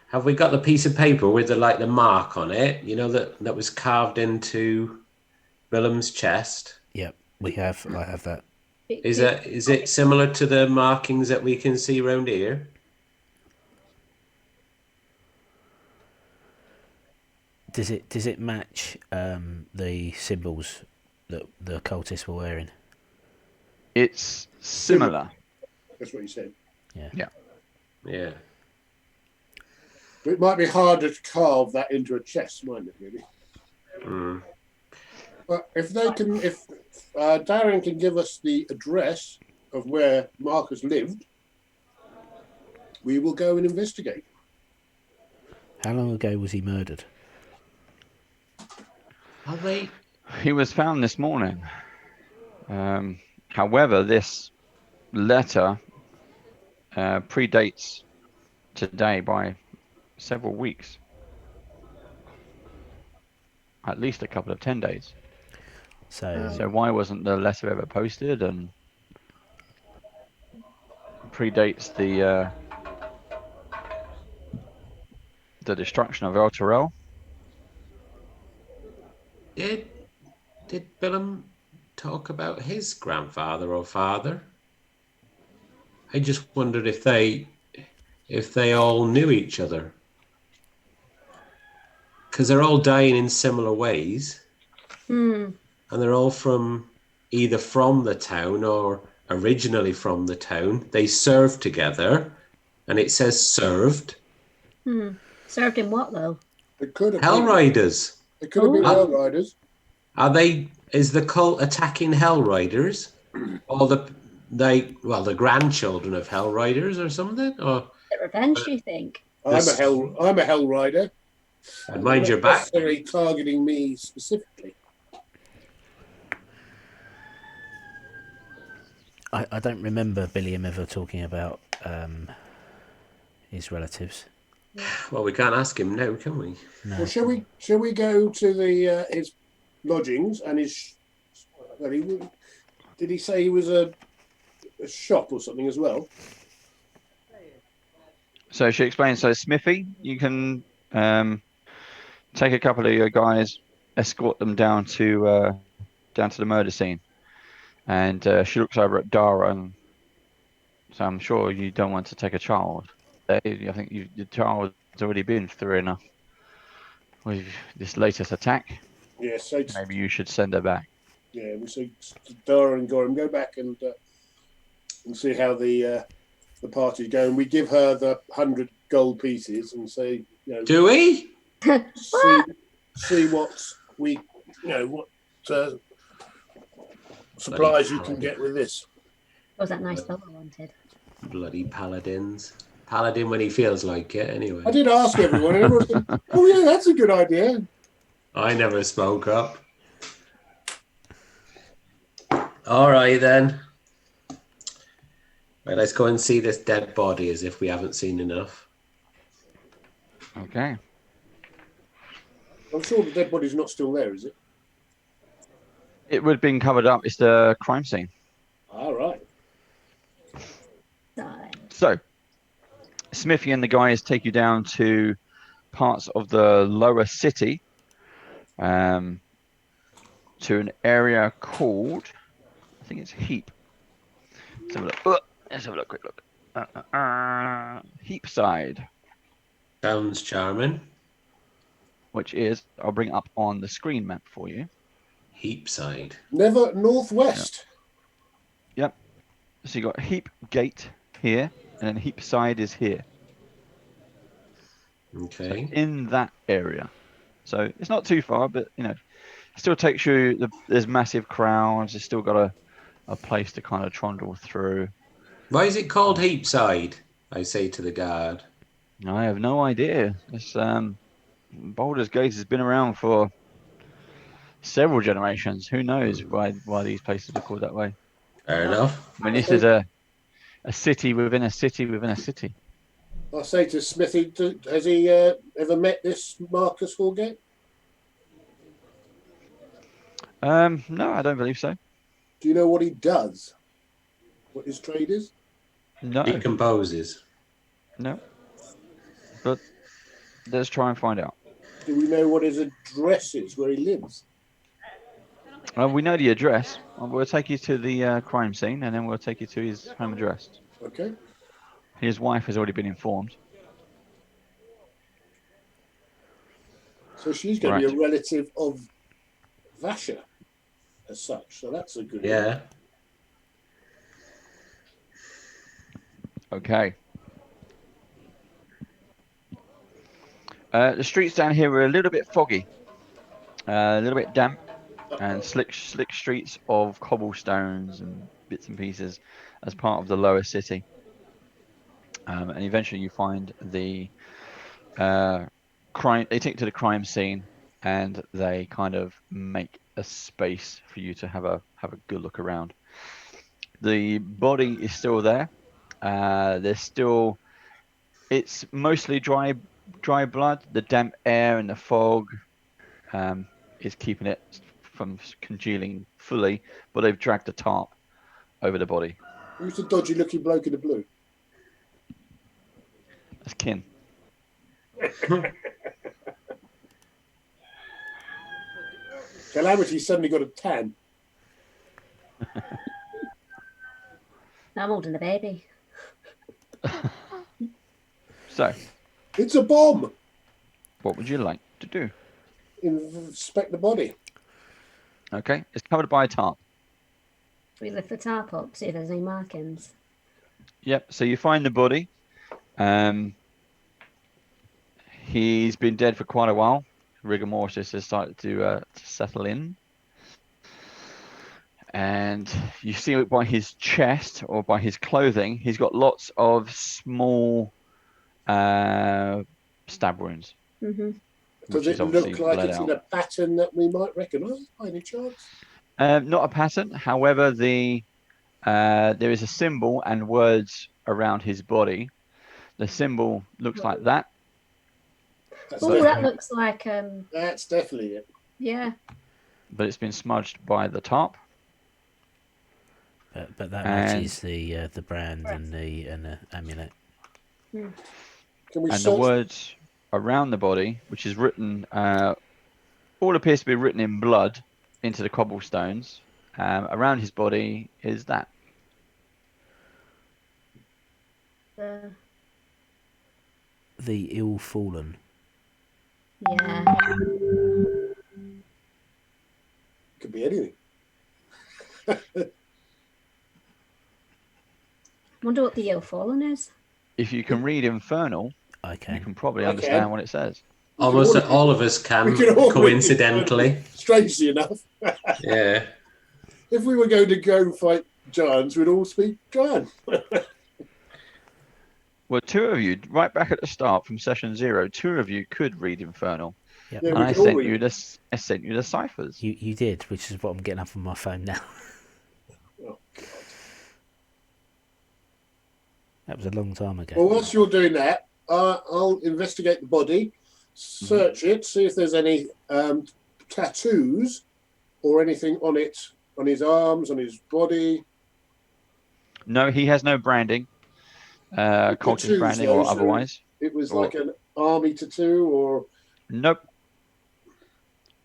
Speaker 2: have we got the piece of paper with the mark on it? You know that was carved into Willem's chest.
Speaker 6: Yep, we have. I have that.
Speaker 2: Is it similar to the markings that we can see around here?
Speaker 6: Does it match the symbols that the cultists were wearing?
Speaker 4: It's similar.
Speaker 1: That's what you said.
Speaker 4: Yeah.
Speaker 1: But it might be harder to carve that into a chest, mightn't it, really? But if Darren can give us the address of where Marcus lived, we will go and investigate.
Speaker 6: How long ago was he murdered?
Speaker 4: He was found this morning. However, this letter predates today by several weeks. At least a couple of 10 days. So why wasn't the letter ever posted, and predates the destruction of El Terrell?
Speaker 2: Did Willem talk about his grandfather or father? I just wondered if they all knew each other. Because they're all dying in similar ways. And they're all either from the town or originally from the town. They served together, and it says served.
Speaker 5: Served in what, though?
Speaker 1: It could have
Speaker 2: Hell Riders.
Speaker 1: It could have been Hell Riders.
Speaker 2: Is the cult attacking Hell Riders? Or the grandchildren of Hell Riders or something? Or
Speaker 5: Revenge, do you think?
Speaker 1: I'm a Hell Rider.
Speaker 2: And mind your back.
Speaker 1: Necessarily targeting me specifically.
Speaker 6: I don't remember Billiam ever talking about his relatives.
Speaker 2: Well, we can't ask him now, can we?
Speaker 6: No.
Speaker 1: Well, shall we go to his lodgings and his? Well, did he say he was a shop or something as well?
Speaker 4: So she explains. So Smithy, you can take a couple of your guys, escort them down to the murder scene, and she looks over at Dara and So I'm sure you don't want to take a child. I think your child's already been through enough with this latest attack.
Speaker 1: Yeah, so
Speaker 4: Maybe you should send her back.
Speaker 1: yeah, we see Dara and Gorham go back and see how the party's going. We give her the 100 gold pieces and say, you know,
Speaker 2: Do we?
Speaker 1: see what we, you know, what supplies you can get with this.
Speaker 5: Was that nice bow I wanted?
Speaker 2: Bloody paladins. Paladin when he feels like it, anyway.
Speaker 1: I did ask everyone, and everyone said, "Oh yeah, that's a good idea."
Speaker 2: I never spoke up. All right, then. Right, let's go and see this dead body as if we haven't seen enough.
Speaker 4: Okay.
Speaker 1: I'm sure the dead body's not still there, is it?
Speaker 4: It would have been covered up. It's the crime scene.
Speaker 1: All right.
Speaker 4: So, Smithy and the guys take you down to parts of the lower city, to an area called, I think it's Heap. Let's have a look. Let's have a look. Quick look. Heapside.
Speaker 2: Sounds charming.
Speaker 4: Which is, I'll bring it up on the screen map for you.
Speaker 2: Heapside.
Speaker 1: Never northwest.
Speaker 4: Yep. So you got Heap Gate here, and then Heapside is here.
Speaker 2: Okay.
Speaker 4: So in that area. So it's not too far, but you know, it still takes you. There's massive crowds. It's still got a place to kind of trundle through.
Speaker 2: Why is it called Heapside? I say to the guard.
Speaker 4: I have no idea. It's Baldur's Gate has been around for several generations. Who knows why these places are called that way?
Speaker 2: Fair enough.
Speaker 4: I mean, this is a city within a city within a city.
Speaker 1: I'll say to Smithy, has he ever met this Marcus Horgate?
Speaker 4: No, I don't believe so.
Speaker 1: Do you know what he does? What his trade is?
Speaker 4: No.
Speaker 2: Decomposes.
Speaker 4: No. But let's try and find out.
Speaker 1: Do we know what his address is, where he lives?
Speaker 4: We know the address. We'll take you to the crime scene, and then we'll take you to his home address.
Speaker 1: Okay.
Speaker 4: His wife has already been informed.
Speaker 1: So she's going to be a relative of Vasha, as such. So that's a good one.
Speaker 2: Yeah.
Speaker 4: Okay. The streets down here are a little bit foggy, a little bit damp, and slick streets of cobblestones and bits and pieces as part of the lower city. And eventually you find the crime. They take you to the crime scene, and they kind of make a space for you to have a good look around. The body is still there. There's still. It's mostly dry blood. The damp air and the fog is keeping it from congealing fully, but they've dragged a tarp over the body.
Speaker 1: Who's the dodgy looking bloke in the blue?
Speaker 4: That's Kin.
Speaker 1: Calamity suddenly got a tan.
Speaker 5: I'm holding the baby.
Speaker 4: So,
Speaker 1: it's a bomb.
Speaker 4: What would you like to do?
Speaker 1: Inspect the body.
Speaker 4: Okay, it's covered by a tarp.
Speaker 5: We lift the tarp up, see if there's any markings.
Speaker 4: Yep. So you find the body. He's been dead for quite a while. Rigor mortis has started to settle in. And you see it by his chest or by his clothing. He's got lots of small stab wounds.
Speaker 5: Mm-hmm.
Speaker 1: Does it look like it's in a pattern that we might recognise by any chance?
Speaker 4: Not a pattern. However, there is a symbol and words around his body. The symbol looks like that.
Speaker 5: Oh, that looks like...
Speaker 1: That's definitely it.
Speaker 5: Yeah.
Speaker 4: But it's been smudged by the tarp.
Speaker 6: But that matches the brand and the amulet.
Speaker 5: Mm.
Speaker 4: And the words around the body, which is written, all appears to be written in blood into the cobblestones. Around his body is that.
Speaker 6: The ill fallen.
Speaker 5: Yeah.
Speaker 1: Could be anything.
Speaker 5: Wonder what the ill fallen is.
Speaker 4: If you can read Infernal,
Speaker 6: I
Speaker 4: you
Speaker 6: can.
Speaker 4: can probably
Speaker 1: I
Speaker 4: understand
Speaker 1: can.
Speaker 4: what it says.
Speaker 2: Almost all of us can,
Speaker 1: We can all read
Speaker 2: coincidentally.
Speaker 1: Strangely enough.
Speaker 2: Yeah.
Speaker 1: If we were going to go fight giants, we'd all speak giant.
Speaker 4: Well, two of you, right back at the start from session 0, two of you could read Infernal.
Speaker 6: Yep.
Speaker 1: Yeah,
Speaker 4: And
Speaker 1: we
Speaker 4: I
Speaker 1: can all
Speaker 4: sent
Speaker 1: read.
Speaker 4: you the ciphers.
Speaker 6: You did, which is what I'm getting up on my phone now.
Speaker 1: Oh, God.
Speaker 6: That was a long time ago.
Speaker 1: Well, whilst you're doing that, I'll investigate the body, search it, see if there's any tattoos or anything on it, on his arms, on his body.
Speaker 4: No, he has no branding, cultist
Speaker 1: Tattoos,
Speaker 4: branding
Speaker 1: though,
Speaker 4: or
Speaker 1: so
Speaker 4: otherwise.
Speaker 1: It was
Speaker 4: Or-
Speaker 1: like an army tattoo or...
Speaker 4: Nope.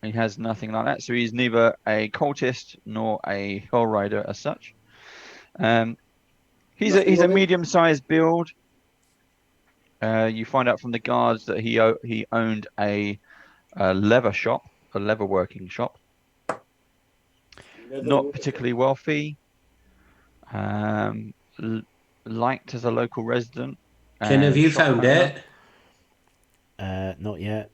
Speaker 4: He has nothing like that. So he's neither a cultist nor a hell rider as such. He's
Speaker 1: Nothing
Speaker 4: a
Speaker 1: on him?
Speaker 4: medium-sized build. You find out from the guards that he owned a leather shop, a leather working shop. Not particularly wealthy. Liked as a local resident.
Speaker 2: Ken, have
Speaker 4: and
Speaker 2: you
Speaker 4: shop
Speaker 2: found
Speaker 4: owner.
Speaker 2: it?
Speaker 6: Not yet.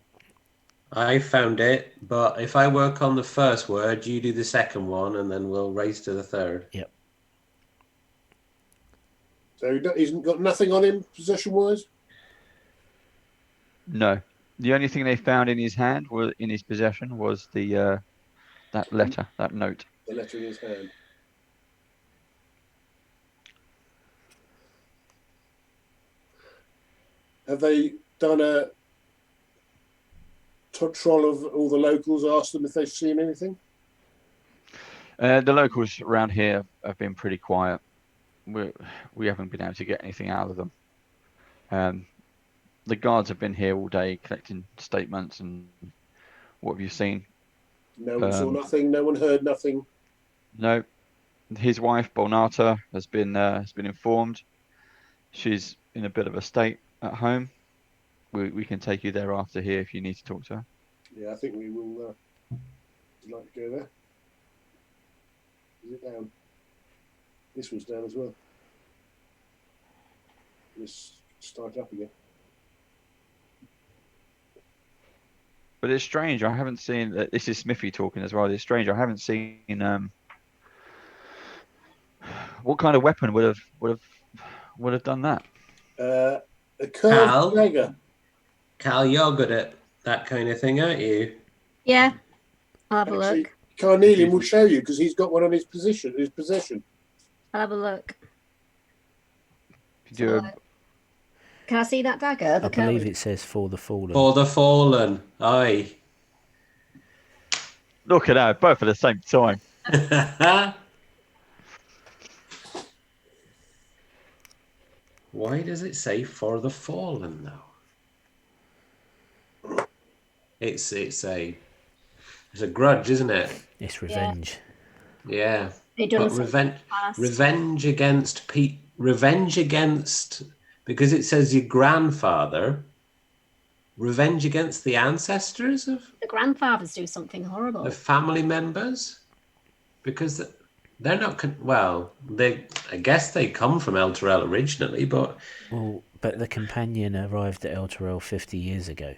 Speaker 2: I found it, but if I work on the first word, you do the second one, and then we'll race to the third.
Speaker 6: Yep.
Speaker 1: So he's got nothing on him, possession-wise?
Speaker 4: No. The only thing they found in his hand, in his possession, was the that letter, that note.
Speaker 1: The letter in his hand. Have they done a troll of all the locals, asked them if they've seen anything?
Speaker 4: The locals around here have been pretty quiet. We haven't been able to get anything out of them. The guards have been here all day collecting statements and what have you seen?
Speaker 1: No one saw nothing, no one heard nothing.
Speaker 4: No. His wife, Bolnata, has been informed. She's in a bit of a state at home. We can take you there after here if you need to talk to her.
Speaker 1: Yeah, I think we will. Would you like to go there? Is it down? This one's down as well. Let's start up again.
Speaker 4: But it's strange. I haven't seen. This is Smithy talking as well. It's strange. I haven't seen. What kind of weapon would have done that?
Speaker 1: A curved dagger.
Speaker 2: Cal, you're good at that kind of thing, aren't you?
Speaker 5: Yeah. I'll have a
Speaker 1: Actually,
Speaker 5: look.
Speaker 1: Carnelian will show you because he's got one on his possession.
Speaker 5: I'll have a look.
Speaker 4: Do a,
Speaker 5: Can I see that dagger?
Speaker 6: I believe it says for the fallen.
Speaker 2: For the fallen, aye.
Speaker 4: look at that, both at the same time.
Speaker 2: Why does it say for the fallen though? It's a grudge, isn't it?
Speaker 6: It's revenge.
Speaker 2: Yeah.
Speaker 5: It
Speaker 2: But
Speaker 5: doesn't
Speaker 2: revenge against because it says your grandfather. Revenge against the ancestors of
Speaker 5: the grandfathers do something horrible.
Speaker 2: the family members, because they're not I guess they come from Elturel originally, but
Speaker 6: the companion arrived at Elturel 50 years ago,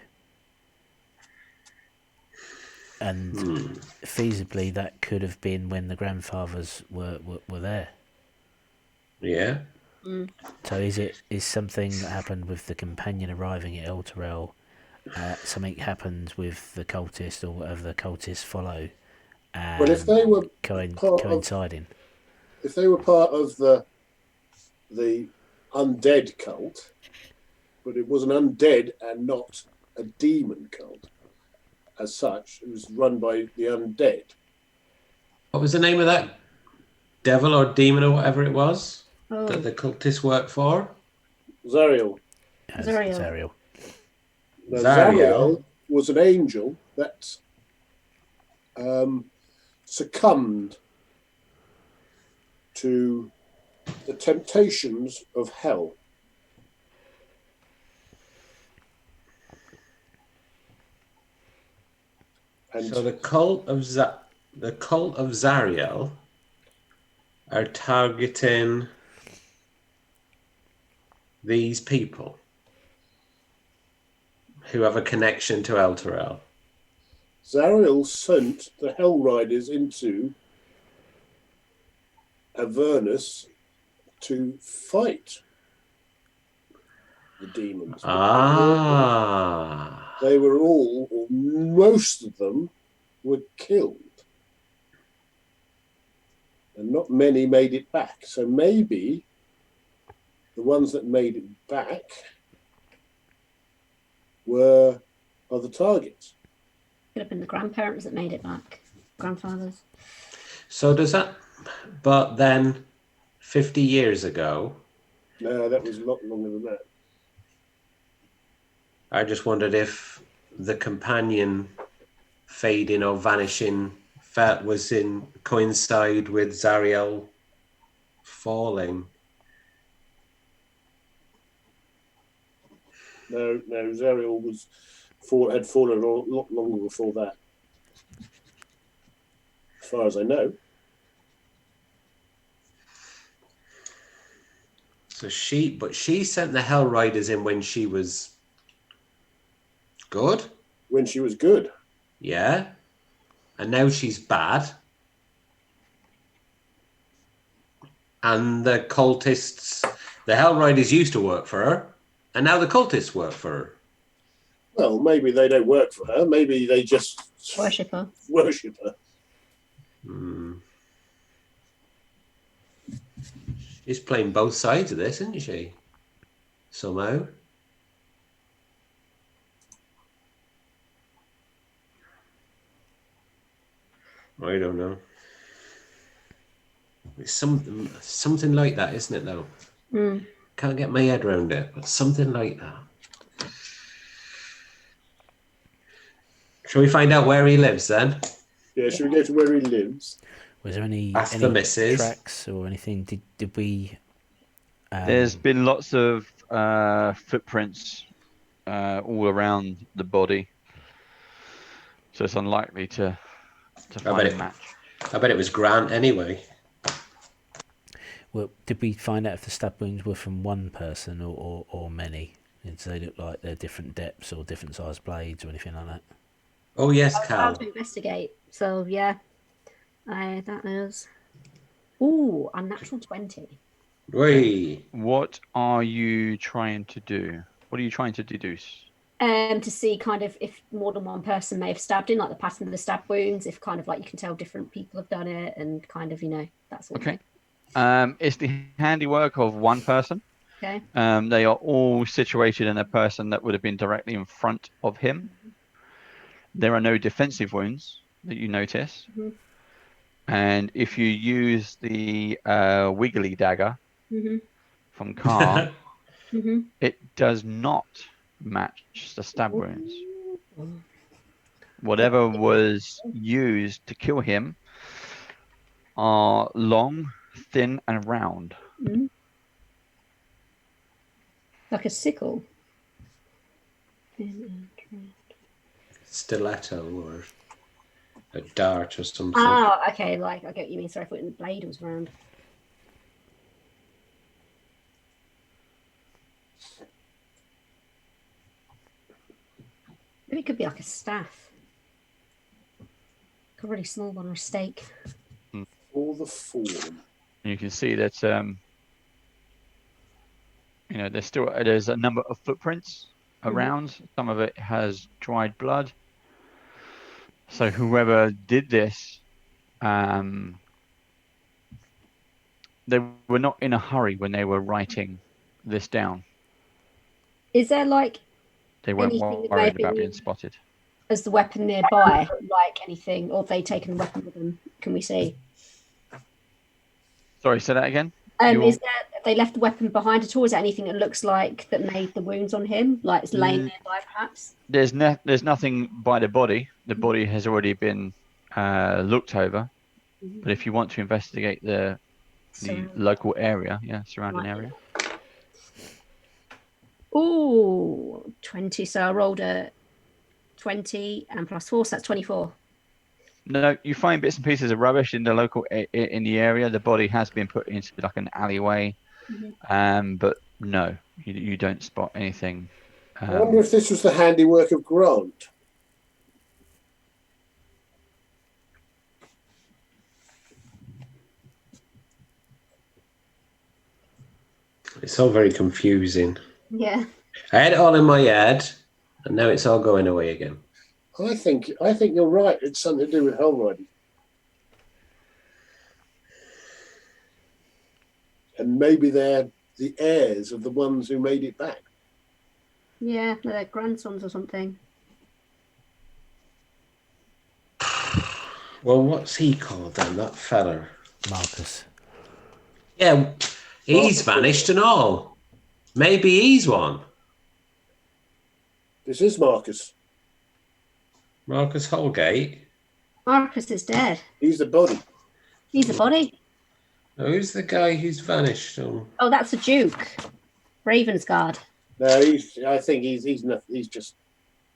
Speaker 6: and feasibly that could have been when the grandfathers were there.
Speaker 2: Yeah.
Speaker 6: So is something that happened with the companion arriving at Elturel? Something happens with the cultist or whatever the cultists follow.
Speaker 1: Well, if they were
Speaker 6: coinciding,
Speaker 1: if they were part of the undead cult, but it was an undead and not a demon cult as such, it was run by the undead.
Speaker 2: What was the name of that devil or demon or whatever it was
Speaker 5: Oh.
Speaker 2: that the cultists work for?
Speaker 1: Zariel.
Speaker 6: Zariel.
Speaker 1: Now,
Speaker 2: Zariel.
Speaker 1: Zariel was an angel that succumbed to the temptations of hell. And
Speaker 2: so the cult of Zariel are targeting these people who have a connection to Elturel.
Speaker 1: Zariel sent the Hell Riders into Avernus to fight the demons.
Speaker 2: Ah.
Speaker 1: They were all, or most of them, were killed. And not many made it back. So maybe the ones that made it back are the targets.
Speaker 5: Could have been the grandparents that made it back. Grandfathers.
Speaker 2: So does that, but then 50 years ago.
Speaker 1: No, that was a lot longer than that.
Speaker 2: I just wondered if the companion fading or vanishing was in coincide with Zariel falling.
Speaker 1: No, Zariel had fallen a lot longer before that, as far as I know.
Speaker 2: So she sent the Hell Riders in when she was good.
Speaker 1: When she was good.
Speaker 2: Yeah. And now she's bad. And the cultists, the Hell Riders used to work for her, and now the cultists work for her.
Speaker 1: Well, maybe they don't work for her. Maybe they just
Speaker 5: worship her.
Speaker 2: Hmm. She's playing both sides of this, isn't she? Somehow. I don't know. It's something like that, isn't it, though?
Speaker 5: Mm.
Speaker 2: Can't get my head around it, but something like that. Shall we find out where he lives then?
Speaker 1: Yeah, should we go to where he lives?
Speaker 6: Was there any
Speaker 2: The missus.
Speaker 6: tracks or anything? Did we?
Speaker 4: There's been lots of footprints all around the body, so it's unlikely to find a match.
Speaker 2: I bet it was Grant anyway.
Speaker 6: Well, did we find out if the stab wounds were from one person or many? Did they look like they're different depths or different sized blades or anything like that?
Speaker 2: Oh yes,
Speaker 5: I
Speaker 2: Cal.
Speaker 5: was to investigate. So yeah, that is. Ooh, unnatural 20.
Speaker 2: Wait.
Speaker 4: What are you trying to do? What are you trying to deduce?
Speaker 5: To see kind of if more than one person may have stabbed in, like the pattern of the stab wounds, if kind of like you can tell different people have done it, and kind of that sort of thing.
Speaker 4: It's the handiwork of one person.
Speaker 5: Okay.
Speaker 4: They are all situated in a person that would have been directly in front of him. There are no defensive wounds that you notice.
Speaker 5: Mm-hmm.
Speaker 4: And if you use the wiggly dagger from Carr, it does not match the stab wounds. Whatever was used to kill him are long, thin, and round.
Speaker 5: Like a sickle.
Speaker 2: Stiletto or a dart or something.
Speaker 5: Oh, okay. Like I get what you mean. Sorry, I thought the blade was round. Maybe it could be like a staff. Like a really small one or a stake.
Speaker 1: For the form.
Speaker 4: You can see that there's a number of footprints around. Some of it has dried blood. So whoever did this, they were not in a hurry when they were writing this down.
Speaker 5: Is there like
Speaker 4: they weren't worried about being spotted?
Speaker 5: As the weapon nearby, like anything, or have they taken the weapon with them? Can we see?
Speaker 4: Sorry, say that again.
Speaker 5: Is there? Have they left the weapon behind at all? Is there anything that looks like that made the wounds on him, like it's laying nearby, perhaps?
Speaker 4: There's nothing by the body. The body has already been looked over. But if you want to investigate the local area, surrounding area.
Speaker 5: Ooh, 20. So I rolled a 20 and plus 4, so that's 24.
Speaker 4: No, you find bits and pieces of rubbish in the local in the area. The body has been put into like an alleyway, but no, you don't spot anything.
Speaker 1: I wonder if this was the handiwork of Grant.
Speaker 2: It's all very confusing.
Speaker 5: Yeah.
Speaker 2: I had it all in my head, and now it's all going away again.
Speaker 1: I think you're right. It's something to do with hell riding. And maybe they're the heirs of the ones who made it back.
Speaker 5: Yeah, they're grandsons or something.
Speaker 2: Well, what's he called then, that fella?
Speaker 6: Marcus.
Speaker 2: Yeah, he's vanished and all. Maybe he's one.
Speaker 1: This is Marcus.
Speaker 2: Marcus Holgate.
Speaker 5: Marcus is dead.
Speaker 1: He's the body.
Speaker 5: He's a body.
Speaker 2: Oh, who's the guy who's vanished?
Speaker 5: Oh, that's the Duke. Ravensguard.
Speaker 1: No, I think he's just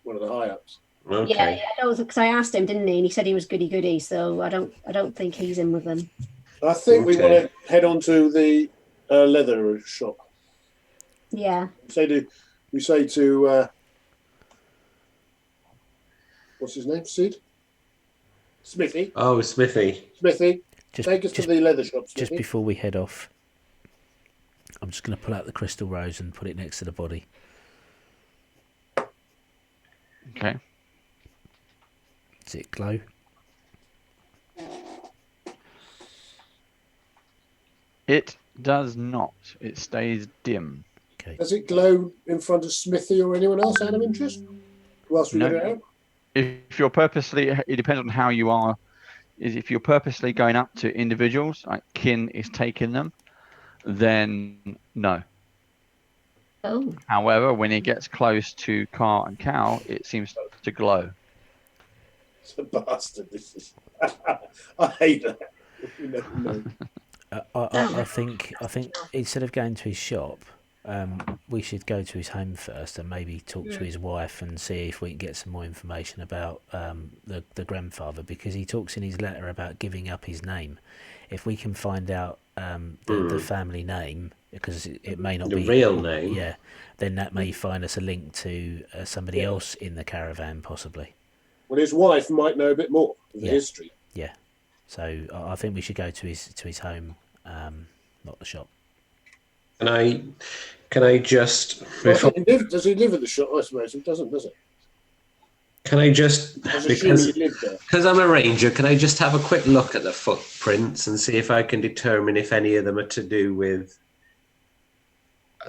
Speaker 1: one of the high ups.
Speaker 2: Okay.
Speaker 5: Yeah, that was because I asked him, didn't he? And he said he was goody goody. So I don't think he's in with them.
Speaker 1: I think we want to head on to the leather shop.
Speaker 5: Yeah.
Speaker 1: We say to what's his name? Sid? Smithy.
Speaker 2: Oh, Smithy.
Speaker 1: Smithy. Take us to the leather shop, Smithy.
Speaker 6: Just before we head off, I'm just going to pull out the crystal rose and put it next to the body.
Speaker 4: Okay.
Speaker 6: Does it glow?
Speaker 4: It does not. It stays dim.
Speaker 6: Okay.
Speaker 1: Does it glow in front of Smithy or anyone else out of interest? Whilst we get it out?
Speaker 4: If you're purposely, it depends on how you are. If you're purposely going up to individuals, like kin is taking them, then no.
Speaker 5: Oh.
Speaker 4: However, when it gets close to Car and Cow, it seems to glow.
Speaker 1: It's a bastard. This is. I hate that. No.
Speaker 6: I think instead of going to his shop, we should go to his home first and maybe talk to his wife and see if we can get some more information about the grandfather, because he talks in his letter about giving up his name. If we can find out the family name, because it may not be
Speaker 2: the real name,
Speaker 6: yeah, then that may find us a link to somebody else in the caravan, possibly.
Speaker 1: Well, his wife might know a bit more of the history.
Speaker 6: Yeah, so I think we should go to his home, not the shop.
Speaker 2: Can I just...
Speaker 1: Does he live at the shop? I suppose he doesn't, does it?
Speaker 2: Can I just... Because I'm a ranger, can I just have a quick look at the footprints and see if I can determine if any of them are to do with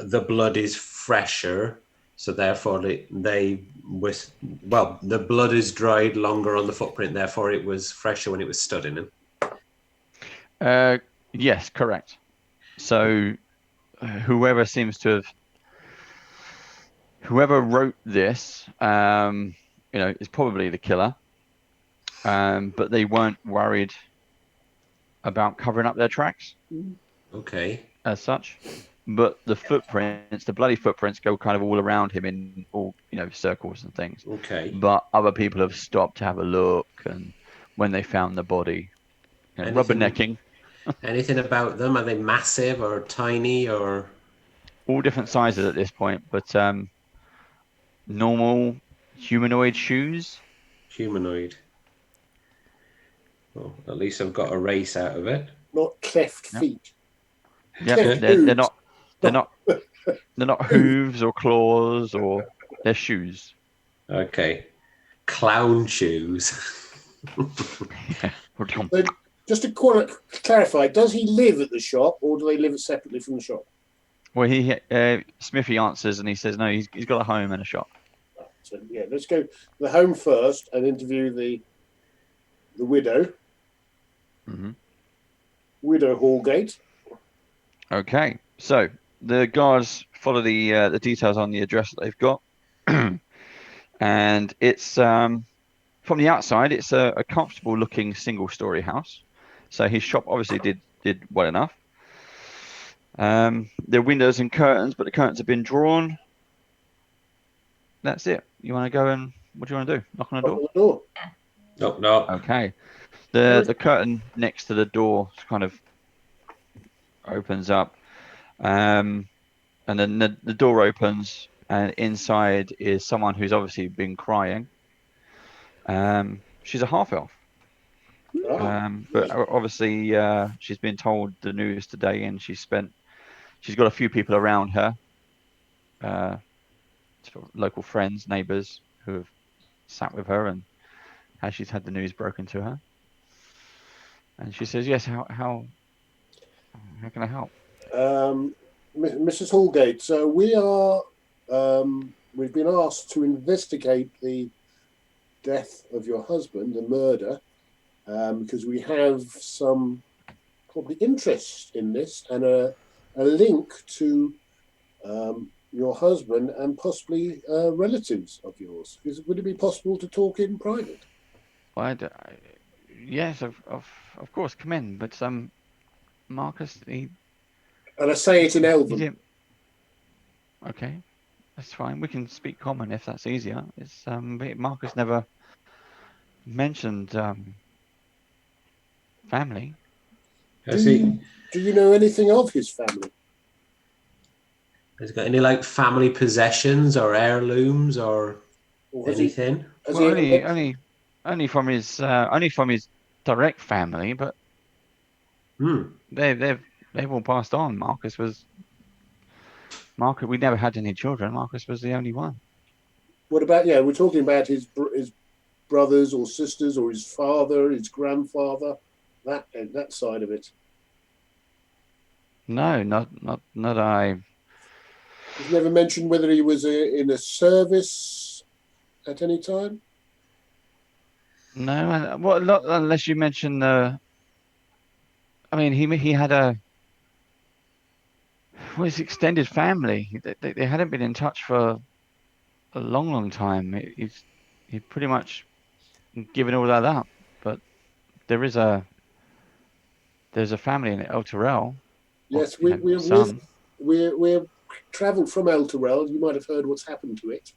Speaker 2: the blood is fresher, so therefore the blood is dried longer on the footprint, therefore it was fresher when it was stood in him?
Speaker 4: Yes, correct. So... whoever wrote this, is probably the killer. But they weren't worried about covering up their tracks.
Speaker 2: Okay.
Speaker 4: As such, but the bloody footprints, go kind of all around him in all circles and things.
Speaker 2: Okay.
Speaker 4: But other people have stopped to have a look, and when they found the body, rubbernecking.
Speaker 2: Anything about them? Are they massive or tiny or?
Speaker 4: All different sizes at this point, but normal humanoid shoes.
Speaker 2: Humanoid. Well, at least I've got a race out of it.
Speaker 1: Not cleft feet.
Speaker 4: Yeah, they're not. They're not hooves or claws, or they're shoes.
Speaker 2: Okay, clown shoes.
Speaker 1: Yeah. Just to clarify, does he live at the shop, or do they live separately from the shop?
Speaker 4: Well, Smithy answers, and he says no. He's got a home and a shop.
Speaker 1: So yeah, let's go to the home first and interview the widow.
Speaker 4: Mm-hmm.
Speaker 1: Widow Hallgate.
Speaker 4: Okay, so the guards follow the details on the address that they've got, and it's from the outside, it's a comfortable-looking single-story house. So his shop obviously did well enough. There are windows and curtains, but the curtains have been drawn. That's it. You want to go and what do you want to do? Knock on the door?
Speaker 2: Nope, no.
Speaker 4: Okay. The curtain next to the door kind of opens up, and then the door opens, and inside is someone who's obviously been crying. She's a half elf. But obviously she's been told the news today, and she's got a few people around her, sort of local friends, neighbours who have sat with her, and as she's had the news broken to her, and she says, "Yes, how can I help?"
Speaker 1: Mrs. Hallgate, so we've been asked to investigate the death of your husband, the murder, because we have some probably interest in this and a link to your husband and possibly relatives of yours. Would it be possible to talk in private?
Speaker 4: Well, yes, of course, come in. But Marcus,
Speaker 1: and I say it in Elven.
Speaker 4: Okay, that's fine. We can speak common if that's easier. It's Marcus never mentioned family.
Speaker 1: Do you know anything of his family?
Speaker 2: Has he got any like family possessions or heirlooms or anything?
Speaker 4: Only from his direct family, but they've all passed on. Marcus. We never had any children. Marcus was the only one.
Speaker 1: What about we're talking about his brothers or sisters or his father, his grandfather, that side of it.
Speaker 4: No, not I.
Speaker 1: He's never mentioned whether he was in a service at any time.
Speaker 4: No, unless you mention the. I mean, he had his extended family. They hadn't been in touch for a long time. He pretty much given all that up. But there's a family in El Terrell.
Speaker 1: Yes, we're travelling from El Terrell. You might have heard what's happened to it,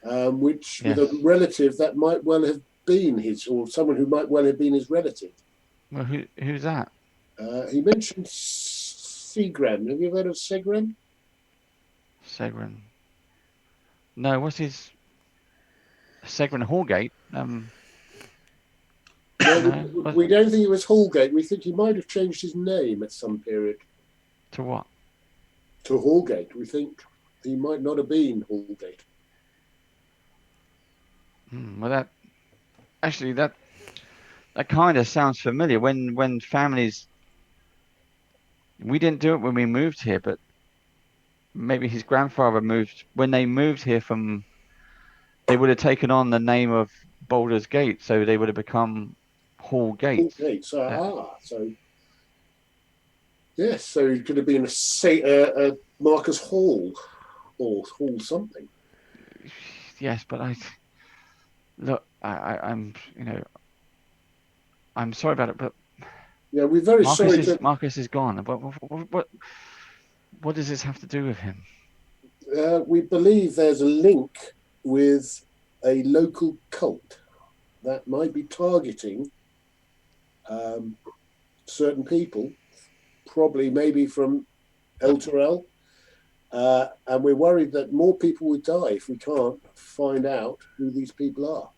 Speaker 1: with a relative that might well have been his, or someone who might well have been his relative.
Speaker 4: Well, who's that?
Speaker 1: He mentioned Segran. Have you heard of Segran?
Speaker 4: Segran. No, what's his Segran Hallgate?
Speaker 1: No, we don't think it was Hallgate. We think he might have changed his name at some period.
Speaker 4: To what?
Speaker 1: To Hallgate. We think he might not have been Hallgate.
Speaker 4: Well, that kind of sounds familiar. When families, we didn't do it when we moved here, but maybe his grandfather moved when they moved here from. They would have taken on the name of Baldur's Gate, so they would have become Hall Gates.
Speaker 1: So yes, so it could have been a Marcus Hall or Hall something.
Speaker 4: Yes, but I'm I'm sorry about it, but
Speaker 1: yeah, we're very sorry.
Speaker 4: Marcus is gone. What does this have to do with him?
Speaker 1: We believe there's a link with a local cult that might be targeting certain people, probably maybe from El Terrell, and we're worried that more people would die if we can't find out who these people are.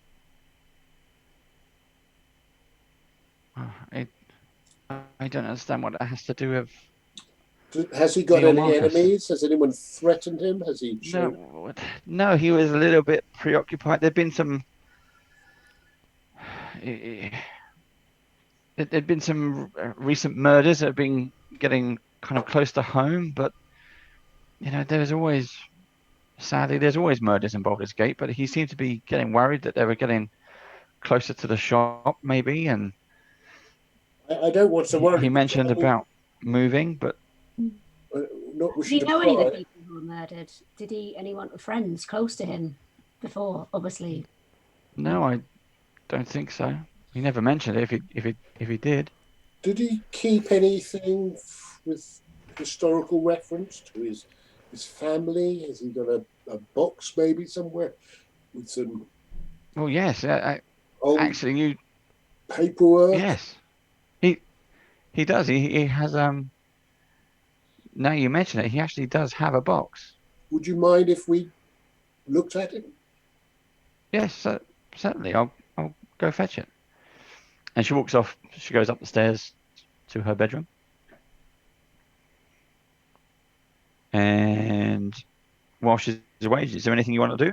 Speaker 4: I don't understand what that has to do with.
Speaker 1: Has he got any enemies? Has anyone threatened him? Has he?
Speaker 4: No, he was a little bit preoccupied. There'd been some. There'd been some recent murders that have been getting kind of close to home, but there's always murders in Baldur's Gate. But he seemed to be getting worried that they were getting closer to the shop, maybe, and
Speaker 1: I don't want to worry.
Speaker 4: He mentioned about moving, but.
Speaker 5: Did he know any of the people who were murdered? Did anyone friends close to him before? Obviously.
Speaker 4: No, I don't think so. He never mentioned it. If he did.
Speaker 1: Did he keep anything with historical reference to his family? Has he got a box maybe somewhere with some?
Speaker 4: Well, yes.
Speaker 1: old
Speaker 4: actually, you
Speaker 1: paperwork?
Speaker 4: yes, he does. He has Now you mention it, he actually does have a box.
Speaker 1: Would you mind if we looked at it?
Speaker 4: Yes, certainly. I'll go fetch it. And she walks off. She goes up the stairs to her bedroom. And while she's away, is there anything you want to do?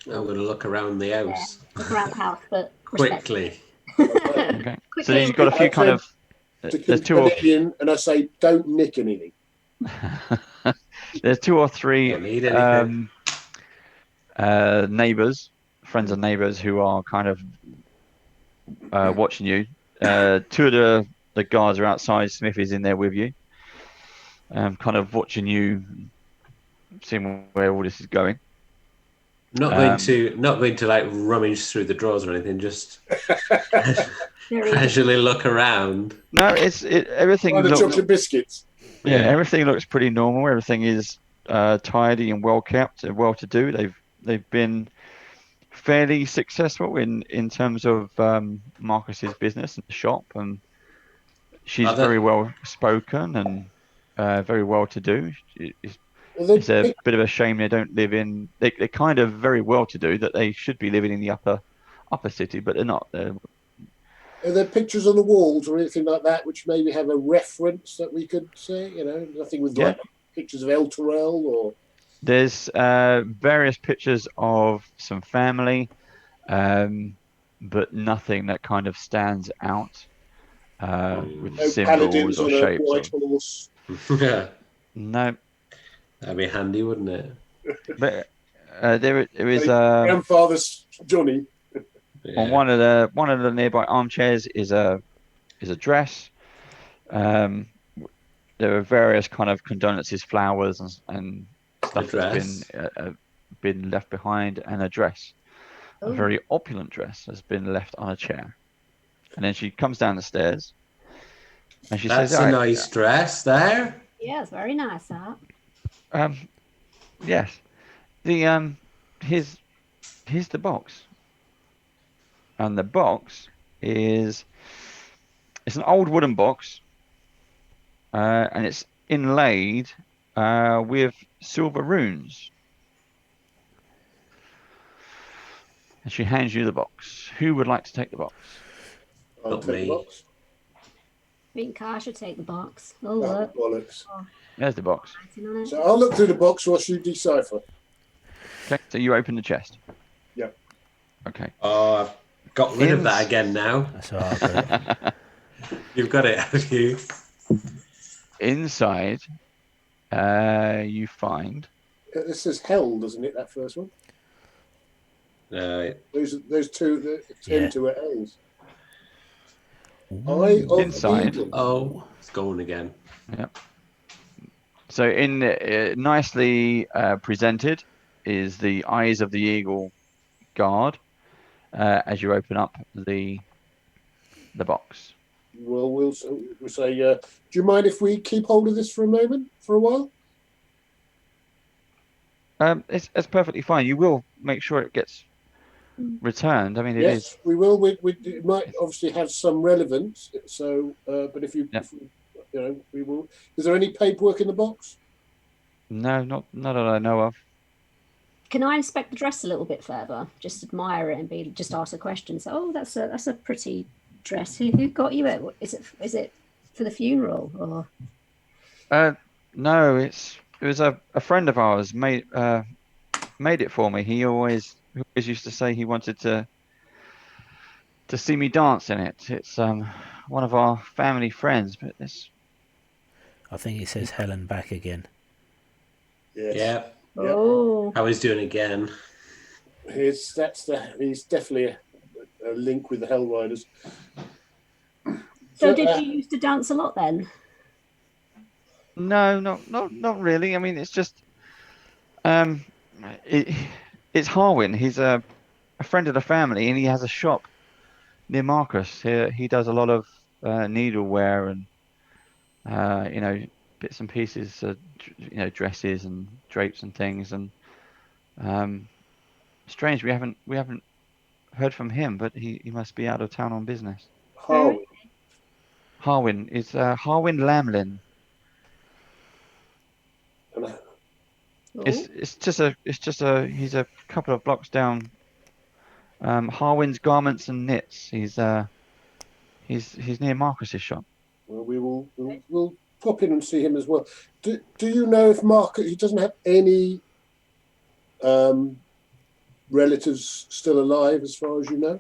Speaker 2: I'm going to look around the house.
Speaker 5: Yeah, look around the house, but
Speaker 2: Quickly.
Speaker 4: Okay. So
Speaker 5: Quickly.
Speaker 4: you've got a few kind of. There's two or
Speaker 1: in, and I say, don't nick anything.
Speaker 4: there's two or three
Speaker 2: Don't need anything.
Speaker 4: neighbors, friends and neighbors who are kind of watching you. Two of the guards are outside. Smith is in there with you, kind of watching you, seeing where all this is going.
Speaker 2: Not going to like rummage through the drawers or anything. Just casually look around.
Speaker 4: No, everything.
Speaker 1: The chocolate biscuits.
Speaker 4: Yeah, everything looks pretty normal. Everything is tidy and well kept and well to do. They've been fairly successful in terms of Marcus's business and the shop, and she's very well spoken and very well to do. It's a bit of a shame they don't live in. They're kind of very well to do that they should be living in the upper city, but they're not.
Speaker 1: Are there pictures on the walls or anything like that which maybe have a reference that we could say? You know, nothing with like pictures of El Terrell or.
Speaker 4: There's various pictures of some family, but nothing that kind of stands out with
Speaker 1: no
Speaker 4: symbols or shapes.
Speaker 1: White horse.
Speaker 2: Yeah.
Speaker 4: No.
Speaker 2: That'd be handy, wouldn't it?
Speaker 4: But there is
Speaker 1: grandfather's Johnny.
Speaker 4: Yeah. On one of the nearby armchairs is a dress. There are various kind of condolences, flowers and stuff that's been left behind, and a dress. Ooh. A very opulent dress has been left on a chair. And then she comes down the stairs and she says,
Speaker 2: "That's a nice dress there."
Speaker 5: Yeah, it's very nice, that.
Speaker 4: Yes. The here's the box. And the box it's an old wooden box, and it's inlaid with silver runes. And she hands you the box. Who would like to take the box?
Speaker 1: I'll take the box.
Speaker 5: I think I should take the box. Oh, look.
Speaker 1: Bollocks.
Speaker 4: There's the box.
Speaker 1: So I'll look through the box whilst you decipher.
Speaker 4: Okay, so you open the chest.
Speaker 1: Yep.
Speaker 4: Okay.
Speaker 2: I've got rid of that again now.
Speaker 6: That's all right.
Speaker 2: You've got it, have you?
Speaker 4: Inside, you find.
Speaker 1: This says hell, doesn't it? That first one. Those two tend to L's.
Speaker 4: Inside.
Speaker 2: Oh, it's gone again.
Speaker 4: Yep. So in nicely presented is the eyes of the eagle guard as you open up the box.
Speaker 1: Well, we'll say, do you mind if we keep hold of this for a while?
Speaker 4: It's perfectly fine. You will make sure it gets returned. I mean,
Speaker 1: yes, we will. It might obviously have some relevance. So, but if you know, we will. Is there any paperwork in the box?
Speaker 4: No, not that I know of.
Speaker 5: Can I inspect the dress a little bit further? Just admire it and just ask a question. So, oh, that's a pretty dress. Who got you it? Is it for the funeral or?
Speaker 4: No, it was a friend of ours made it for me. He always used to say he wanted to see me dance in it. It's one of our family friends, but this.
Speaker 6: I think it says Helen back again.
Speaker 1: Yes.
Speaker 2: Yeah.
Speaker 5: Oh.
Speaker 2: How he's doing again.
Speaker 1: He's definitely a link with the Hell Riders.
Speaker 5: So did you used to dance a lot then?
Speaker 4: No, not really. I mean, it's just it's Harwin. He's a friend of the family, and he has a shop near Marcus. He does a lot of needlewear and bits and pieces, dresses and drapes and things. And strange, we haven't heard from him, but he must be out of town on business.
Speaker 1: Harwin.
Speaker 4: Harwin. It's Harwin Lamlin. It's just a he's a couple of blocks down. Harwin's Garments and Knits. He's near Marcus's shop.
Speaker 1: Well, we'll pop in and see him as well. Do you know if Marcus, he doesn't have any relatives still alive, as far as you know?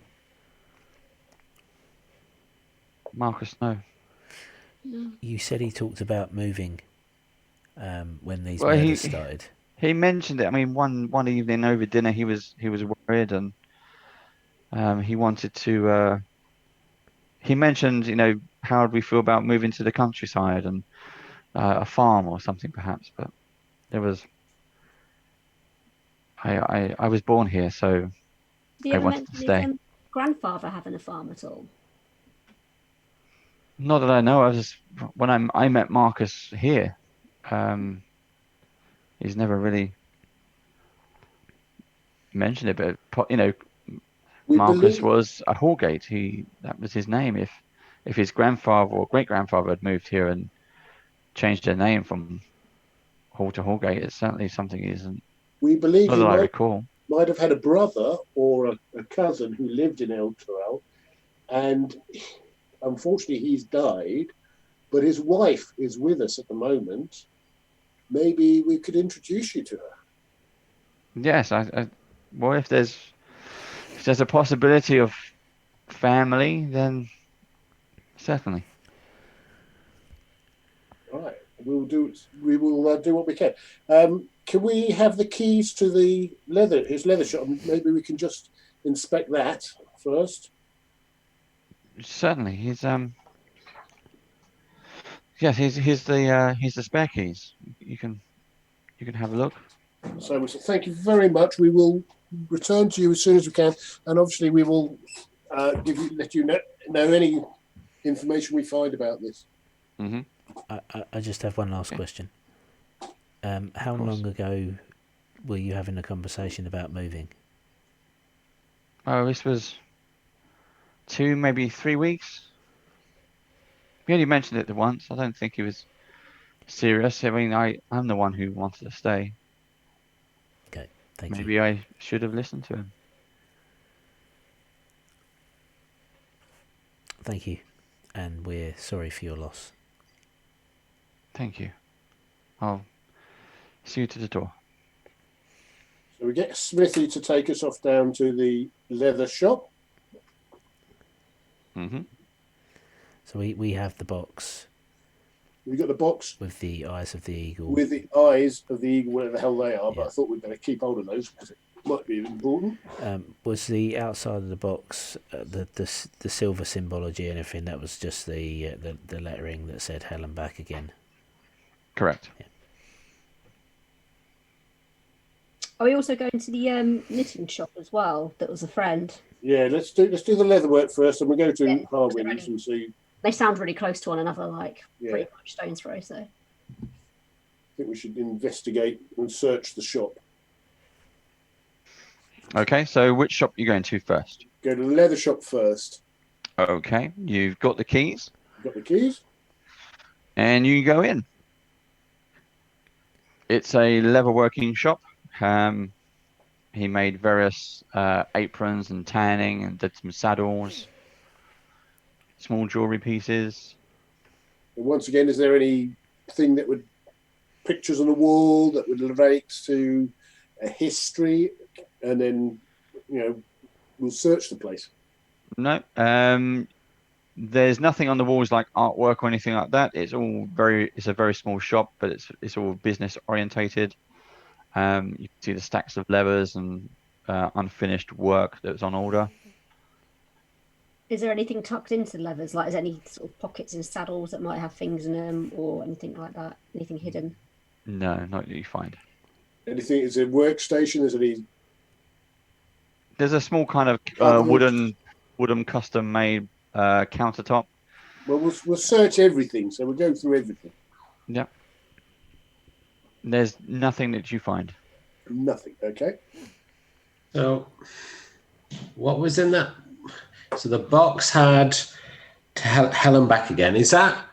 Speaker 4: Marcus, no.
Speaker 6: You said he talked about moving when these murders started.
Speaker 4: He mentioned it. I mean, one evening over dinner, he was worried, and he wanted to. He mentioned, how would we feel about moving to the countryside and a farm or something, perhaps. But there was. I was born here, so I wanted to stay.
Speaker 5: His grandfather having a farm at all?
Speaker 4: Not that I know. When I met Marcus here. He's never really mentioned it, but Marcus was a Hallgate. That was his name. If his grandfather or great grandfather had moved here and changed their name from Hall to Hallgate, it's certainly something he isn't.
Speaker 1: We believe
Speaker 4: not that I recall.
Speaker 1: Might have had a brother or a cousin who lived in Eldrick, and unfortunately he's died, but his wife is with us at the moment. Maybe we could introduce you to her.
Speaker 4: Yes, well, if there's a possibility of family, then certainly.
Speaker 1: Right, we will do what we can. Can we have the keys to his leather shop? Maybe we can just inspect that first.
Speaker 4: Certainly, yes, here's the spare keys. You can have a look.
Speaker 1: So we say thank you very much. We will return to you as soon as we can, and obviously we will let you know any information we find about this.
Speaker 4: Mm-hmm.
Speaker 6: I just have one last question. How long ago were you having a conversation about moving?
Speaker 4: Oh, this was 2, maybe 3 weeks. We only mentioned it once. I don't think he was serious. I mean, I'm the one who wanted to stay.
Speaker 6: Okay, thank you.
Speaker 4: Maybe I should have listened to him.
Speaker 6: Thank you, and we're sorry for your loss.
Speaker 4: Thank you. I'll see you to the door.
Speaker 1: So we get Smithy to take us off down to the leather shop.
Speaker 4: Mm-hmm.
Speaker 6: So we have the box.
Speaker 1: We got the box
Speaker 6: with the eyes of the eagle.
Speaker 1: With the eyes of the eagle, whatever the hell they are. Yeah. But I thought we'd better keep hold of those because it might be important.
Speaker 6: Was the outside of the box the silver symbology and everything? That was just the lettering that said "Helen back again."
Speaker 4: Correct.
Speaker 6: Yeah.
Speaker 5: Are we also going to the knitting shop as well? That was a friend.
Speaker 1: Yeah, let's do the leather work first, and we'll go to Harwin's and see.
Speaker 5: They sound really close to one another, pretty much stone's throw. So
Speaker 1: I think we should investigate and search the shop.
Speaker 4: Okay, so which shop are you going to first?
Speaker 1: Go to the leather shop first.
Speaker 4: Okay, you've got the keys.
Speaker 1: Got the keys.
Speaker 4: And you go in. It's a leather working shop. He made various aprons and tanning and did some saddles, small jewelry pieces.
Speaker 1: And once again, is there anything that would pictures on the wall that would relate to a history? And then, we'll search the place.
Speaker 4: No, there's nothing on the walls like artwork or anything like that. It's a very small shop, but it's all business orientated. You can see the stacks of leathers and unfinished work that was on order.
Speaker 5: Is there anything tucked into the leathers? Like, is there any sort of pockets in saddles that might have things in them or anything like that? Anything hidden?
Speaker 4: No, not that you find.
Speaker 1: Anything? Is it a workstation?
Speaker 4: There's a small kind of wooden custom-made countertop.
Speaker 1: Well, we'll search everything, so we'll go through everything.
Speaker 4: Yeah. There's nothing that you find.
Speaker 1: Nothing. Okay.
Speaker 2: So, What was in that? So the box had to hell and back again. Is that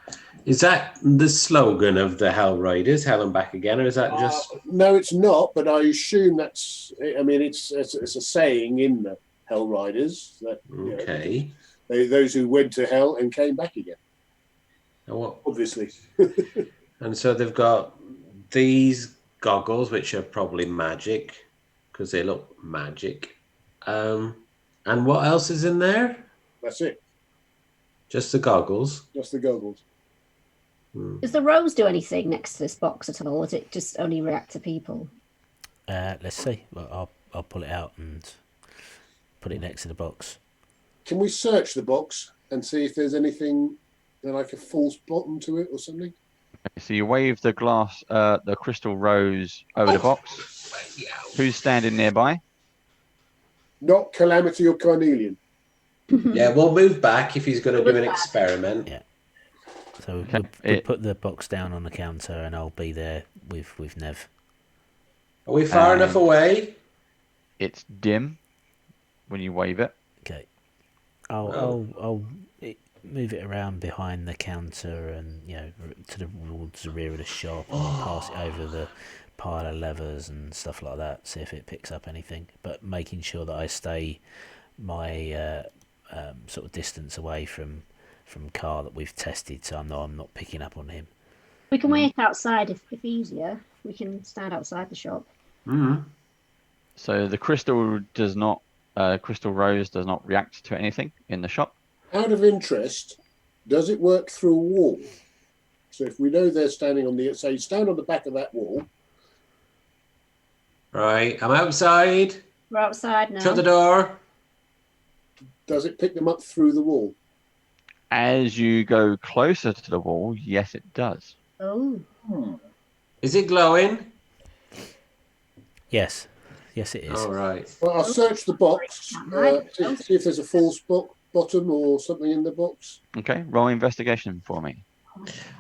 Speaker 2: the slogan of the Hell Riders, hell and back again, or is that just?
Speaker 1: No, it's not. But I assume that's. I mean, it's a saying in the Hell Riders that
Speaker 2: Okay.
Speaker 1: Those who went to hell and came back again.
Speaker 2: And what?
Speaker 1: Obviously.
Speaker 2: And so they've got these goggles, which are probably magic because they look magic. And what else is in there?
Speaker 1: That's it.
Speaker 2: Just the goggles.
Speaker 1: Just the goggles.
Speaker 5: Does the rose do anything next to this box at all, or does it just only react to people?
Speaker 6: Let's see. Well, I'll pull it out and put it next to the box.
Speaker 1: Can we search the box and see if there's anything like a false bottom to it or something?
Speaker 4: So you wave the crystal rose over the box. Who's standing nearby?
Speaker 1: Not Calamity or Carnelian.
Speaker 2: Yeah, we'll move back if he's going to do an experiment.
Speaker 6: Yeah. So we'll put the box down on the counter, and I'll be there with Nev.
Speaker 2: Are we far enough away?
Speaker 4: It's dim when you wave it.
Speaker 6: Okay. I'll move it around behind the counter, and towards the rear of the shop, and pass it over the pile of levers and stuff like that. See if it picks up anything, but making sure that I stay my sort of distance away from Carr that we've tested, so I'm not picking up on him.
Speaker 5: We can wait outside if easier. We can stand outside the shop.
Speaker 2: Mm-hmm.
Speaker 4: So the crystal rose does not react to anything in the shop.
Speaker 1: Out of interest, does it work through a wall? So if we know they're standing on stand on the back of that wall.
Speaker 2: Right, I'm outside.
Speaker 5: We're outside now.
Speaker 2: Shut the door.
Speaker 1: Does it pick them up through the wall?
Speaker 4: As you go closer to the wall, yes, it does.
Speaker 5: Oh.
Speaker 2: Is it glowing?
Speaker 6: Yes, it is.
Speaker 2: All right.
Speaker 1: Well, I'll search the box, see if there's a false bottom or something in the box.
Speaker 4: Okay, roll investigation for me.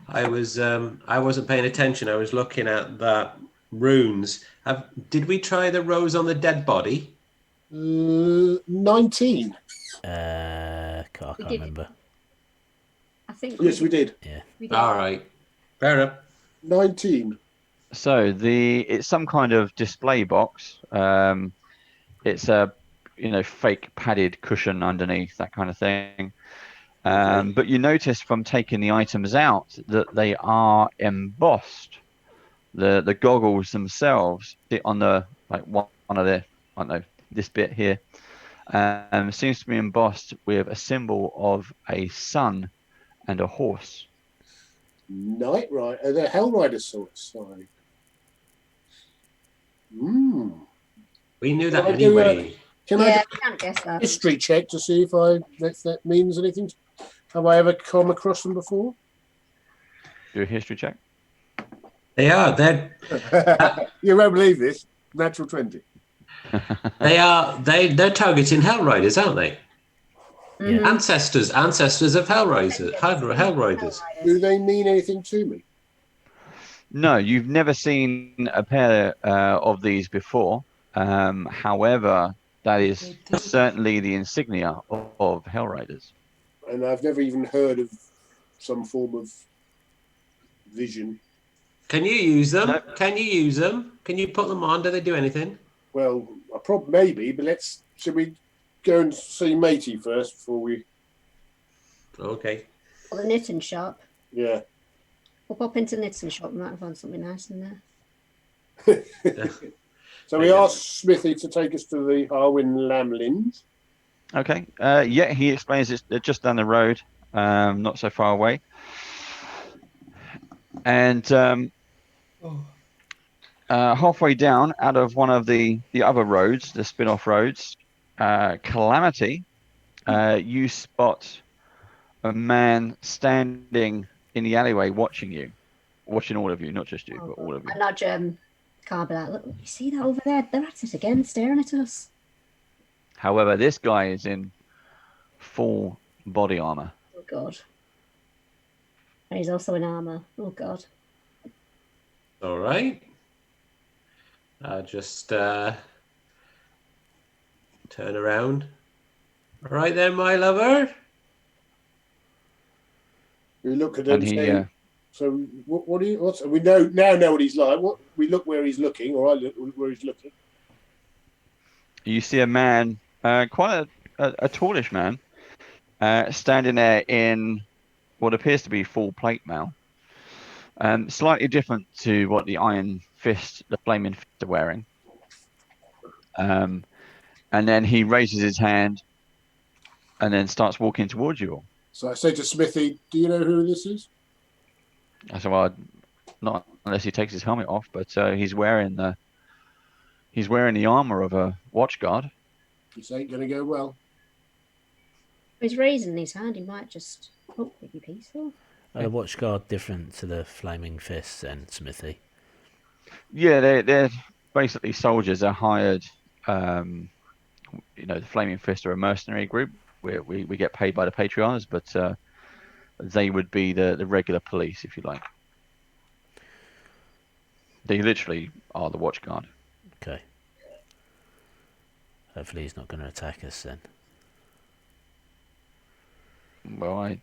Speaker 2: I wasn't paying attention. I was looking at the runes. Did we try the rose on the dead body?
Speaker 1: 19.
Speaker 6: I can't remember.
Speaker 5: I think.
Speaker 1: Yes, we did.
Speaker 6: Yeah.
Speaker 5: We did.
Speaker 2: All right. Fair enough.
Speaker 1: 19.
Speaker 4: So it's some kind of display box. It's a fake padded cushion underneath, that kind of thing. But you notice from taking the items out that they are embossed. The goggles themselves sit on the one of the, I don't know, this bit here, seems to be embossed with a symbol of a sun and a horse.
Speaker 1: Night Rider, the Hell Rider sorts.
Speaker 2: We knew that anyway.
Speaker 1: Can I
Speaker 5: can't guess that.
Speaker 1: history check to see if that means anything? Have I ever come across them before?
Speaker 4: Do a history check.
Speaker 2: They are. They're
Speaker 1: You won't believe this. Natural 20.
Speaker 2: they're targeting Hell Riders, aren't they?
Speaker 5: Mhm.
Speaker 2: Ancestors of Hell Riders.
Speaker 1: Do they mean anything to me?
Speaker 4: No, you've never seen a pair of these before. However, that is certainly the insignia of Hell Riders.
Speaker 1: And I've never even heard of some form of vision.
Speaker 2: Can you use them?
Speaker 4: No.
Speaker 2: Can you use them? Can you put them on? Do they do anything?
Speaker 1: Well, maybe, but should we go and see Matey first before we...
Speaker 2: Okay.
Speaker 5: Or the knitting shop.
Speaker 1: Yeah.
Speaker 5: We'll pop into the knitting shop. We might have found something nice in there.
Speaker 1: So we asked Smithy to take us to the Harwin Lamlins.
Speaker 4: Okay. Yeah, he explains it's just down the road, not so far away. And halfway down, out of one of the other roads, the spin-off roads, Calamity, you spot a man standing in the alleyway watching all of you, not just you, but all of you.
Speaker 5: I nudge Carl, be like, look, you see that over there? They're at it again, staring at us.
Speaker 4: However, this guy is in full body armor.
Speaker 5: Oh, God. And he's also in armor. Oh, God.
Speaker 2: All right. Just turn around. All right then, my lover.
Speaker 1: We look at him.
Speaker 4: And he,
Speaker 1: saying, so what do you? What's we know what he's like? What we look where he's looking, or I look where he's looking.
Speaker 4: you see a man, quite a tallish man, standing there in what appears to be full plate mail. Slightly different to what the Iron Fist, the Flaming Fist, are wearing. And then he raises his hand and then starts walking towards you all.
Speaker 1: So I say to Smithy, "Do you know who this is?"
Speaker 4: I said, "Well, not unless he takes his helmet off, but he's wearing the armor of a watch guard."
Speaker 1: This ain't going to go well.
Speaker 5: He's raising his hand. He might just be peaceful.
Speaker 6: The watch guard different to the flaming fists and Smithy.
Speaker 4: Yeah, they're basically soldiers. They're hired. The Flaming Fist are a mercenary group where we get paid by the Patreons, but they would be the regular police, if you like. They literally are the watch guard.
Speaker 6: Okay. Hopefully he's not going to attack us then.
Speaker 4: Well,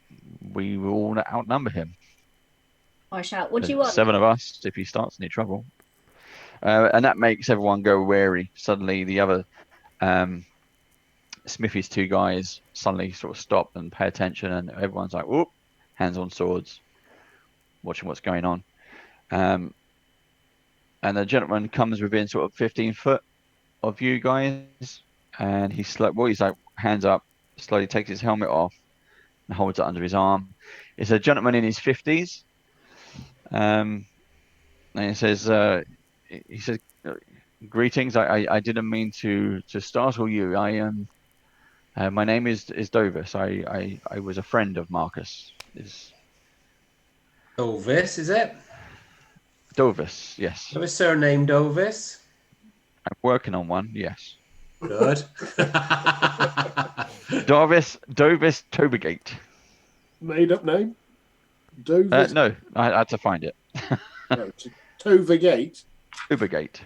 Speaker 4: we will outnumber him.
Speaker 5: I shout, "What do you want?"
Speaker 4: 7 of us if he starts any trouble. And that makes everyone go wary. Suddenly the other Smithy's 2 guys suddenly sort of stop and pay attention, and everyone's like, whoop, hands on swords, watching what's going on. And the gentleman comes within sort of 15 foot of you guys, and he's like, hands up, slowly takes his helmet off and holds it under his arm. It's a gentleman in his 50s. And he says, "Greetings. I didn't mean to startle you. My name is Dovis. I was a friend of Marcus."
Speaker 2: Dovis, is it?
Speaker 4: Dovis, yes.
Speaker 2: Do you have a surname, Dovis?
Speaker 4: I'm working on one, yes.
Speaker 2: Good.
Speaker 4: Dovis Tobergate.
Speaker 1: Made up name? Dovis?
Speaker 4: No, I had to find it.
Speaker 1: No, Tovergate.
Speaker 4: Tobergate.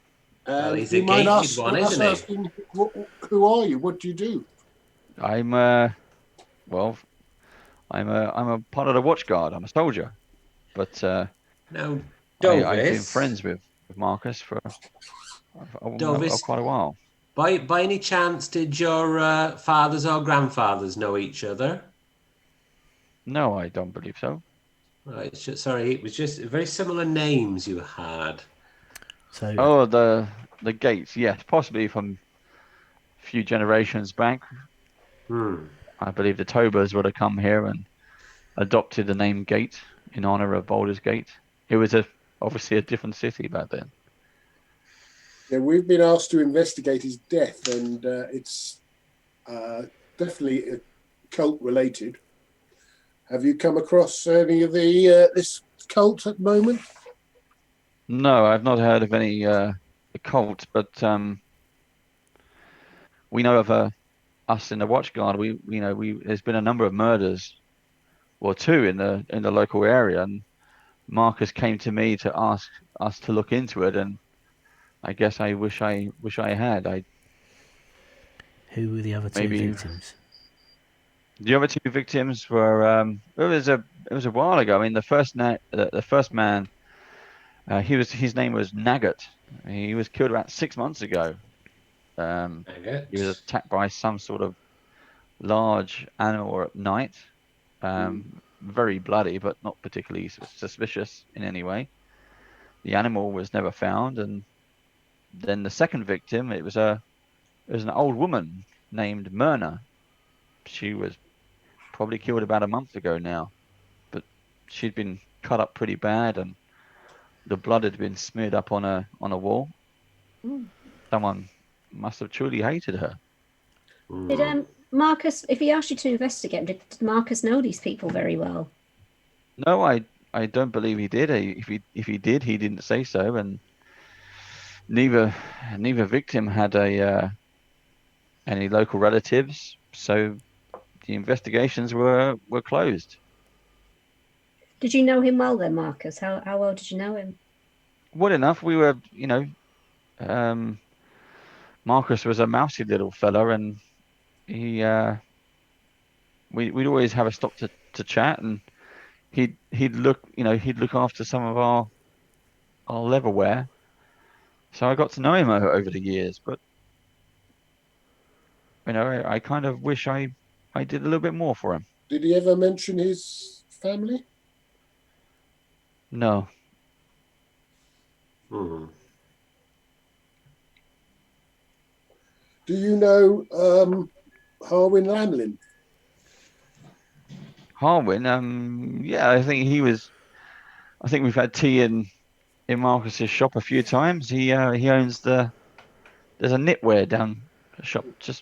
Speaker 2: Well, he's
Speaker 1: do you
Speaker 2: a
Speaker 1: mind
Speaker 2: gated one, isn't he?
Speaker 1: asking, who are you? What do you do?
Speaker 4: I'm a part of the watch guard. I'm a soldier, but
Speaker 2: Now, Dovis.
Speaker 4: I've been friends with Marcus for quite a while.
Speaker 2: By any chance, did your fathers or grandfathers know each other?
Speaker 4: No, I don't believe so.
Speaker 2: Right, sorry, it was just very similar names you had.
Speaker 4: So the Gates, yes, possibly from a few generations back. I believe the Tobers would have come here and adopted the name Gate in honor of Baldur's Gate. It was obviously a different city back then.
Speaker 1: Yeah, we've been asked to investigate his death, and it's definitely cult related. Have you come across any of this cult at the moment?
Speaker 4: No, I've not heard of any cult, but we know of us in the Watch Guard. There's been a number of murders, or 2 in the local area, and Marcus came to me to ask us to look into it, and I guess I wish I had.
Speaker 6: Who were the other 2 victims?
Speaker 4: The other 2 victims were it was a while ago. I mean, the first man, his name was Nugget. He was killed about 6 months ago. He was attacked by some sort of large animal at night. Very bloody, but not particularly suspicious in any way. The animal was never found, and then the second victim, it was an old woman named Myrna. She was probably killed about a month ago now, but she'd been cut up pretty bad, and the blood had been smeared up on a wall. Someone must have truly hated her.
Speaker 5: Did Marcus, if he asked you to investigate, did Marcus know these people very well?
Speaker 4: No, I don't believe he did. If he did, he didn't say so, and neither victim had any local relatives, so the investigations were closed.
Speaker 5: Did you know him well then, Marcus? How well did you know him?
Speaker 4: Well enough. We were, Marcus was a mousy little fella, and he we'd always have a stop to chat, and he'd look after some of our leatherware. So I got to know him over the years, but I kind of wish I did a little bit more for him.
Speaker 1: Did he ever mention his family?
Speaker 4: No.
Speaker 2: Hmm.
Speaker 1: Do you know Harwin Lamlin?
Speaker 4: Harwin, yeah, I think we've had tea in Marcus's shop a few times. He owns there's a knitwear down the shop it's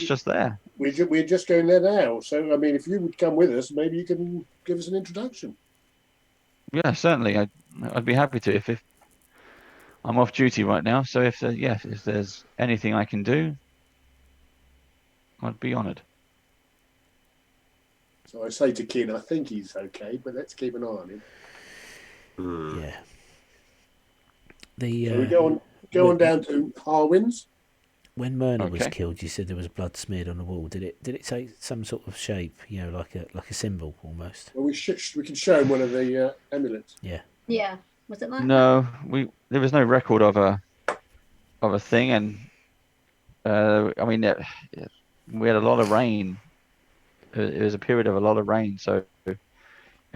Speaker 4: just there.
Speaker 1: We're just going there now. So, I mean, if you would come with us, maybe you can give us an introduction.
Speaker 4: Yeah, certainly. I'd be happy to if I'm off duty right now. So if there's anything I can do, I'd be honoured.
Speaker 1: So I say to Kin, I think he's okay, but let's keep an eye on him.
Speaker 2: Hmm.
Speaker 6: Yeah.
Speaker 1: So we go on down to Harwin's.
Speaker 6: When Myrna was
Speaker 4: Okay.
Speaker 6: killed, you said there was blood smeared on the wall. Did it take some sort of shape? Like a symbol almost.
Speaker 1: Well, we can show him one of the amulets.
Speaker 6: Yeah.
Speaker 5: Yeah. Was it like
Speaker 4: No, there was no record of a thing, and I mean, we had a lot of rain. It was a period of a lot of rain, so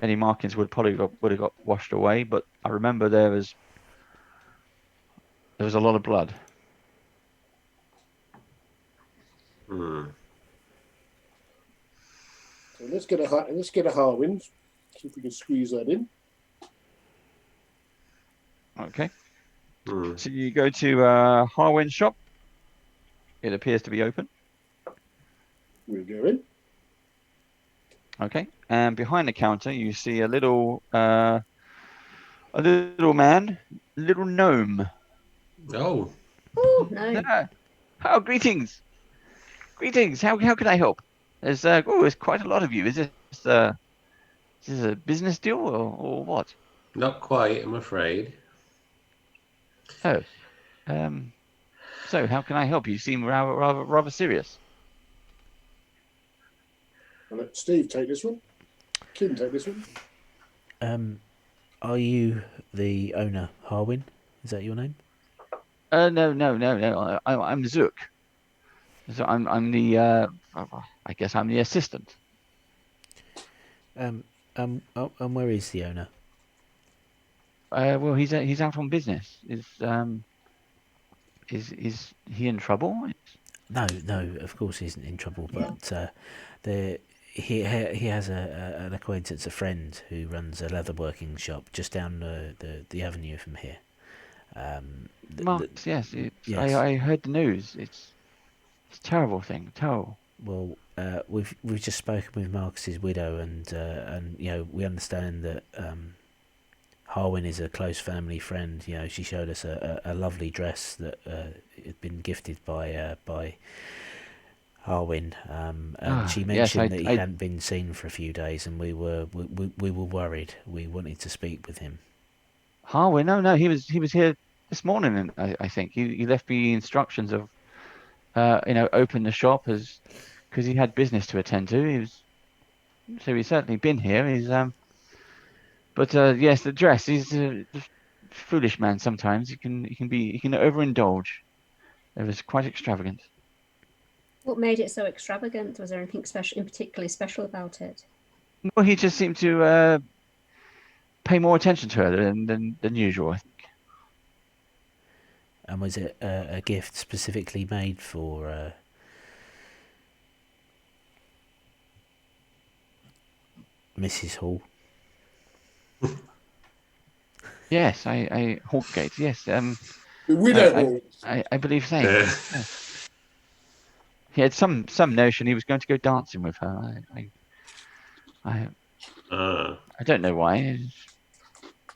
Speaker 4: any markings would have got washed away. But I remember there was a lot of blood.
Speaker 2: Hmm.
Speaker 1: So let's get a Harwin's. See if we can squeeze that in.
Speaker 4: Okay.
Speaker 2: Hmm.
Speaker 4: So you go to Harwin's shop. It appears to be open.
Speaker 1: We'll go in.
Speaker 4: Okay. And behind the counter, you see a little man, little gnome.
Speaker 2: Oh.
Speaker 5: Oh no.
Speaker 4: Oh, greetings. Greetings. How can I help? There's quite a lot of you. Is this a business deal or what?
Speaker 2: Not quite, I'm afraid.
Speaker 4: Oh. So how can I help you? You seem rather serious.
Speaker 1: I'll let Steve take this one. Kin take this one.
Speaker 6: Are you the owner, Harwin? Is that your name?
Speaker 4: No. I'm Zook. So I'm the I guess I'm the assistant.
Speaker 6: And where is the owner?
Speaker 4: Well, he's out on business. Is he in trouble?
Speaker 6: No, of course he isn't in trouble. But he has an acquaintance, a friend who runs a leatherworking shop just down the avenue from here.
Speaker 4: Marcus, yes.
Speaker 6: Yes.
Speaker 4: I heard the news. It's a terrible thing. Terrible.
Speaker 6: Well, we've just spoken with Marcus's widow, and we understand that Harwin is a close family friend. She showed us a lovely dress that had been gifted by Harwin, and she mentioned that he hadn't been seen for a few days, and we were worried. We wanted to speak with him.
Speaker 4: Harwin, no, he was here this morning, and I think he left me instructions of open the shop because he had business to attend to. He's certainly been here. But yes, the dress. He's a foolish man sometimes. He can overindulge. It was quite extravagant.
Speaker 5: What made it so extravagant? Was there anything particularly special about it?
Speaker 4: Well, he just seemed to pay more attention to her than usual, I think.
Speaker 6: And was it a gift specifically made for Mrs. Hall?
Speaker 4: Yes, I Hawkgate. Yes,
Speaker 1: The widow Hall.
Speaker 4: I believe so. Yes. He had some notion he was going to go dancing with her. I don't know why.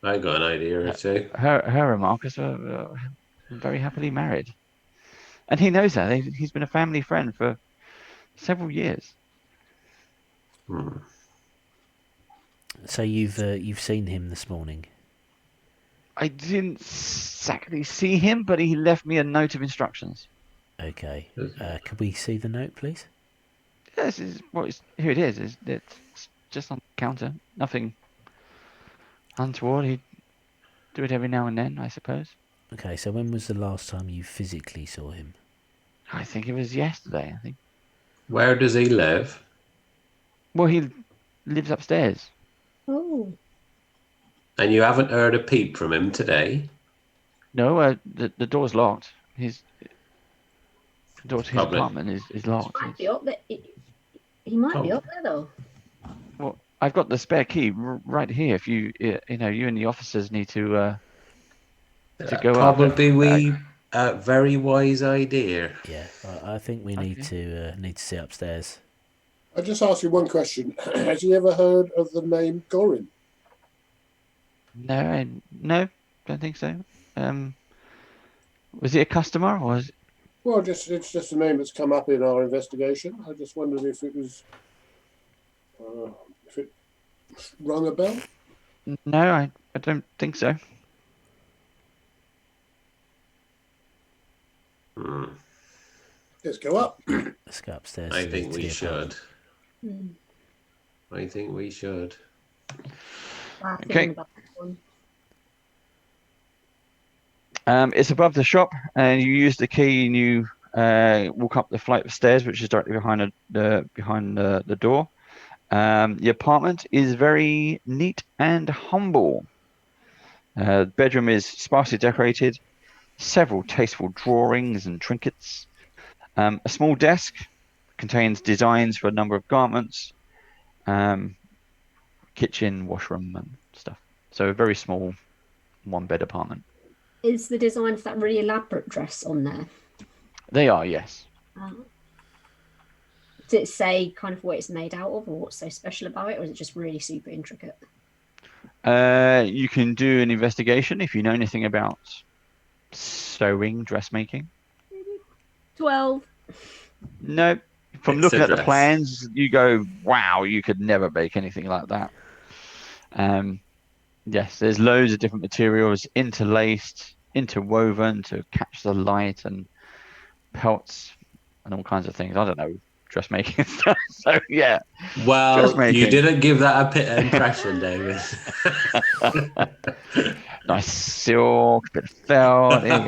Speaker 2: I got an idea or two.
Speaker 4: Her and Marcus are very happily married, and he knows that. He's been a family friend for several years.
Speaker 2: Hmm.
Speaker 6: So you've seen him this morning?
Speaker 4: I didn't exactly see him, but he left me a note of instructions.
Speaker 6: Okay. Could we see the note, please?
Speaker 4: Yes, here it is. It's just on the counter. Nothing untoward. He'd do it every now and then, I suppose.
Speaker 6: Okay, so when was the last time you physically saw him?
Speaker 4: I think it was yesterday, I think.
Speaker 2: Where does he live?
Speaker 4: Well, he lives upstairs.
Speaker 5: Oh.
Speaker 2: And you haven't heard a peep from him today?
Speaker 4: No, the door's locked. The door to his
Speaker 2: Probably.
Speaker 4: apartment is locked.
Speaker 5: Might be up there. He might be up there though.
Speaker 4: Well, I've got the spare key right here. If you you and the officers need to go
Speaker 2: probably very wise idea.
Speaker 6: Yeah, I think we need to see upstairs.
Speaker 1: I'll just ask you one question. Has you ever heard of the name Gorin?
Speaker 4: No, don't think so. Was he a customer or was?
Speaker 1: Well, it's just a name that's come up in our investigation. I just wondered if it was, if it rung a bell.
Speaker 4: No, I don't think so.
Speaker 1: Let's go up.
Speaker 6: Let's go upstairs.
Speaker 2: I think we should.
Speaker 5: Hmm.
Speaker 2: I think we should.
Speaker 4: Okay. It's above the shop, and you use the key, and you walk up the flight of stairs, which is directly behind the door. The apartment is very neat and humble. The bedroom is sparsely decorated, several tasteful drawings and trinkets. A small desk contains designs for a number of garments, kitchen, washroom, and stuff. So a very small one-bed apartment.
Speaker 5: Is the design for that really elaborate dress on there?
Speaker 4: They are, yes.
Speaker 5: Does it say kind of what it's made out of or what's so special about it, or is it just really super intricate?
Speaker 4: You can do an investigation if you know anything about sewing, dressmaking.
Speaker 5: 12.
Speaker 4: No. From
Speaker 2: It's
Speaker 4: looking
Speaker 2: a
Speaker 4: at the
Speaker 2: dress.
Speaker 4: plans, you go, wow, you could never make anything like that. Yes, there's loads of different materials interlaced, interwoven to catch the light, and pelts and all kinds of things. I don't know, dressmaking stuff. So yeah.
Speaker 2: Well,
Speaker 4: Dressmaking.
Speaker 2: you didn't give that a impression, David.
Speaker 4: Nice silk, bit of felt. There you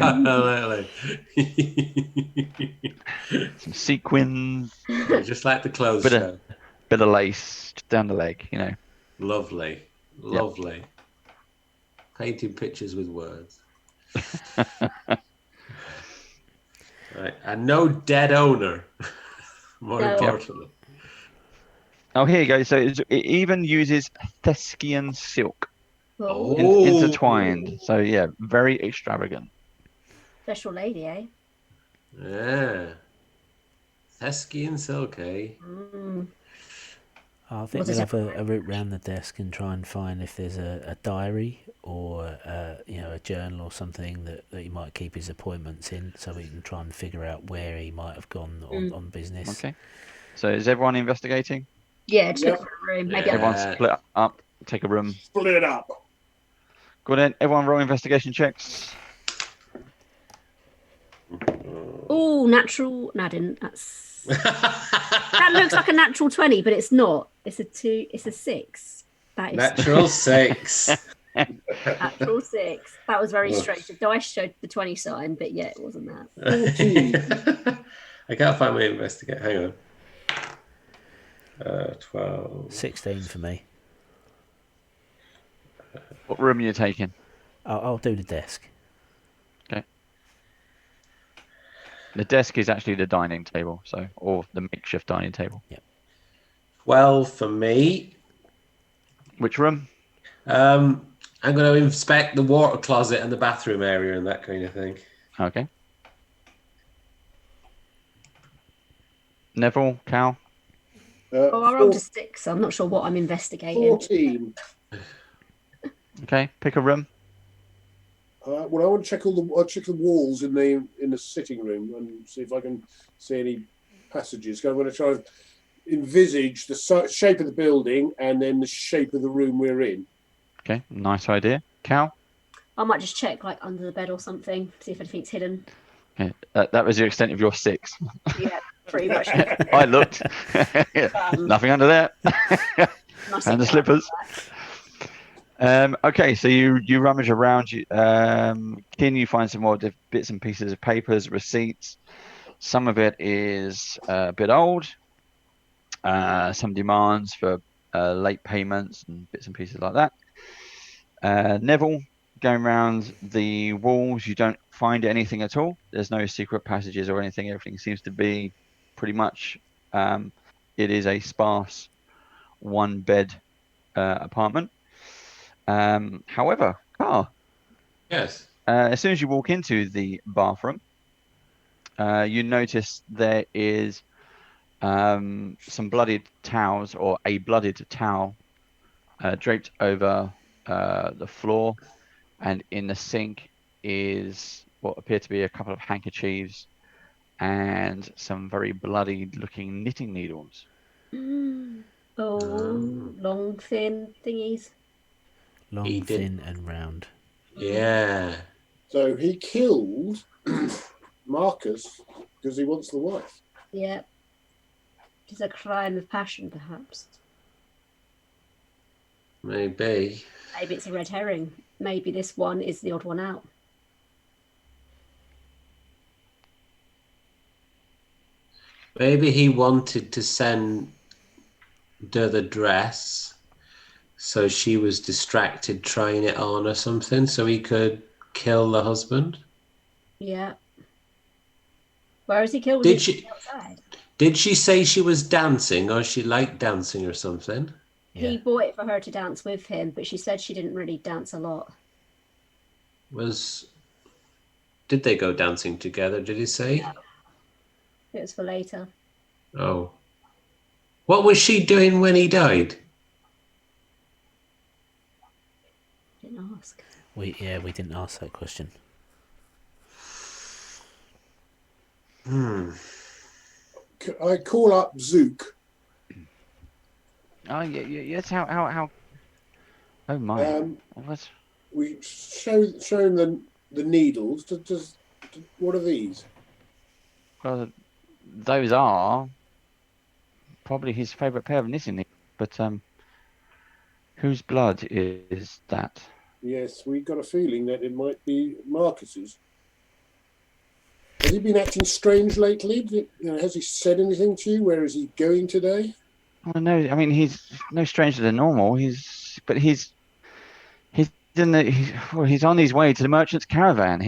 Speaker 4: go. Some sequins,
Speaker 2: Just like the clothes
Speaker 4: bit
Speaker 2: show.
Speaker 4: of lace down the leg.
Speaker 2: Lovely. Lovely. Painting pictures with words. Right. And no dead owner. More
Speaker 5: No.
Speaker 2: importantly.
Speaker 4: Oh, here you go. So it even uses Theskian silk.
Speaker 5: Oh,
Speaker 4: Intertwined. So yeah, very extravagant.
Speaker 5: special lady, eh?
Speaker 2: Yeah. Theskian silk, eh?
Speaker 6: I think we'll have a route round the desk and try and find if there's a diary or a journal or something that he might keep his appointments in, so we can try and figure out where he might have gone on business.
Speaker 4: Okay. So is everyone investigating?
Speaker 5: Yeah, just look for a room. Maybe
Speaker 4: Everyone split up, take a room.
Speaker 1: Split up.
Speaker 4: Go on then. Everyone roll investigation checks.
Speaker 5: Oh, natural. No, I didn't. That looks like a natural 20, but it's not. It's a 2. It's a 6. That is
Speaker 2: Natural 6.
Speaker 5: natural 6. That was very strange. The dice showed the 20 sign, but yeah, it wasn't that.
Speaker 2: I can't find my investigate. Hang on. 12.
Speaker 6: 16 for me.
Speaker 4: What room are you taking?
Speaker 6: I'll do the desk.
Speaker 4: Okay. The desk is actually the dining table, or the makeshift dining table.
Speaker 6: Yep.
Speaker 2: 12 for me.
Speaker 4: Which room?
Speaker 2: I'm going to inspect the water closet and the bathroom area and that kind of thing.
Speaker 4: Okay. Neville, Cal?
Speaker 5: I rolled a 6, so I'm not sure what I'm investigating.
Speaker 1: 14.
Speaker 4: Okay, pick a room.
Speaker 1: Well, I want to check I'll check the walls in the sitting room and see if I can see any passages. I'm going to try and envisage the shape of the building and then the shape of the room we're in.
Speaker 4: Okay, nice idea. Cal?
Speaker 5: I might just check like under the bed or something, see if anything's hidden.
Speaker 4: Okay. That was the extent of your 6.
Speaker 5: Yeah, pretty much.
Speaker 4: I looked. Nothing under there. And the slippers. Okay, so you rummage around. You find some more bits and pieces of papers, receipts. Some of it is a bit old. Some demands for late payments and bits and pieces like that. Neville, going around the walls, you don't find anything at all. There's no secret passages or anything. Everything seems to be pretty much. It is a sparse 1-bed apartment. However, Carl.
Speaker 2: Yes.
Speaker 4: As soon as you walk into the bathroom, you notice there is some bloodied towels, or a bloodied towel draped over the floor, and in the sink is what appear to be a couple of handkerchiefs and some very bloody looking knitting needles.
Speaker 5: Long, thin thingies.
Speaker 6: Long, thin, and round.
Speaker 2: Yeah.
Speaker 1: So he killed Marcus because he wants the wife.
Speaker 5: Yeah. It's a crime of passion, perhaps.
Speaker 2: Maybe.
Speaker 5: Maybe it's a red herring. Maybe this one is the odd one out.
Speaker 2: Maybe he wanted to send her the dress, so she was distracted trying it on or something, so he could kill the husband.
Speaker 5: Yeah. Where is he killed?
Speaker 2: Did she?
Speaker 5: Outside?
Speaker 2: Did she say she was dancing, or she liked dancing or something?
Speaker 5: Yeah. He bought it for her to dance with him, but she said she didn't really dance a lot.
Speaker 2: Did they go dancing together? Did he say?
Speaker 5: Yeah. It was for later.
Speaker 2: Oh. What was she doing when he died?
Speaker 5: Didn't ask.
Speaker 6: We didn't ask that question.
Speaker 1: I call up Zook.
Speaker 4: Oh, yes. How? Oh my! What?
Speaker 1: We show him the needles. What are these?
Speaker 4: Well, those are probably his favourite pair of knitting needles. But whose blood is that?
Speaker 1: Yes, we got a feeling that it might be Marcus's. Has he been acting strange lately? Has he said anything to you? Where is he going today?
Speaker 4: Well, no. I mean, he's no stranger than normal. He's on his way to the merchant's caravan.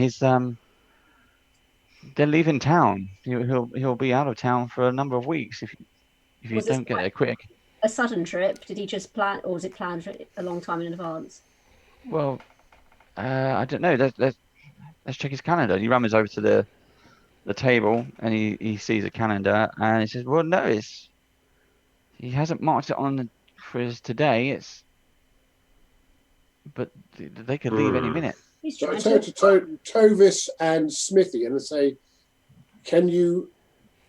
Speaker 4: They're leaving town. He'll be out of town for a number of weeks if you don't get there quick.
Speaker 5: A sudden trip? Did he just plan, or was it planned for a long time in advance?
Speaker 4: Well, I don't know. Let's check his calendar. He rumbles over to the table and he sees a calendar and he says, "Well, no, he hasn't marked it on for his today. But they could leave any minute."
Speaker 1: So I turn to Tovis and Smithy and I say, "Can you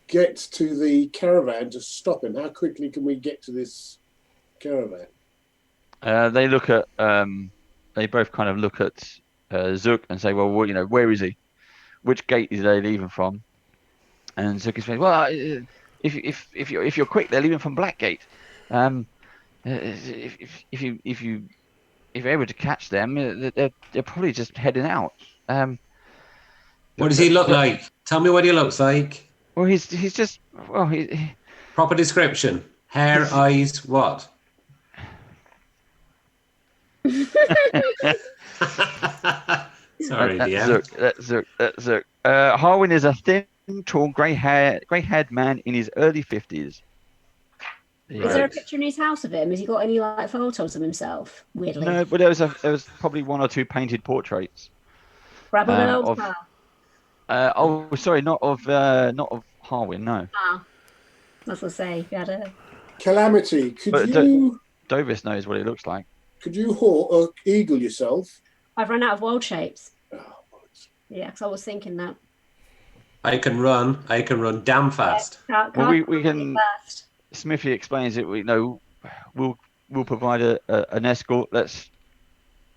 Speaker 1: get to the caravan to stop him? How quickly can we get to this caravan?"
Speaker 4: They look at they both kind of look at Zook and say, "Well, where is he? Which gate is they leaving from?" And Zook is saying, "Well, if you're quick, they're leaving from Blackgate. If you're able to catch them, they're probably just heading out."
Speaker 2: What does he look like? Tell me what he looks like.
Speaker 4: Well, he's just
Speaker 2: Proper description. Hair, eyes, what? Sorry, DM.
Speaker 4: That's Zook. Harwin is a thin, tall, grey-haired man in his early 50s.
Speaker 5: Is there a picture in his house of him? Has he got any photos of himself? Weirdly.
Speaker 4: No, but there was probably 1 or 2 painted portraits. Sorry, not of Harwin, no.
Speaker 5: Ah, I was gonna say, you had a
Speaker 1: Calamity.
Speaker 4: Dovis knows what he looks like.
Speaker 1: Could you eagle yourself?
Speaker 5: I've run out of wild shapes. Yeah, because I was thinking that.
Speaker 2: I can run damn fast.
Speaker 5: Yeah,
Speaker 4: well, we can. Fast. Smithy explains it. We'll provide an escort. Let's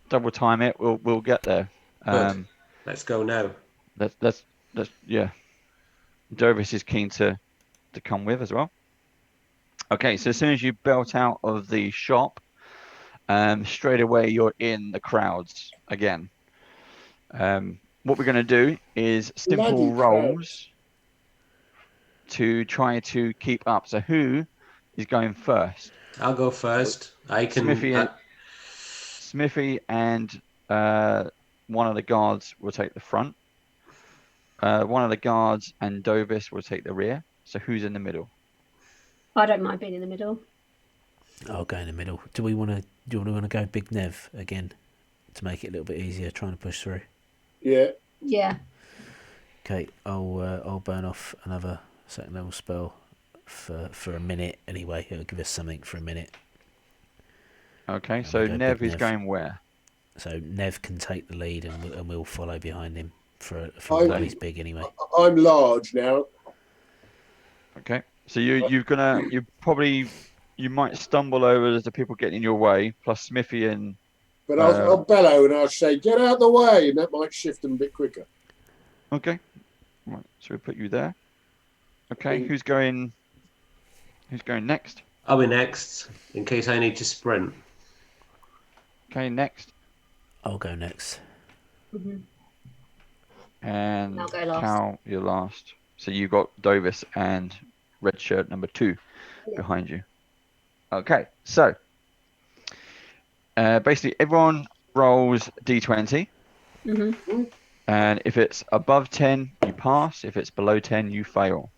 Speaker 4: double time it. We'll get there.
Speaker 2: Let's go now.
Speaker 4: Let's Yeah. Dovis is keen to come with as well. Okay, so as soon as you belt out of the shop, straight away you're in the crowds again. What we're going to do is simple
Speaker 1: Bloody
Speaker 4: rolls to try to keep up. So who is going first?
Speaker 2: I'll go first. I can.
Speaker 4: Smithy and one of the guards will take the front. One of the guards and Dovis will take the rear. So who's in the middle?
Speaker 5: I don't mind being in the middle.
Speaker 6: I'll go in the middle. Do we want to go Big Nev again to make it a little bit easier trying to push through?
Speaker 1: Yeah.
Speaker 5: Yeah.
Speaker 6: Okay, I'll burn off another second level spell for a minute anyway. It'll give us something for a minute.
Speaker 4: Okay, so Nev is going where?
Speaker 6: So Nev can take the lead and we'll follow behind him for he's big anyway.
Speaker 1: I'm large now.
Speaker 4: Okay, so you might stumble over the people getting in your way, plus Smithy and.
Speaker 1: But I'll bellow and I'll say, "Get out of the way," and that might shift them a bit quicker.
Speaker 4: Okay, right. So we'll put you there. Okay, who's going next?
Speaker 2: I'll be next in case I need to sprint.
Speaker 4: Okay, next.
Speaker 6: I'll go next.
Speaker 5: Mm-hmm.
Speaker 4: And
Speaker 5: I'll go last.
Speaker 4: Cal, you're last. So you got Dovis and red shirt number 2 behind you. Okay, so basically everyone rolls d20.
Speaker 5: Mm-hmm.
Speaker 4: And if it's above 10, you pass. If it's below 10, you fail.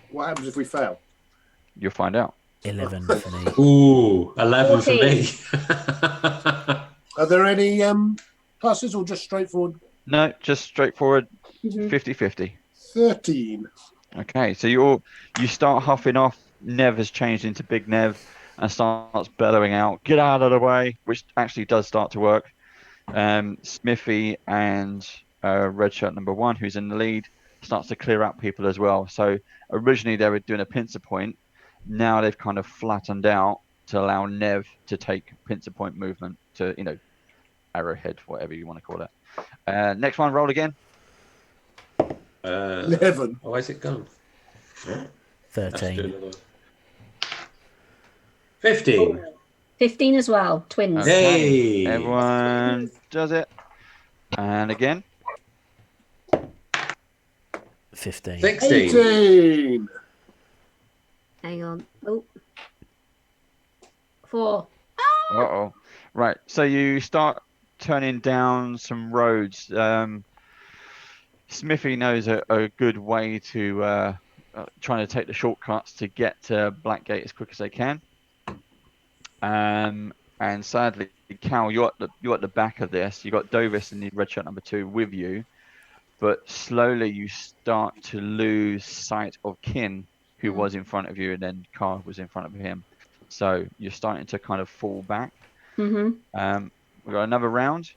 Speaker 1: What happens if we fail?
Speaker 4: You'll find out.
Speaker 6: 11 for me.
Speaker 2: Ooh, 11 for me.
Speaker 1: Are there any pluses or just straightforward?
Speaker 4: No, just straightforward 50-50.
Speaker 1: 13.
Speaker 4: Okay, so you start huffing off. Nev has changed into Big Nev and starts bellowing out, "Get out of the way," which actually does start to work. Smithy and red shirt number 1, who's in the lead, starts to clear out people as well. So originally they were doing a pincer point. Now they've kind of flattened out to allow Nev to take pincer point movement to, arrowhead, whatever you want to call it. Next one, roll again.
Speaker 1: 11.
Speaker 2: Why is it gone?
Speaker 6: 13.
Speaker 2: 15.
Speaker 5: 15 as well. Twins.
Speaker 4: Okay.
Speaker 2: Hey!
Speaker 4: Everyone does it. And again.
Speaker 6: 15.
Speaker 2: 16.
Speaker 1: 18.
Speaker 5: Hang on. Oh. 4.
Speaker 4: Uh-oh. Right. So you start turning down some roads. Smithy knows a good way to trying to take the shortcuts to get to Blackgate as quick as they can. And sadly, Cal, you're at the back of this. You got Dovis and the red shirt number 2 with you, but slowly you start to lose sight of Kin, who was in front of you, and then Carl was in front of him. So you're starting to kind of fall back.
Speaker 5: Mm-hmm.
Speaker 4: We've got another round.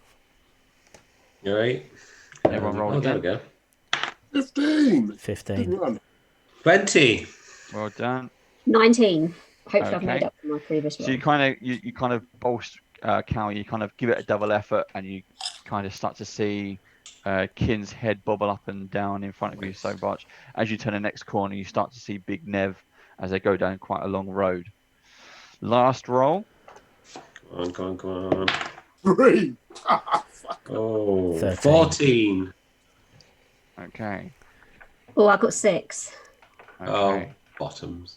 Speaker 2: All right.
Speaker 4: Everyone roll again.
Speaker 2: There we go.
Speaker 1: 15.
Speaker 6: 15.
Speaker 1: Good run.
Speaker 2: 20.
Speaker 4: Well done.
Speaker 5: 19. Hopefully I've
Speaker 4: Okay.
Speaker 5: made up for my previous one.
Speaker 4: So you kind of bolster Cal. You kind of give it a double effort, and you kind of start to see Kin's head bobble up and down in front of you so much. As you turn the next corner, you start to see Big Nev as they go down quite a long road. Last roll.
Speaker 2: Come on.
Speaker 1: 3.
Speaker 2: Oh,
Speaker 6: 13.
Speaker 2: 14.
Speaker 4: Okay.
Speaker 5: Oh, I got 6.
Speaker 4: Okay.
Speaker 2: Oh, bottoms.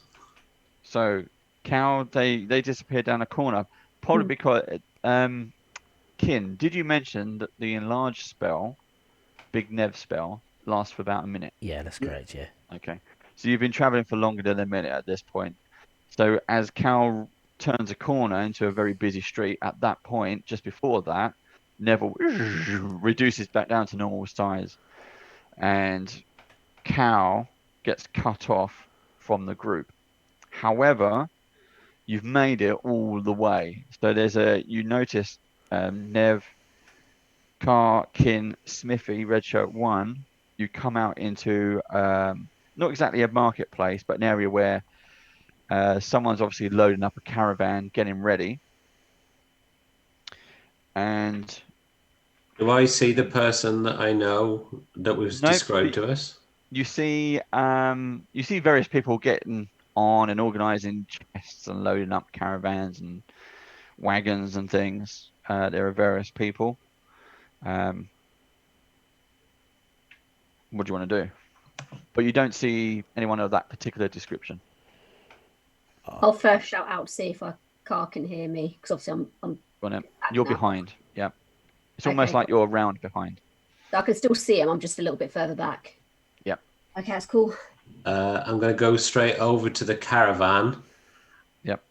Speaker 4: So Cal, they disappear down a corner, probably because Kin, did you mention that the enlarged spell, Big Nev spell, lasts for about a minute?
Speaker 6: Yeah, that's correct, yeah.
Speaker 4: Okay. So you've been traveling for longer than a minute at this point. So as Cal turns a corner into a very busy street, at that point, just before that, Neville reduces back down to normal size. And Cal gets cut off from the group. However, you've made it all the way. So you notice Nev, Car, Kin, Smithy, red shirt 1, you come out into not exactly a marketplace, but an area where someone's obviously loading up a caravan, getting ready. And
Speaker 2: Do I see the person that I know that was
Speaker 4: Nope.
Speaker 2: described to us?
Speaker 4: You see various people getting on and organising chests and loading up caravans and wagons and things. There are various people. What do you want to do? But you don't see anyone of that particular description.
Speaker 5: I'll first shout out to see if a car can hear me, because obviously I'm
Speaker 4: You're
Speaker 5: now.
Speaker 4: behind. Yeah, it's almost
Speaker 5: Okay,
Speaker 4: like you're around behind.
Speaker 5: I can still see him. I'm just a little bit further back.
Speaker 4: Yep.
Speaker 5: Okay, that's cool.
Speaker 2: I'm going to go straight over to the caravan.
Speaker 4: Yep.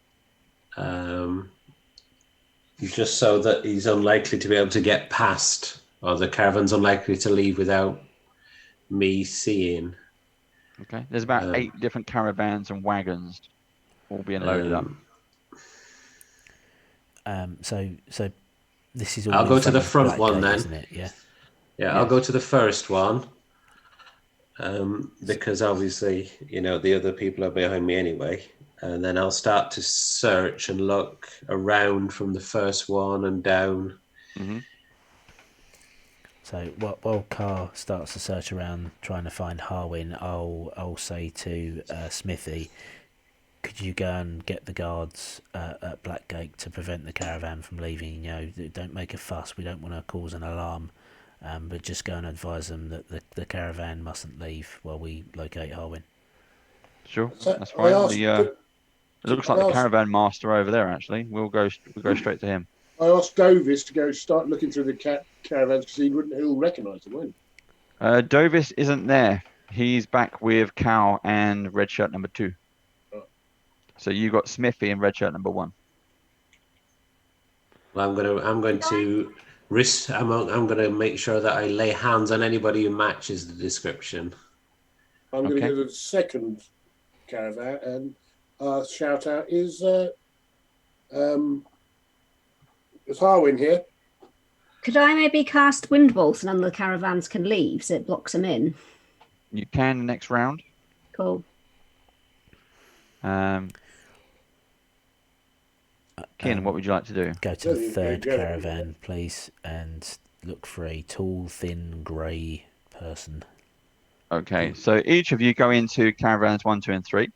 Speaker 2: Just so that he's unlikely to be able to get past, or the caravan's unlikely to leave without me seeing.
Speaker 4: Okay. There's about 8 different caravans and wagons all being loaded up.
Speaker 6: So this is all.
Speaker 2: I'll go to the
Speaker 6: front
Speaker 2: front one then,
Speaker 6: isn't it? Yeah.
Speaker 2: Yeah,
Speaker 4: Yes.
Speaker 2: I'll go to the first one. Because obviously, the other people are behind me anyway. And then I'll start to search and look around from the first one and down.
Speaker 4: Mm-hmm.
Speaker 6: So while Carr starts to search around trying to find Harwin, I'll say to Smithy, could you go and get the guards at Blackgate to prevent the caravan from leaving? Don't make a fuss. We don't want to cause an alarm. But just go and advise them that the caravan mustn't leave while we locate Harwin.
Speaker 4: Sure, that's fine. It looks like the caravan master over there. Actually, we'll go straight to him.
Speaker 1: I asked Dovis to go start looking through the caravans because he'll recognise them, won't he?
Speaker 4: Dovis isn't there. He's back with Cal and red shirt number 2.
Speaker 1: Oh.
Speaker 4: So you got Smithy and red shirt number 1.
Speaker 2: Well, I'm going to risk. I'm going to make sure that I lay hands on anybody who matches the description.
Speaker 1: I'm going to go to the second caravan and shout out is Harwin here?
Speaker 5: Could I maybe cast wind bolts and none of the caravans can leave, so it blocks them in?
Speaker 4: You can next round.
Speaker 5: Cool.
Speaker 4: Ken, what would you like to do?
Speaker 6: Go to the third caravan, please, and look for a tall, thin, grey person.
Speaker 4: Okay, so each of you go into caravans 1, 2, and 3.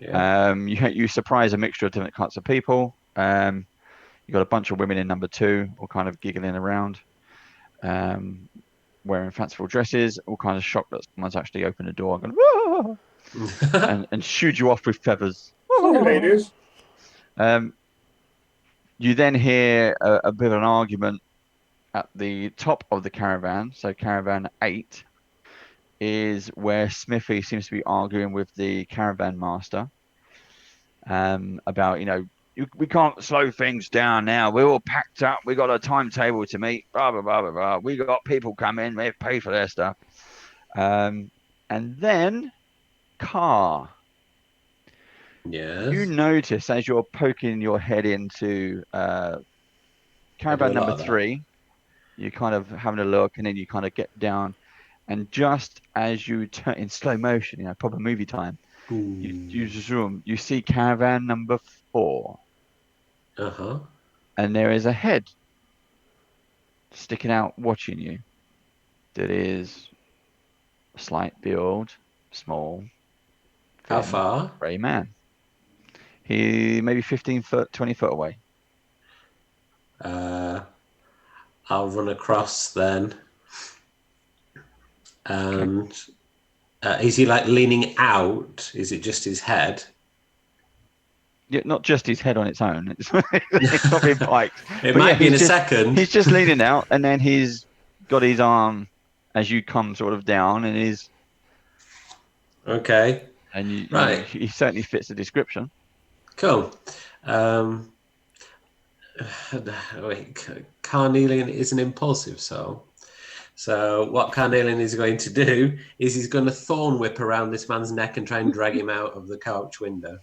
Speaker 2: Yeah.
Speaker 4: You surprise a mixture of different kinds of people. You got a bunch of women in number 2, all kind of giggling around, wearing fanciful dresses, all kind of shocked that someone's actually opened the door and gone, and shooed you off with feathers.
Speaker 1: Sorry, ladies.
Speaker 4: You then hear a bit of an argument at the top of the caravan. So caravan 8 is where Smithy seems to be arguing with the caravan master about, we can't slow things down now. We're all packed up. We got a timetable to meet. Blah blah blah blah blah. We got people come in. They pay for their stuff. And then Carr.
Speaker 2: Yes.
Speaker 4: You notice as you're poking your head into caravan number 3, you kind of having a look, and then you kind of get down, and just as you turn in slow motion, proper movie time, you zoom. You see caravan number 4. And there is a head sticking out, watching you. That is a slight build, small.
Speaker 2: How far?
Speaker 4: Grey man. He maybe 15 foot, 20 foot away.
Speaker 2: I'll run across then. And is he like leaning out? Is it just his head?
Speaker 4: Yeah, not just his head on its own. It's not being piked.
Speaker 2: It might be in a second.
Speaker 4: He's just leaning out, and then he's got his arm as you come sort of down, and he's
Speaker 2: okay.
Speaker 4: And he certainly fits the description.
Speaker 2: Cool. Carnelian is an impulsive soul. So what Carnelian is going to do is he's going to thorn whip around this man's neck and try and drag him out of the couch window.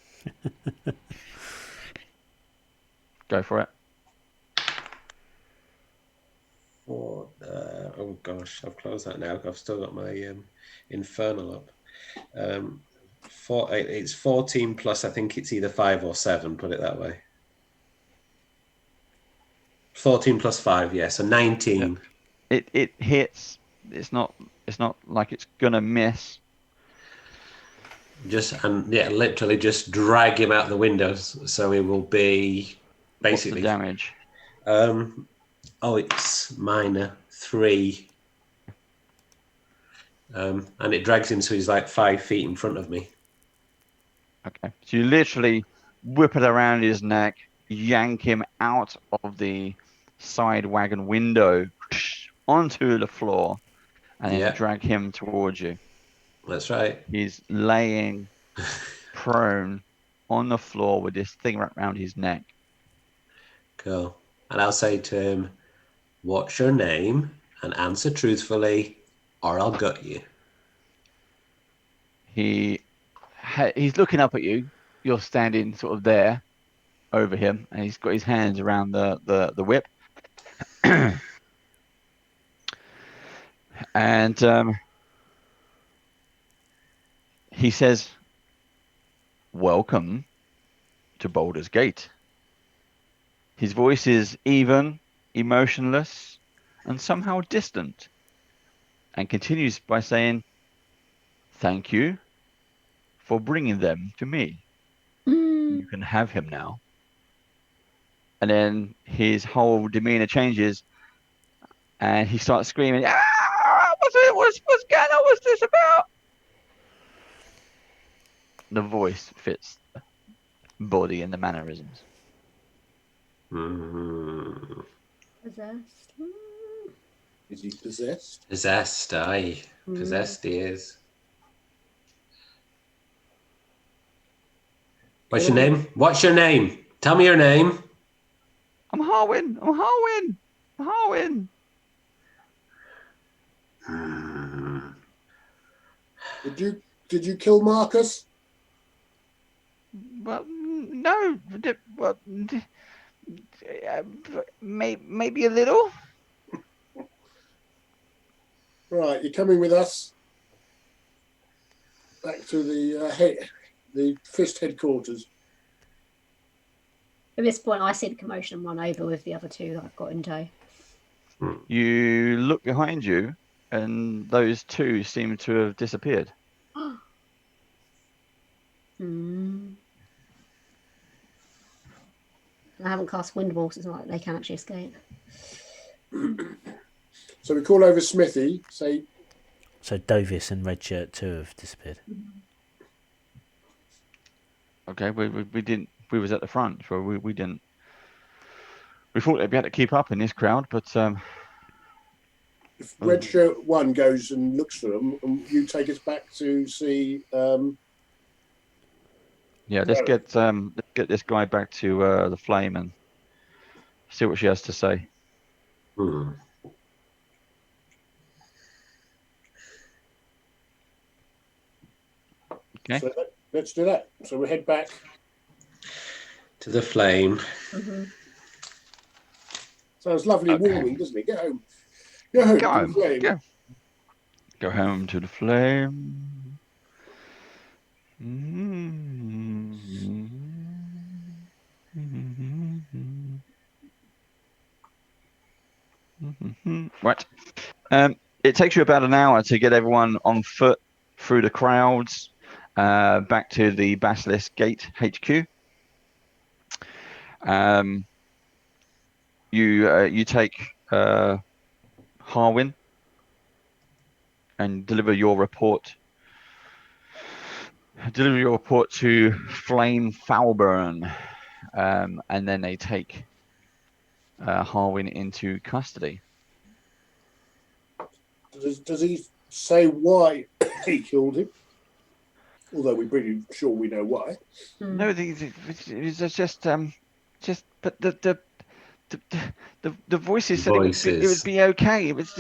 Speaker 4: Go for it.
Speaker 2: Oh gosh, I've closed that now. I've still got my infernal up. It's 14 plus, I think it's either 5 or 7, put it that way. 14 plus 5, yeah, so 19.
Speaker 4: It hits. It's not like it's gonna miss.
Speaker 2: Literally just drag him out the windows, so it will be basically
Speaker 4: What's the damage.
Speaker 2: It's minor 3. And it drags him so he's like 5 feet in front of me.
Speaker 4: Okay. So you literally whip it around his neck, yank him out of the side wagon window onto the floor, and then drag him towards you.
Speaker 2: That's right.
Speaker 4: He's laying prone on the floor with this thing wrapped around his neck.
Speaker 2: Cool. And I'll say to him, "What's your name?" and answer truthfully, or I'll gut you.
Speaker 4: He's looking up at you. You're standing sort of there over him, and he's got his hands around the whip. And he says, "Welcome to Baldur's Gate." His voice is even, emotionless, and somehow distant, and continues by saying, "Thank you for bringing them to me. You can have him now." And then his whole demeanor changes, and he starts screaming, "Ah, what's going on? What's this about?" The voice fits the body and the mannerisms.
Speaker 5: Possessed.
Speaker 1: Is he possessed?
Speaker 2: Possessed, aye. Possessed he is. What's your name? What's your name? Tell me your name.
Speaker 4: I'm Harwin.
Speaker 1: Did you kill Marcus?
Speaker 7: Well, no. Well, maybe a little.
Speaker 1: Right, you're coming with us back to the Fist headquarters.
Speaker 5: At this point, I see the commotion and run over with the other two that I've got in tow.
Speaker 4: You look behind you, and those two seem to have disappeared.
Speaker 5: I haven't cast Wind Wall, so it's not like they can actually escape.
Speaker 1: So we call over Smithy, say...
Speaker 6: So Dovis and Redshirt 2 have disappeared.
Speaker 4: Okay, we didn't. We was at the front, so we didn't. We thought they'd be able to keep up in this crowd, but
Speaker 1: if Redshirt 1 goes and looks for them, and you take us back to see...
Speaker 4: yeah, let's get this guy back to the Flame and see what she has to say. Okay.
Speaker 1: So let's do that. So we head back
Speaker 2: to the Flame.
Speaker 1: Sounds lovely warming, doesn't it? Get home. Go home to the Flame.
Speaker 4: Go home to the Flame. Right. It takes you about an hour to get everyone on foot through the crowds back to the Basilisk Gate HQ. You take Harwin and deliver your report. Deliver your report to Flame Foulburn, and then they take Harwin into custody.
Speaker 1: Does he say why he killed him? Although we're pretty sure we know why.
Speaker 4: No, it's just but the voices said it would be okay. It was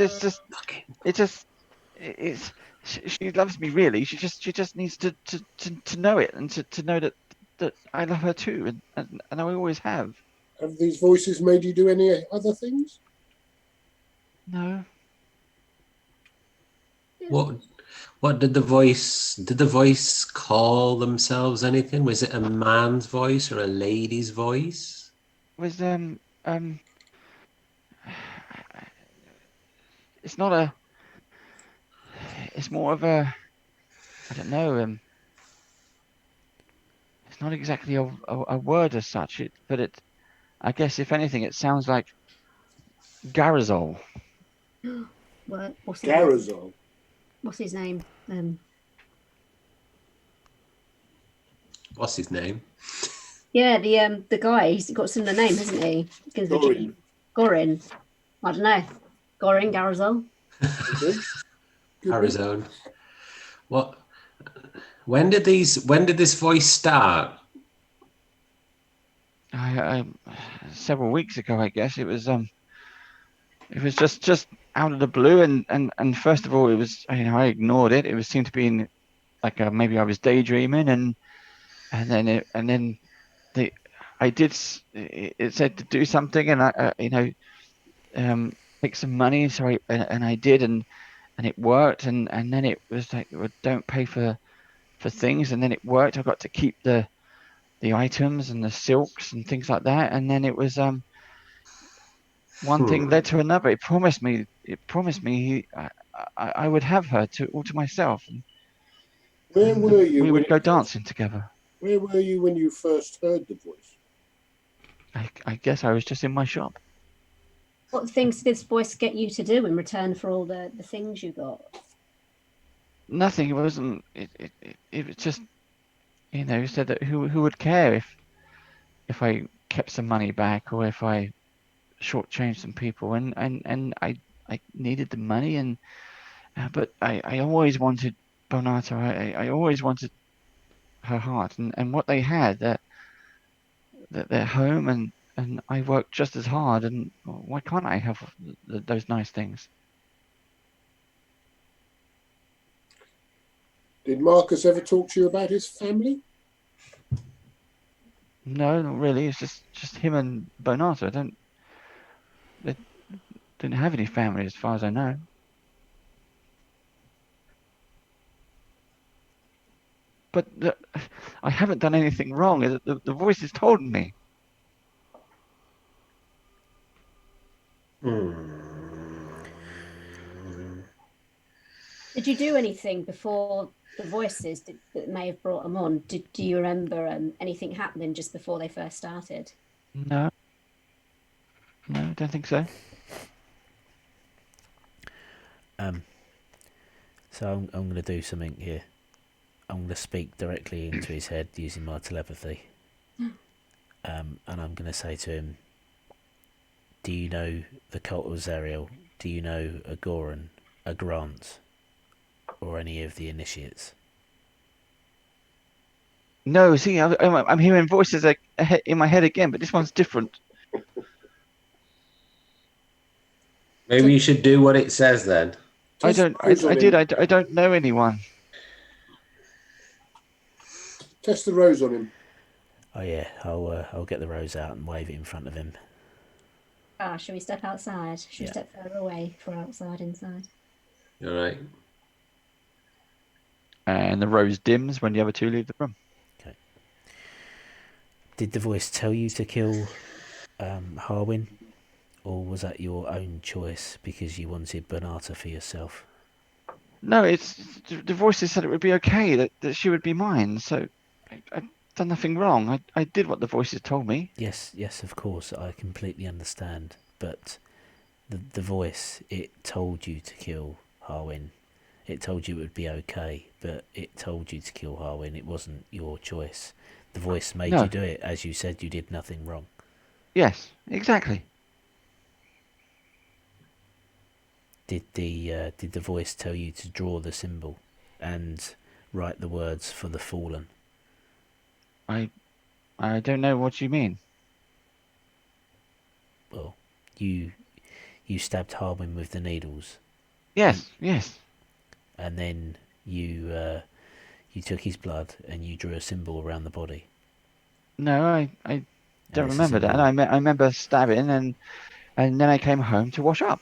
Speaker 4: it's she loves me really. She just needs to know it and to know that I love her too, and I always have.
Speaker 1: Have these voices made you do any other things?
Speaker 4: No.
Speaker 2: What did the voice call themselves? Anything? Was it a man's voice or a lady's voice?
Speaker 4: It was it's not a. It's more of a. I don't know. It's not exactly a word as such. But it. I guess if anything, it sounds like Garazol.
Speaker 5: What's his name?
Speaker 1: Garazol.
Speaker 5: What's his name?
Speaker 2: What's his name?
Speaker 5: Yeah, the guy. He's got a similar name, hasn't he?
Speaker 1: Gorin.
Speaker 5: Gorin. I don't know. Gorin Garazol.
Speaker 2: Arizona. What? When did this voice start?
Speaker 4: Several weeks ago, I guess it was. It was just out of the blue, and first of all, it was. I ignored it. It seemed to be in like maybe I was daydreaming, and then I did. It said to do something, and I make some money. So I did, and it worked, and then it was like, well, don't pay for things, and then it worked. I got to keep the items and the silks and things like that, and then it was one thing led to another. It promised me I would have her all to myself.
Speaker 1: Where were you?
Speaker 4: We would go dancing together.
Speaker 1: Where were you when you first heard the voice?
Speaker 4: I guess I was just in my shop.
Speaker 5: What things did this voice get you to do in return for all the things you got?
Speaker 4: Nothing. It wasn't. It was just, said that who would care if I kept some money back or if I shortchanged some people, and I needed the money, but I always wanted Bonata. I always wanted her heart, and what they had, that their home, and I worked just as hard, and why can't I have those nice things?
Speaker 1: Did Marcus ever talk to you about his family?
Speaker 4: No, not really. It's just him and Bonata. They didn't have any family as far as I know. But I haven't done anything wrong. The voices told me.
Speaker 5: Did you do anything before the voices that may have brought them on? Do you remember anything happening just before they first started?
Speaker 4: No, I don't think so.
Speaker 6: So I'm going to do something here. I'm going to speak directly into his head using my telepathy. And I'm going to say to him, do you know the cult of Zariel? Do you know a Goran, a Grant, or any of the initiates?
Speaker 4: No, see, I'm hearing voices in my head again, but this one's different.
Speaker 2: Maybe you should do what it says then.
Speaker 4: I don't know anyone.
Speaker 1: Test the rose on him.
Speaker 6: Oh yeah, I'll get the rose out and wave it in front of him.
Speaker 5: Shall we step outside? Shall we step further away for outside, inside?
Speaker 2: All right.
Speaker 4: And the rose dims when the other two leave the room.
Speaker 6: Okay. Did the voice tell you to kill Harwin? Or was that your own choice because you wanted Bonata for yourself?
Speaker 4: No, the voices said it would be okay, that she would be mine. So I've done nothing wrong. I did what the voices told me.
Speaker 6: Yes, of course, I completely understand. But the voice, it told you to kill Harwin. It told you it would be okay, but it told you to kill Harwin. It wasn't your choice. The voice made you do it. As you said, you did nothing wrong.
Speaker 4: Yes, exactly.
Speaker 6: Did the voice tell you to draw the symbol and write the words for the fallen?
Speaker 4: I don't know what you mean.
Speaker 6: Well, you stabbed Harwin with the needles.
Speaker 4: Yes.
Speaker 6: And then you took his blood and you drew a symbol around the body.
Speaker 4: No, I don't remember that. I remember stabbing, and then I came home to wash up.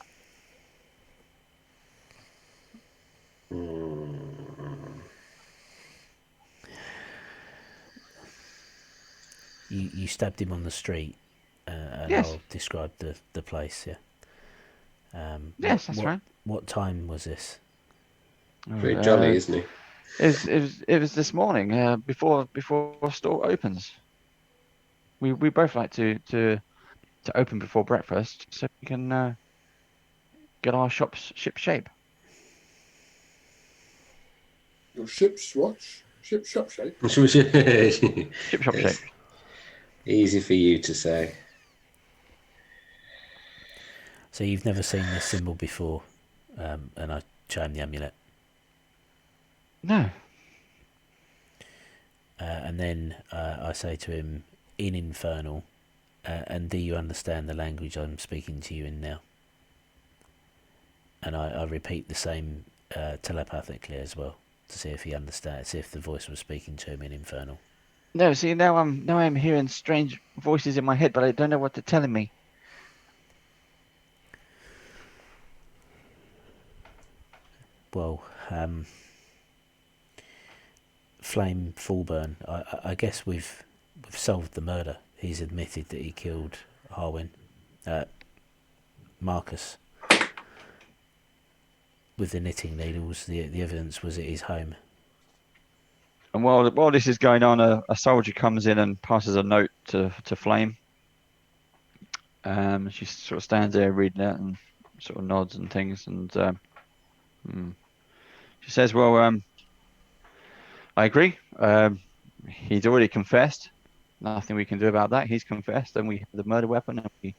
Speaker 6: You stabbed him on the street, and
Speaker 4: yes.
Speaker 6: I'll describe the place. Yeah.
Speaker 4: Yes, that's right.
Speaker 6: What time was this?
Speaker 2: Very jolly, isn't he?
Speaker 4: It was this morning, before store opens. We both like to open before breakfast so we can get our ship shape.
Speaker 1: Your ship's what? Ship shop shape?
Speaker 4: Ship shop shape.
Speaker 2: Easy for you to say.
Speaker 6: So you've never seen this symbol before, and I show him the amulet.
Speaker 4: No.
Speaker 6: And then I say to him in Infernal, and do you understand the language I'm speaking to you in now? And I repeat the same telepathically as well, to see if he understands, see if the voice was speaking to him in Infernal.
Speaker 4: No, see, now I'm hearing strange voices in my head, but I don't know what they're telling me.
Speaker 6: Well, Flame Fullburn, I guess we've solved the murder. He's admitted that he killed Harwin, Marcus. With the knitting needles, the evidence was at his home.
Speaker 4: And while this is going on, a soldier comes in and passes a note to Flame. She sort of stands there reading it and sort of nods and things, and she says, "Well, I agree. He's already confessed. Nothing we can do about that. He's confessed, and we have the murder weapon. And we,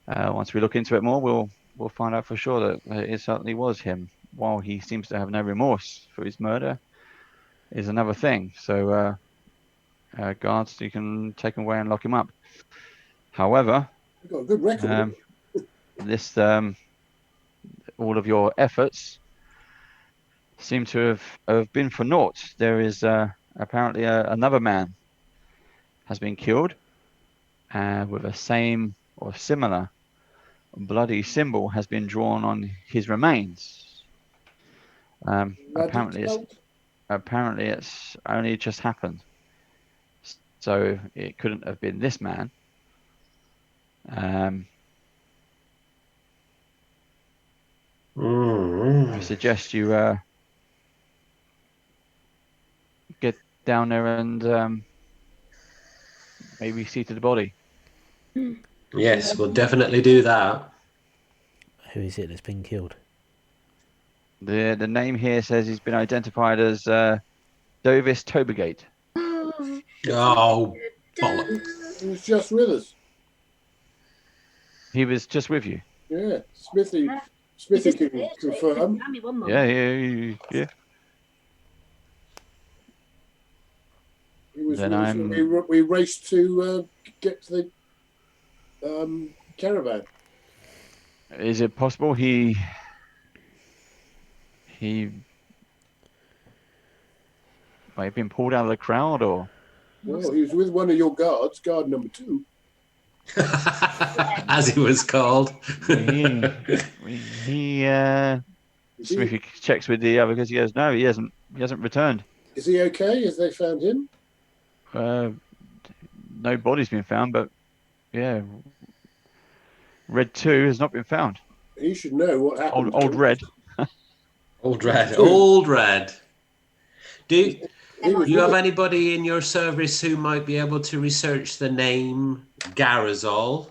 Speaker 4: once we look into it more, we'll find out for sure that it certainly was him. While he seems to have no remorse for his murder, is another thing. So, guards, you can take him away and lock him up. However,
Speaker 1: You've got a good record.
Speaker 4: this all of your efforts seem to have been for naught. There is apparently another man has been killed with a same or similar bloody symbol has been drawn on his remains. Apparently it's only just happened, so it couldn't have been this man. I suggest you get down there and maybe see to the body.
Speaker 2: Yes, we'll definitely do that.
Speaker 6: Who is it that's been killed?
Speaker 4: The name here says he's been identified as Dovis Tobergate.
Speaker 2: Oh, bollocks.
Speaker 1: He was just with us.
Speaker 4: He was just with you.
Speaker 1: Yeah, Smithy can confirm.
Speaker 4: Yeah.
Speaker 1: He was
Speaker 4: Then
Speaker 1: with us. We raced to get to the caravan.
Speaker 4: Is it possible he might have been pulled out of the crowd, or?
Speaker 1: Well, he was with one of your guards, guard number 2.
Speaker 2: As he was called.
Speaker 4: Smithy checks with the other because he goes, no, he hasn't returned.
Speaker 1: Is he okay? Has they found him?
Speaker 4: No body's been found, but yeah, Red 2 has not been found.
Speaker 1: He should know what happened.
Speaker 4: Old Red.
Speaker 2: Old Red. Do you have anybody in your service who might be able to research the name Garazol?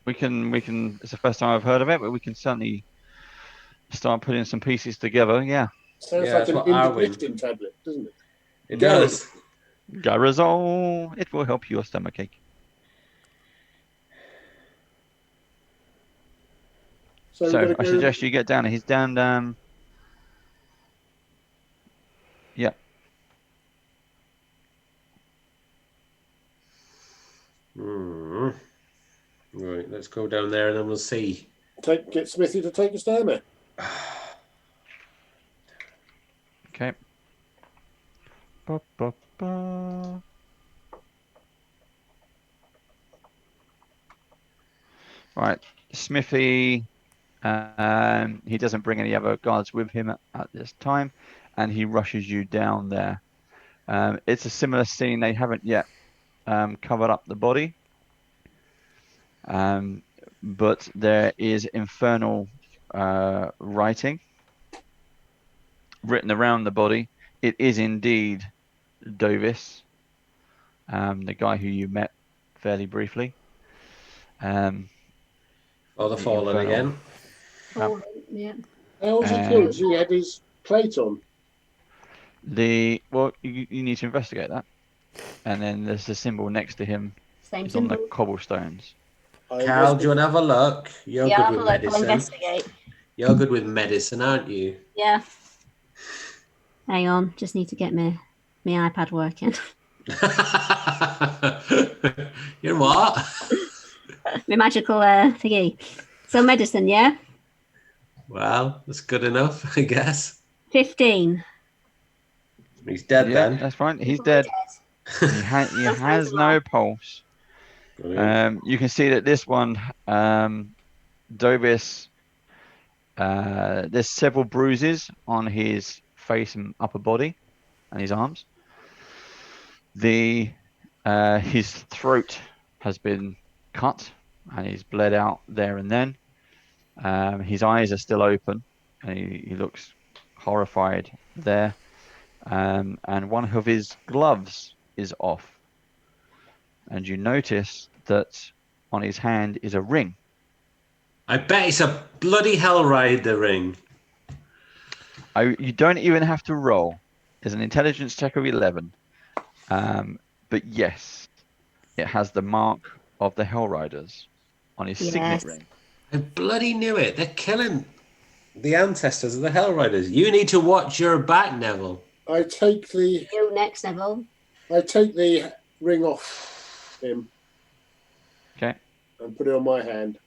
Speaker 4: We can. It's the first time I've heard of it, but we can certainly start putting some pieces together. Yeah.
Speaker 1: Sounds like an indigestion tablet, doesn't it?
Speaker 2: It does.
Speaker 4: Garazol. It will help your stomachache. So I suggest you get down. He's down. Yeah.
Speaker 2: Right, let's go down there and then we'll see.
Speaker 1: Get Smithy to take us down there.
Speaker 4: Okay. Right, Smithy. He doesn't bring any other guards with him at this time, and he rushes you down there. It's a similar scene. They haven't yet covered up the body, but there is infernal writing written around the body. It is indeed Dovis, the guy who you met fairly briefly.
Speaker 2: Or the fallen
Speaker 4: infernal-
Speaker 2: again.
Speaker 5: Fallen, yeah.
Speaker 1: How was he killed? He had his plate on.
Speaker 4: Well, you need to investigate that. And then there's the symbol next to him.
Speaker 5: Same
Speaker 4: It's on the
Speaker 5: symbol.
Speaker 4: cobblestones.
Speaker 2: Cal, do you want to have a look? You're
Speaker 5: Yeah,
Speaker 2: good
Speaker 5: I'll
Speaker 2: with
Speaker 5: have a look. I'll
Speaker 2: medicine.
Speaker 5: investigate.
Speaker 2: You're good with medicine, aren't you?
Speaker 5: Yeah. Hang on, just need to get my iPad working.
Speaker 2: You're what?
Speaker 5: My magical thingy. So medicine, yeah?
Speaker 2: Well, that's good enough, I guess.
Speaker 5: 15.
Speaker 2: He's dead
Speaker 4: Yeah,
Speaker 2: then.
Speaker 4: that's fine. He's dead. He has no pulse.
Speaker 2: Brilliant.
Speaker 4: You can see that this one, Dovis, there's several bruises on his face and upper body and his arms. His throat has been cut and he's bled out there and then. His eyes are still open and he looks horrified there. And one of his gloves is off. And you notice that on his hand is a ring.
Speaker 2: I bet it's a bloody Hell Rider ring.
Speaker 4: You don't even have to roll. There's an intelligence check of 11. But yes, it has the mark of the Hell Riders on his signet ring.
Speaker 2: I bloody knew it. They're killing the ancestors of the Hell Riders. You need to watch your back, Neville.
Speaker 1: I take the
Speaker 5: You next, Neville.
Speaker 1: I take the ring off him.
Speaker 4: Okay.
Speaker 1: And put it on my hand.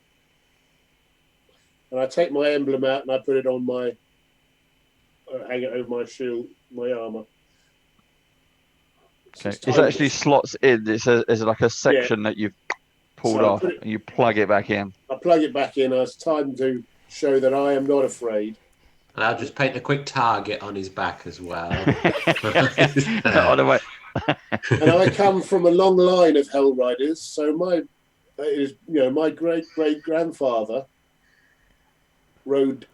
Speaker 1: And I take my emblem out and I put it on my hang it over my shield, my armor.
Speaker 4: Okay. It actually slots in. It's like a section that you've pulled off and you plug it back in.
Speaker 1: I plug it back in. It's time to show that I am not afraid.
Speaker 2: And I'll just paint a quick target on his back as well.
Speaker 4: On the way.
Speaker 1: And I come from a long line of Hell Riders, so my great grandfather rode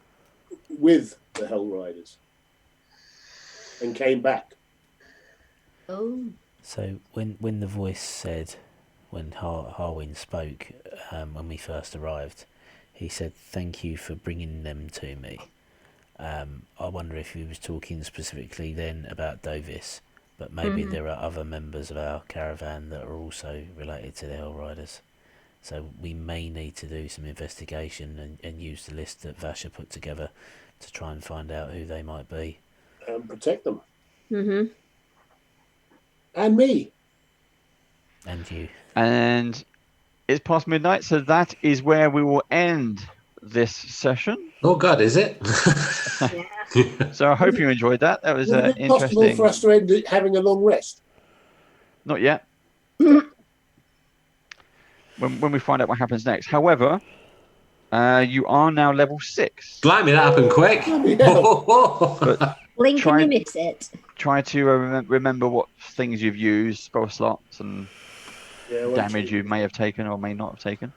Speaker 1: with the Hell Riders and came back.
Speaker 5: Oh.
Speaker 6: So when the voice said, when Harwin spoke, when we first arrived, he said, "Thank you for bringing them to me." I wonder if he was talking specifically then about Dovis, but maybe there are other members of our caravan that are also related to the Hell Riders. So we may need to do some investigation and use the list that Vasha put together to try and find out who they might be.
Speaker 1: And protect them.
Speaker 5: Mm-hmm.
Speaker 1: And me.
Speaker 6: And you.
Speaker 4: And it's past midnight, so that is where we will end this session.
Speaker 2: Oh God, is it?
Speaker 4: So I hope you enjoyed that. That was
Speaker 1: Would it be possible
Speaker 4: interesting.
Speaker 1: for us to end it having a long rest?
Speaker 4: Not yet. when we find out what happens next. However, you are now level 6.
Speaker 2: Blimey, that happened quick.
Speaker 4: But
Speaker 5: Blink and you miss it.
Speaker 4: try to remember what things you've used, spell slots, and damage you may have taken or may not have taken.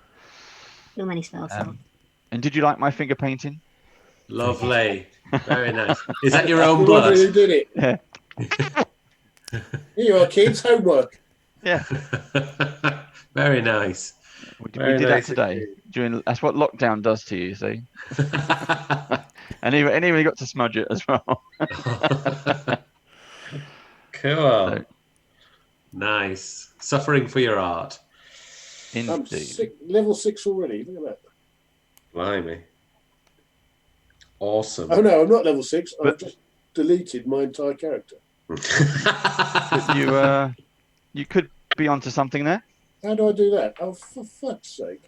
Speaker 5: Too many spells.
Speaker 4: And did you like my finger painting?
Speaker 2: Lovely. Very nice. Is that your own blood?
Speaker 1: Who did it?
Speaker 4: Yeah.
Speaker 1: Here you are, kids. Homework.
Speaker 4: Yeah.
Speaker 2: Very nice.
Speaker 4: We did that today. That's what lockdown does to you, see? and even got to smudge it as well.
Speaker 2: Cool. Nice. Suffering for your art.
Speaker 4: Indeed.
Speaker 1: I'm level 6 already. Look at that.
Speaker 2: Blimey. Awesome.
Speaker 1: Oh no, I'm not level 6. I've just deleted my entire character.
Speaker 4: But you could be onto something there.
Speaker 1: How do I do that? Oh, for fuck's sake.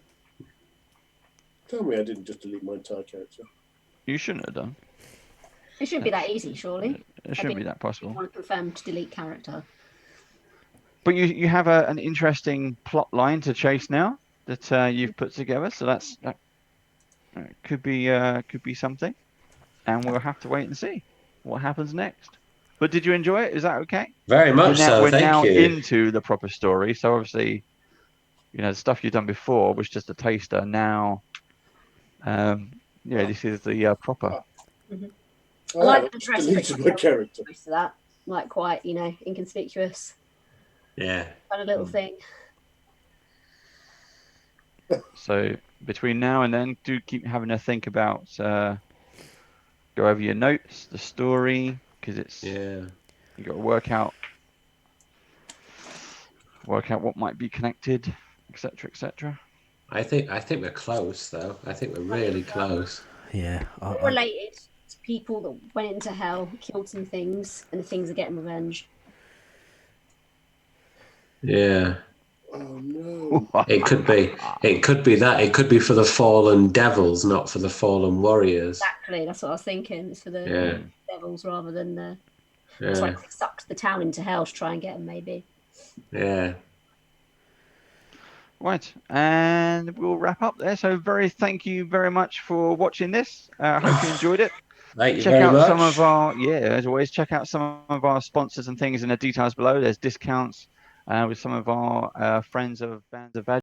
Speaker 1: Tell me I didn't just delete my entire character.
Speaker 4: You shouldn't have done.
Speaker 5: It shouldn't be that easy, surely.
Speaker 4: It shouldn't be that possible.
Speaker 5: I want to confirm to delete character.
Speaker 4: But you have an interesting plot line to chase now that you've put together, so that could be something, and we'll have to wait and see what happens next. But did you enjoy it? Is that okay?
Speaker 2: Very much so.
Speaker 4: We're
Speaker 2: Thank
Speaker 4: now
Speaker 2: you.
Speaker 4: into the proper story, so obviously, the stuff you've done before was just a taster. Now, yeah, this is the proper.
Speaker 5: I like the dress.
Speaker 1: Deleted my character.
Speaker 5: Most of that, like quite, inconspicuous.
Speaker 2: Yeah.
Speaker 5: Kind of little thing.
Speaker 4: So between now and then, do keep having a think about. Go over your notes, the story, because it's you got to work out what might be connected, etc., etc.
Speaker 2: I think we're close though. I think we're really close.
Speaker 6: Yeah.
Speaker 5: All related to people that went into hell, killed some things, and the things are getting revenge.
Speaker 2: Yeah.
Speaker 1: Oh no.
Speaker 2: It could be that. It could be for the fallen devils, not for the fallen warriors.
Speaker 5: Exactly, that's what I was thinking. It's for the devils rather than the. That's why they sucked the town into hell to try and get them, maybe.
Speaker 2: Yeah.
Speaker 4: Right, and we'll wrap up there. So, thank you very much for watching this. I hope you enjoyed it.
Speaker 2: Thank you
Speaker 4: check
Speaker 2: very
Speaker 4: out
Speaker 2: much.
Speaker 4: some of our as always. Check out some of our sponsors and things in the details below. There's discounts with some of our friends of Bands of Bad.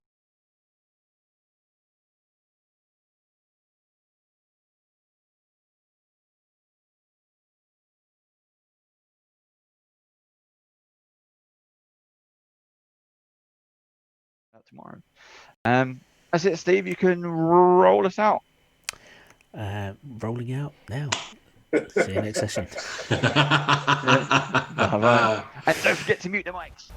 Speaker 4: Tomorrow. That's it, Steve. You can roll us out.
Speaker 6: Rolling out now. See you next session.
Speaker 4: Bye-bye. And don't forget to mute the mics.